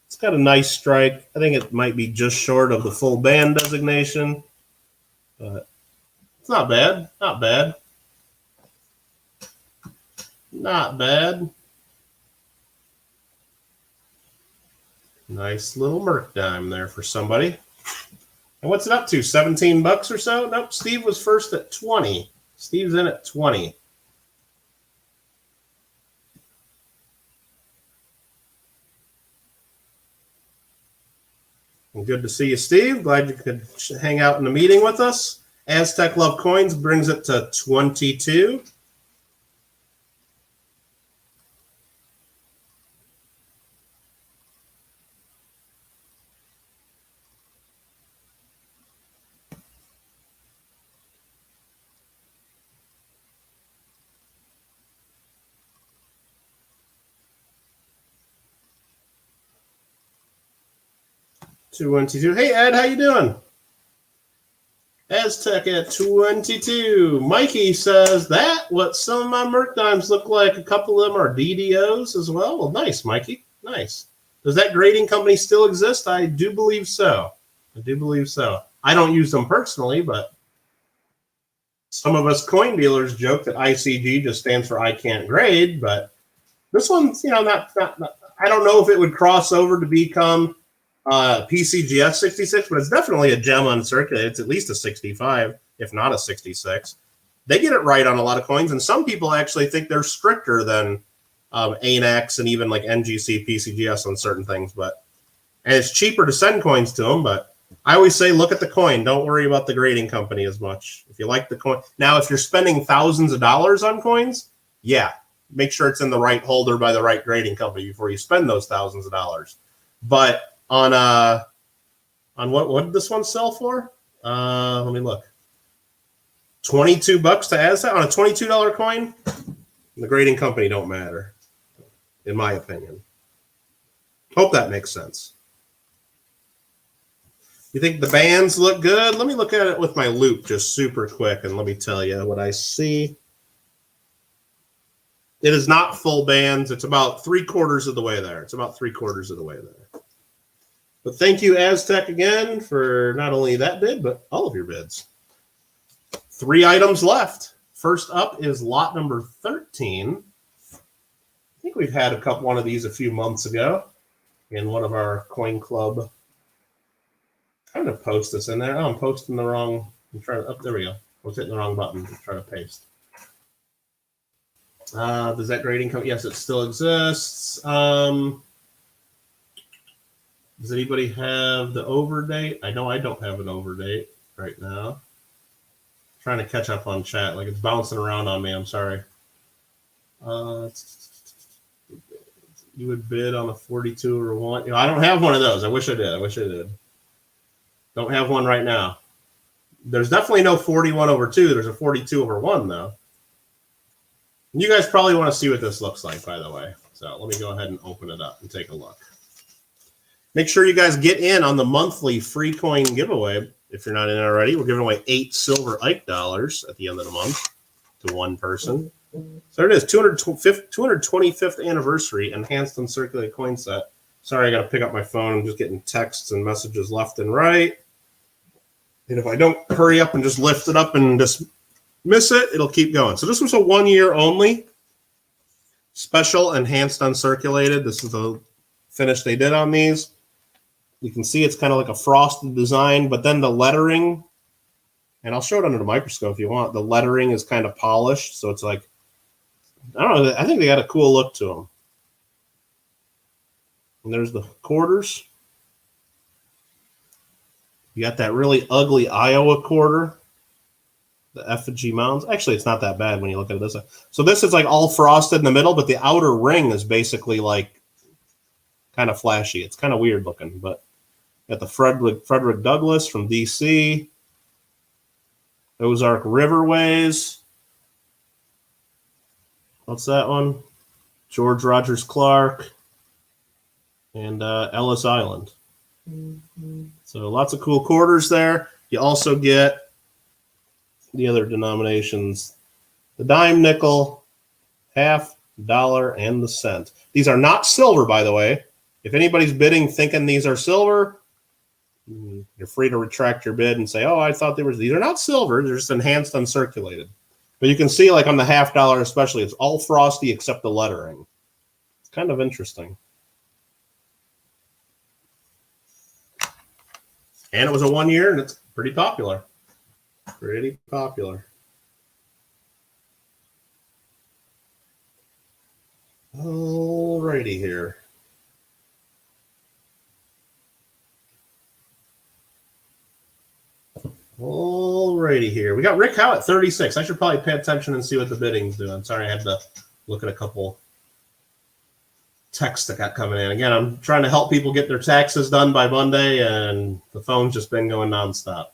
It's got a nice strike. I think it might be just short of the full band designation, but it's not bad. Not bad. Not bad. Nice little Merc dime there for somebody. And what's it up to? 17 bucks or so? Nope. Steve was first at 20. Steve's in at 20. And good to see you, Steve. Glad you could hang out in the meeting with us. Aztec Love Coins brings it to 22. Hey, Ed, how you doing? Aztec at 22. Mikey says that what some of my Merc dimes look like. A couple of them are DDOs as well. Well, nice, Mikey. Nice. Does that grading company still exist? I do believe so. I do believe so. I don't use them personally, but some of us coin dealers joke that ICG just stands for I can't grade, but this one's, not I don't know if it would cross over to become PCGS 66, but it's definitely a gem uncirculated. It's at least a 65, if not a 66. They get it right on a lot of coins, and some people actually think they're stricter than ANAX and even like NGC, PCGS on certain things. And it's cheaper to send coins to them, but I always say look at the coin. Don't worry about the grading company as much. If you like the coin. Now, if you're spending thousands of dollars on coins, yeah, make sure it's in the right holder by the right grading company before you spend those thousands of dollars. But on what did this one sell for? Let me look. 22 bucks to Aztec on a $22 coin. The grading company don't matter, in my opinion. Hope that makes sense. You think the bands look good? Let me look at it with my loop just super quick, and let me tell you what I see. It is not full bands. It's about 3/4 of the way there. But thank you, Aztec, again, for not only that bid, but all of your bids. 3 items left. First up is lot number 13. I think we've had one of these a few months ago in one of our Coin Club. I'm trying to post this in there. Oh, I'm posting the wrong. There we go. I was hitting the wrong button to try to paste. Does that grading come? Yes, it still exists. Does anybody have the over date? I know I don't have an over date right now. Trying to catch up on chat. Like it's bouncing around on me. I'm sorry. You would bid on a 42 over 1. You know, I don't have one of those. I wish I did. Don't have one right now. There's definitely no 41 over 2. There's a 42 over 1, though. You guys probably want to see what this looks like, by the way. So let me go ahead and open it up and take a look. Make sure you guys get in on the monthly free coin giveaway. If you're not in already, we're giving away 8 silver Ike dollars at the end of the month to one person. So there it is, 225th anniversary enhanced uncirculated coin set. Sorry, I got to pick up my phone. I'm just getting texts and messages left and right. And if I don't hurry up and just lift it up and just miss it, it'll keep going. So this was a 1 year only special enhanced uncirculated. This is the finish they did on these. You can see it's kind of like a frosted design, but then the lettering, and I'll show it under the microscope if you want. The lettering is kind of polished, so it's like, I don't know. I think they got a cool look to them. And there's the quarters. You got that really ugly Iowa quarter. The effigy mounds. Actually, it's not that bad when you look at it this way. So this is like all frosted in the middle, but the outer ring is basically like kind of flashy. It's kind of weird looking, but got the Frederick Douglass from DC. Ozark Riverways. What's that one? George Rogers Clark and Ellis Island. Mm-hmm. So lots of cool quarters there. You also get the other denominations, the dime, nickel, half, dollar, and the cent. These are not silver, by the way. If anybody's bidding thinking these are silver, you're free to retract your bid and say, oh, I thought they were. These are not silver. They're just enhanced uncirculated. But you can see, like on the half dollar especially, it's all frosty except the lettering. It's kind of interesting. And it was a 1 year, and it's pretty popular. Pretty popular. Alrighty here. Alrighty here. We got Rick Howe at 36. I should probably pay attention and see what the bidding's doing. Sorry, I had to look at a couple texts that got coming in. Again, I'm trying to help people get their taxes done by Monday, and the phone's just been going nonstop.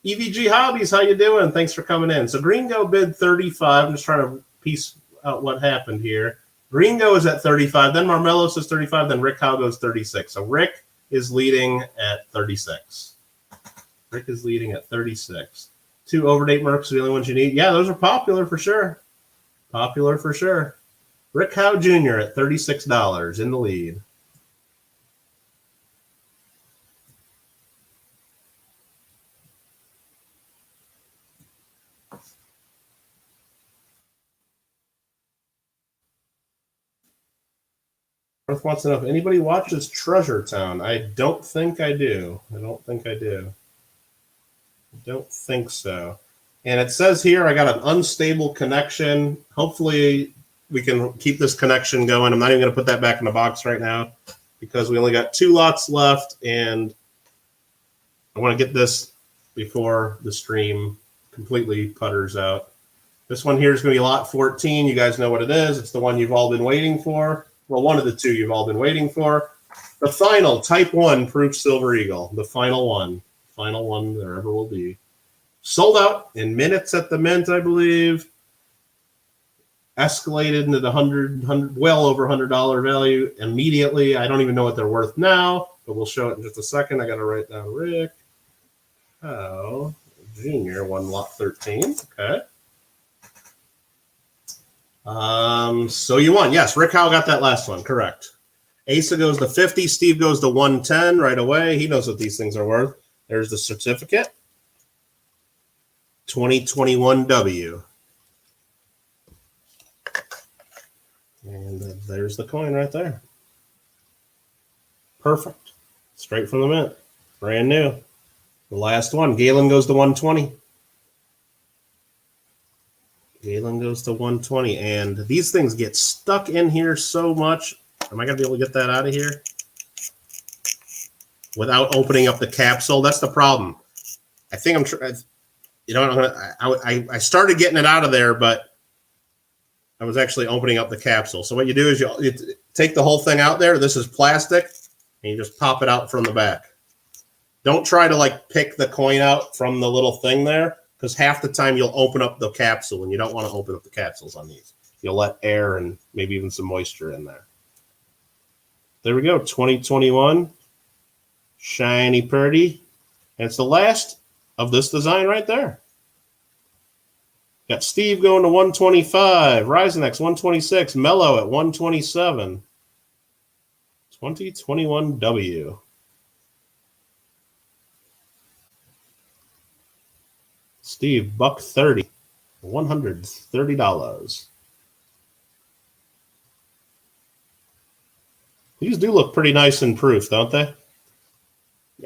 EVG Hobbies, how you doing? Thanks for coming in. So Gringo bid 35. I'm just trying to piece out what happened here. Gringo is at 35. Then Marmelos is 35. Then Rick Howe goes 36. So Rick is leading at 36. Rick is leading at 36. 2 overdate Mercs are the only ones you need. Yeah, those are popular for sure. Rick Howe Jr. at $36 in the lead. Earth wants to know if anybody watches Treasure Town. I don't think I do. I don't think so. And it says here I got an unstable connection. Hopefully we can keep this connection going. I'm not even going to put that back in the box right now because we only got 2 lots left, and I want to get this before the stream completely putters out. This one here is going to be lot 14. You guys know what it is. It's the one you've all been waiting for. Well, one of the 2 you've all been waiting for. The final Type 1 Proof Silver Eagle. The final one. Final one there ever will be. Sold out in minutes at the mint, I believe. Escalated into the well over $100 value immediately. I don't even know what they're worth now, but we'll show it in just a second. I got to write down Rick Howe Jr. won lot 13. Okay. So you won. Yes, Rick Howe got that last one. Correct. Asa goes to 50. Steve goes to 110 right away. He knows what these things are worth. There's the certificate. 2021 W. And there's the coin right there. Perfect. Straight from the mint. Brand new. The last one. Galen goes to 120. Galen goes to 120. And these things get stuck in here so much. Am I going to be able to get that out of here? without opening up the capsule. That's the problem. I think I'm trying. You know, I started getting it out of there, but I was actually opening up the capsule. So what you do is you take the whole thing out there. This is plastic, and you just pop it out from the back. Don't try to like pick the coin out from the little thing there, because half the time you'll open up the capsule, and you don't want to open up the capsules on these. You'll let air and maybe even some moisture in there. There we go, 2021. Shiny Purdy. And it's the last of this design right there. Got Steve going to 125. Risenex 126. Mellow at 127. 2021W. Steve, $130. $130. These do look pretty nice in proof, don't they?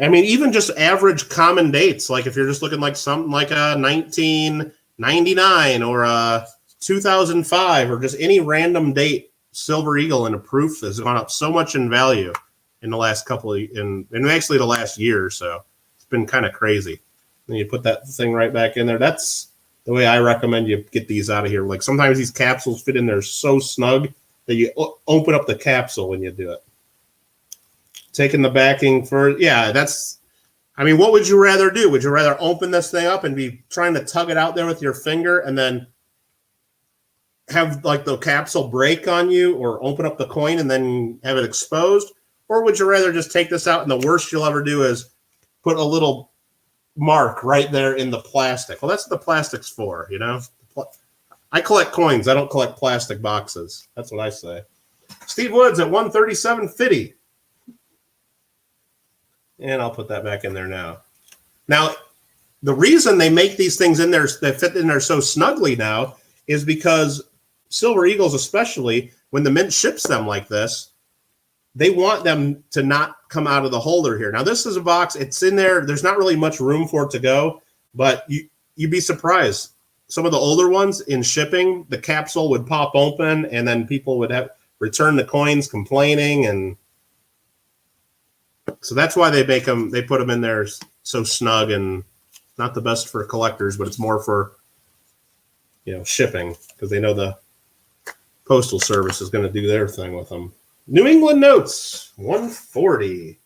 I mean, even just average common dates, like if you're just looking like something like a 1999 or a 2005 or just any random date, Silver Eagle in a proof has gone up so much in value in the last couple of, and actually the last year or so. It's been kind of crazy. Then you put that thing right back in there. That's the way I recommend you get these out of here. Like sometimes these capsules fit in there so snug that you open up the capsule when you do it. Taking the backing for, yeah, that's, I mean, what would you rather do? Would you rather open this thing up and be trying to tug it out there with your finger and then have like the capsule break on you, or open up the coin and then have it exposed? Or would you rather just take this out and the worst you'll ever do is put a little mark right there in the plastic? Well, that's what the plastic's for, you know? I collect coins. I don't collect plastic boxes. That's what I say. Steve Woods at 137.50. And I'll put that back in there now. Now, the reason they make these things in there, they fit in there so snugly now, is because Silver Eagles, especially when the mint ships them like this, they want them to not come out of the holder here. Now, this is a box. It's in there. There's not really much room for it to go, but you'd be surprised. Some of the older ones in shipping, the capsule would pop open, and then people would have return the coins complaining, and so that's why they make them. They put them in there so snug, and not the best for collectors, but it's more for, you know, shipping, because they know the postal service is going to do their thing with them. New England Notes 140.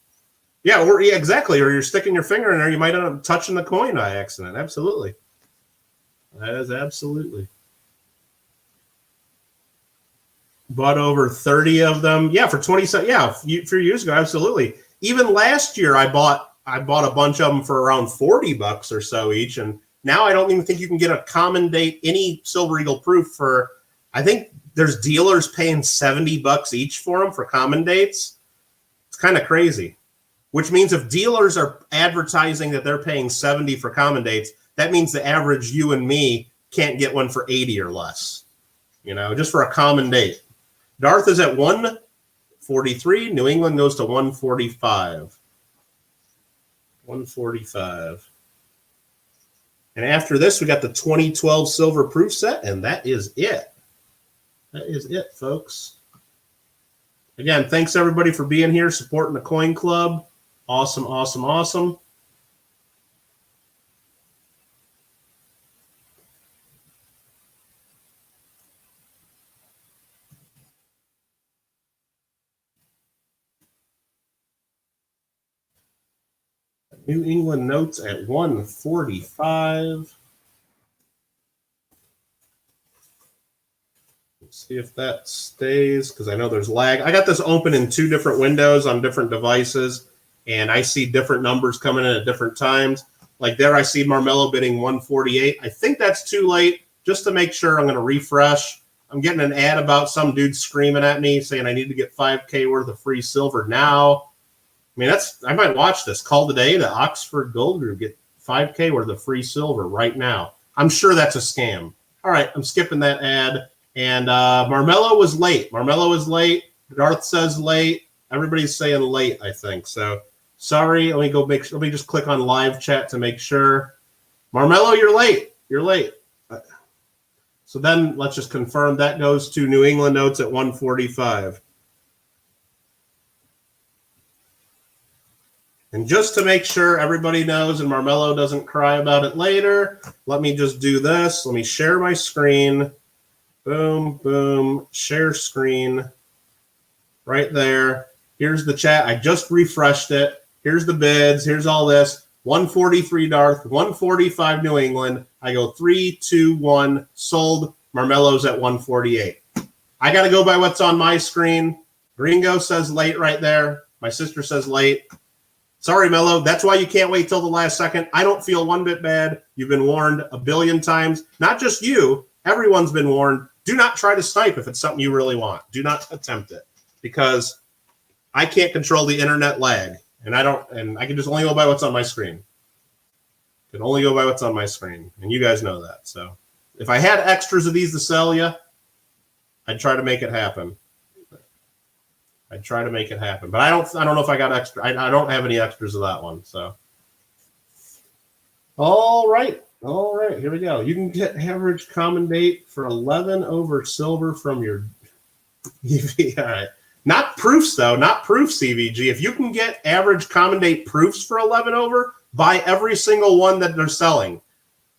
Yeah, or yeah, exactly. Or you're sticking your finger in there, you might end up touching the coin by accident. Absolutely. That is absolutely. Bought over 30 of them. Yeah, for 20 cents. Yeah, a few years ago, absolutely. Even last year, I bought a bunch of them for around $40 or so each, and now I don't even think you can get a common date, any Silver Eagle proof for. I think there's dealers paying $70 each for them for common dates. It's kind of crazy. Which means if dealers are advertising that they're paying $70 for common dates, that means the average you and me can't get one for $80 or less. You know, just for a common date. Darth is at 143. New England goes to 145. 145. And after this, we got the 2012 silver proof set, and that is it. That is it, folks. Again, thanks everybody for being here, supporting the Coin Club. Awesome, awesome, awesome. New England Notes at 145. Let's see if that stays, because I know there's lag. I got this open in two different windows on different devices, and I see different numbers coming in at different times. Like there, I see Marmello bidding 148. I think that's too late. Just to make sure, I'm going to refresh. I'm getting an ad about some dude screaming at me saying I need to get 5K worth of free silver now. I mean, I might watch this. Call today, the Oxford Gold Group, get 5K worth of free silver right now. I'm sure that's a scam. All right, I'm skipping that ad. And Marmello was late. Marmello was late. Darth says late. Everybody's saying late, I think. So sorry. Let me just click on live chat to make sure. Marmello, you're late. You're late. So then let's just confirm that goes to New England Notes at 145. And just to make sure everybody knows and Marmello doesn't cry about it later, let me just do this. Let me share my screen. Boom, boom, share screen. Right there. Here's the chat. I just refreshed it. Here's the bids. Here's all this. 143 Darth, 145 New England. I go 3, 2, 1, sold. Marmello's at 148. I got to go by what's on my screen. Gringo says late right there. My sister says late. Sorry, Mello. That's why you can't wait till the last second. I don't feel one bit bad. You've been warned a billion times. Not just you. Everyone's been warned. Do not try to snipe if it's something you really want. Do not attempt it because I can't control the internet lag. And I can just only go by what's on my screen. Can only go by what's on my screen. And you guys know that. So if I had extras of these to sell you, I'd try to make it happen. But I don't know if I got extra. I don't have any extras of that one. So all right. Here we go. You can get average common date for 11 over silver from your EV. All right. Not proofs, though. Not proofs, CVG. If you can get average common date proofs for 11 over, buy every single one that they're selling.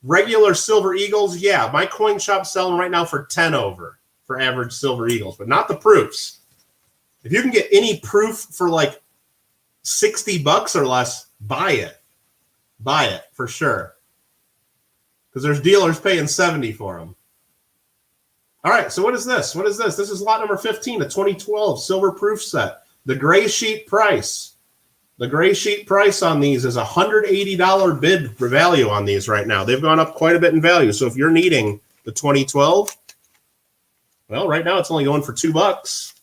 Regular silver eagles, yeah. My coin shop's selling right now for 10 over for average silver eagles, but not the proofs. If you can get any proof for like $60 or less, buy it. Buy it for sure. Because there's dealers paying 70 for them. All right, so what is this? This is lot number 15, a 2012 silver proof set. The gray sheet price. The gray sheet price on these is $180 bid value on these right now. They've gone up quite a bit in value. So if you're needing the 2012, well, right now it's only going for $2,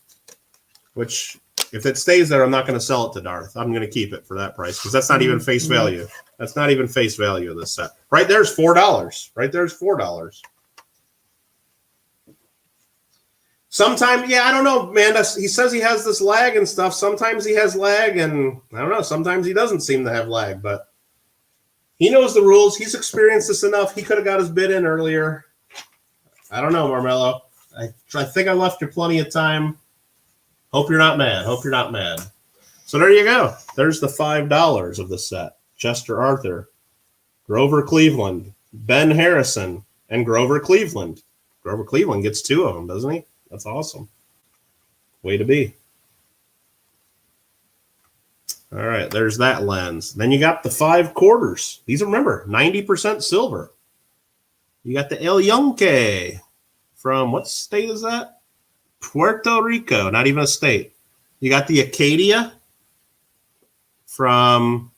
which if it stays there, I'm not going to sell it to Darth. I'm going to keep it for that price because that's not even face value. That's not even face value of this set. Right there's $4. Right there's $4. Sometimes, yeah, I don't know, man. He says he has this lag and stuff. Sometimes he has lag, and I don't know. Sometimes he doesn't seem to have lag, but he knows the rules. He's experienced this enough. He could have got his bid in earlier. I don't know, Marmello. I think I left you plenty of time. Hope you're not mad. So there you go. There's the $5 of the set. Chester Arthur, Grover Cleveland, Ben Harrison, and Grover Cleveland. Grover Cleveland gets 2 of them, doesn't he? That's awesome. Way to be. All right, there's that lens. Then you got the 5 quarters. These are, remember, 90% silver. You got the El Yunque from, what state is that? Puerto Rico, not even a state. You got the Acadia from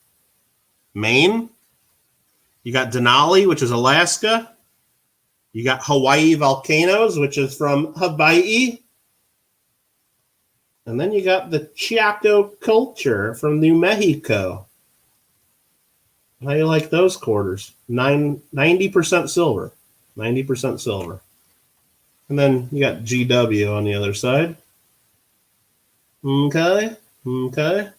Maine. You got Denali, which is Alaska. You got Hawaii Volcanoes, which is from Hawaii. And then you got the Chaco Culture from New Mexico. How do you like those quarters? 90% silver. 90% silver. And then you got GW on the other side. Okay. And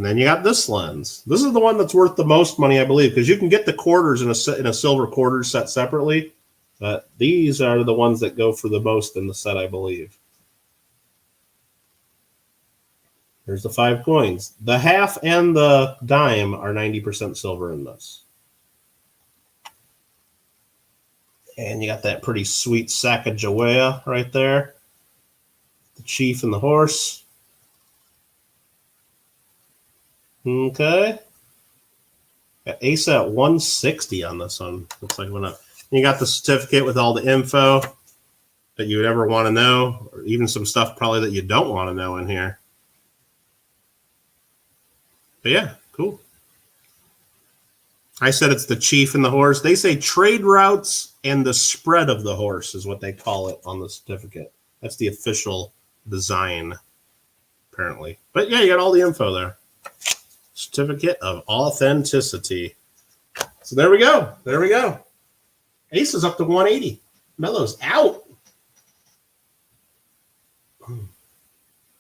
then you got this lens. This is the one that's worth the most money, I believe, because you can get the quarters in a silver quarter set separately, but these are the ones that go for the most in the set, I believe. Here's the 5 coins. The half and the dime are 90% silver in this. And you got that pretty sweet Sacagawea right there. The chief and the horse. Okay. Got Ace at 160 on this one. Looks like it went up. You got the certificate with all the info that you would ever want to know, or even some stuff probably that you don't want to know in here. But yeah, cool. I said it's the chief and the horse. They say trade routes and the spread of the horse is what they call it on the certificate. That's the official design, apparently. But yeah, you got all the info there. Certificate of authenticity. So there we go. Ace is up to 180. Mello's out.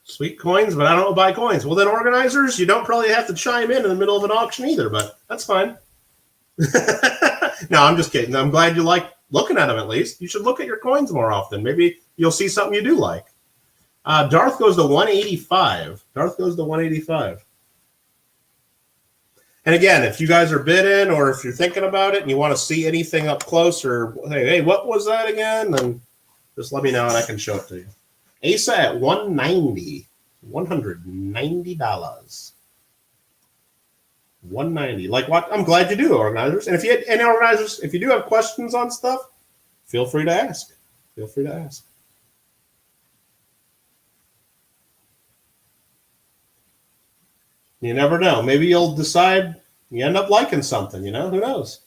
Sweet coins, but I don't buy coins. Well, then organizers, you don't probably have to chime in the middle of an auction either, but that's fine. No, I'm just kidding. I'm glad you like looking at them at least. You should look at your coins more often. Maybe you'll see something you do like. Darth goes to 185. And again, if you guys are bidding or if you're thinking about it and you want to see anything up close or, hey, what was that again? Then just let me know and I can show it to you. ASA at $190. $190. Like what? I'm glad you do, organizers. And if you had any organizers, if you do have questions on stuff, feel free to ask. Feel free to ask. You never know. Maybe you'll decide you end up liking something, you know? Who knows?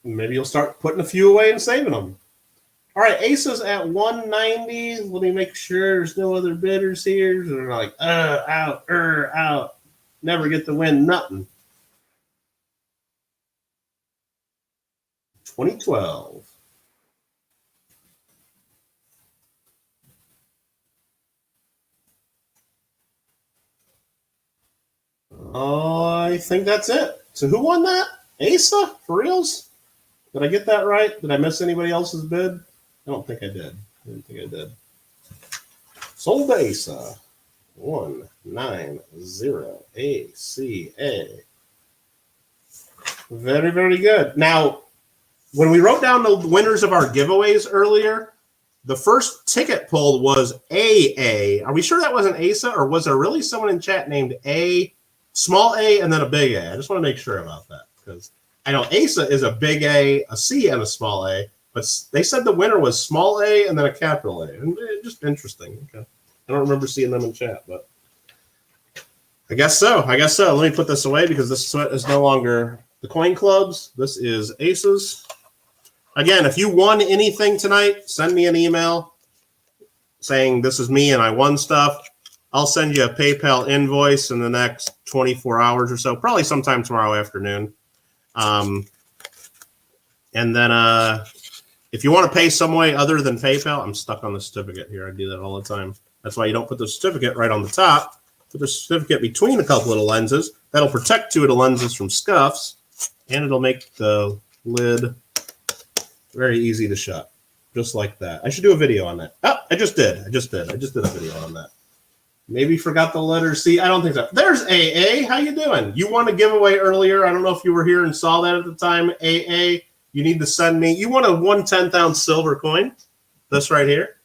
Maybe you'll start putting a few away and saving them. All right, Asa's at 190. Let me make sure there's no other bidders here. They're like, out. Never get to win nothing. 2012. I think that's it. So who won that? Asa? For reals? Did I get that right? Did I miss anybody else's bid? I don't think I did. Sold to Asa. 190 ACA. Very, very good. Now, when we wrote down the winners of our giveaways earlier, the first ticket pulled was AA. Are we sure that wasn't Asa, or was there really someone in chat named A, small a, and then a big A? I just want to make sure about that because I know Asa is a big A, a C, and a small a, but they said the winner was small a and then a capital A. And just interesting. Okay. I don't remember seeing them in chat, but I guess so. Let me put this away because this is no longer the coin clubs. This is Aces. Again, if you won anything tonight, send me an email saying this is me and I won stuff. I'll send you a PayPal invoice in the next 24 hours or so, probably sometime tomorrow afternoon. And then if you want to pay some way other than PayPal, I'm stuck on the certificate here. I do that all the time. That's why you don't put the certificate right on the top. Put the certificate between a couple little lenses. That'll protect two of the lenses from scuffs, and it'll make the lid very easy to shut, just like that. I should do a video on that. Oh, I just did a video on that. Maybe forgot the letter C. I don't think so. There's AA. How you doing? You won a giveaway earlier. I don't know if you were here and saw that at the time. AA, you need to send me. You won a 1/10 ounce silver coin. This right here.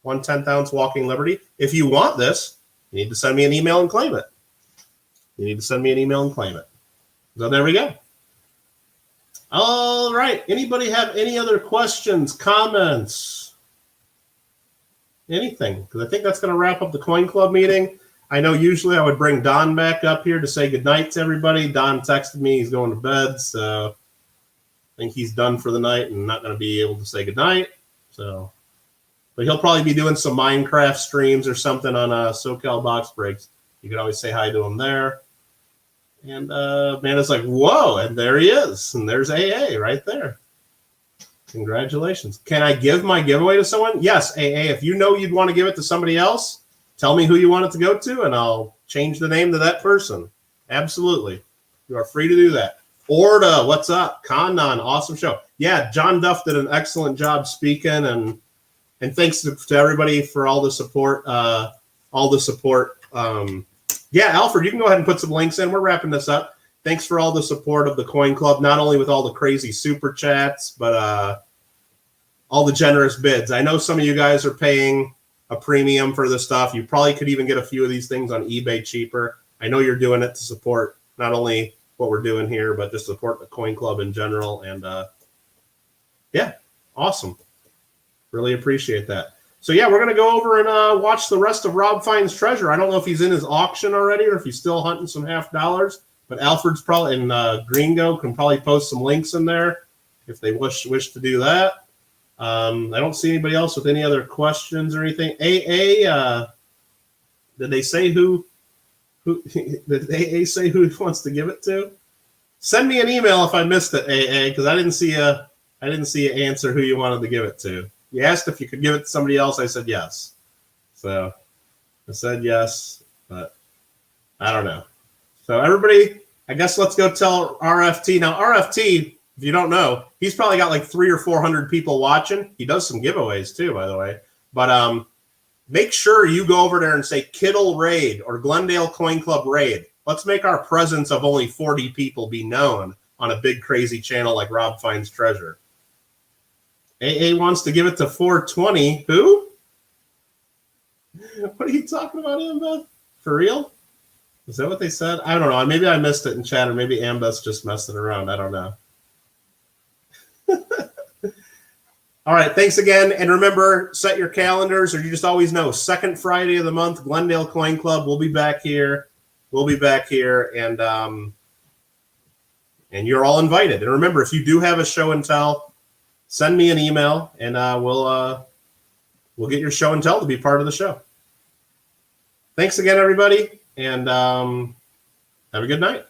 1/10 ounce Walking Liberty. If you want this, you need to send me an email and claim it. So there we go. All right. Anybody have any other questions, comments, anything? Because I think that's going to wrap up the Coin Club meeting. I know usually I would bring Don back up here to say goodnight to everybody. Don texted me he's going to bed, so I think he's done for the night and not going to be able to say goodnight. So, but he'll probably be doing some Minecraft streams or something on SoCal Box Breaks. You can always say hi to him there. And Amanda's like, whoa, and there he is. And there's AA right there. Congratulations. Can I give my giveaway to someone? Yes, AA. If you know you'd want to give it to somebody else, tell me who you want it to go to, and I'll change the name to that person. Absolutely. You are free to do that. Orda, what's up? Kannan, awesome show. Yeah, John Duff did an excellent job speaking, and thanks to everybody for all the support. Yeah, Alfred, you can go ahead and put some links in. We're wrapping this up. Thanks for all the support of the Coin Club, not only with all the crazy super chats, but all the generous bids. I know some of you guys are paying a premium for this stuff. You probably could even get a few of these things on eBay cheaper. I know you're doing it to support not only what we're doing here, but just support the Coin Club in general. And yeah, awesome. Really appreciate that. So yeah, we're going to go over and watch the rest of Rob Fine's treasure. I don't know if he's in his auction already or if he's still hunting some $50, but Alfred's probably in Gringo can probably post some links in there if they wish to do that. I don't see anybody else with any other questions or anything. AA, did they say who did AA say who he wants to give it to? Send me an email if I missed it, AA, because I didn't see an answer who you wanted to give it to. You asked if you could give it to somebody else. I said yes. So I said yes, but I don't know. So everybody, I guess let's go tell RFT. Now, RFT, if you don't know, he's probably got like 300 or 400 people watching. He does some giveaways too, by the way. But make sure you go over there and say Kittle Raid or Glendale Coin Club Raid. Let's make our presence of only 40 people be known on a big crazy channel like Rob Finds Treasure. AA wants to give it to 420. Who? What are you talking about, Ambeth? For real? Is that what they said? I don't know. Maybe I missed it in chat, or maybe Ambeth's just messing around. I don't know. All right. Thanks again. And remember, set your calendars, or you just always know, second Friday of the month, Glendale Coin Club. We'll be back here. And you're all invited. And remember, if you do have a show and tell, send me an email, and we'll get your show and tell to be part of the show. Thanks again, everybody, and have a good night.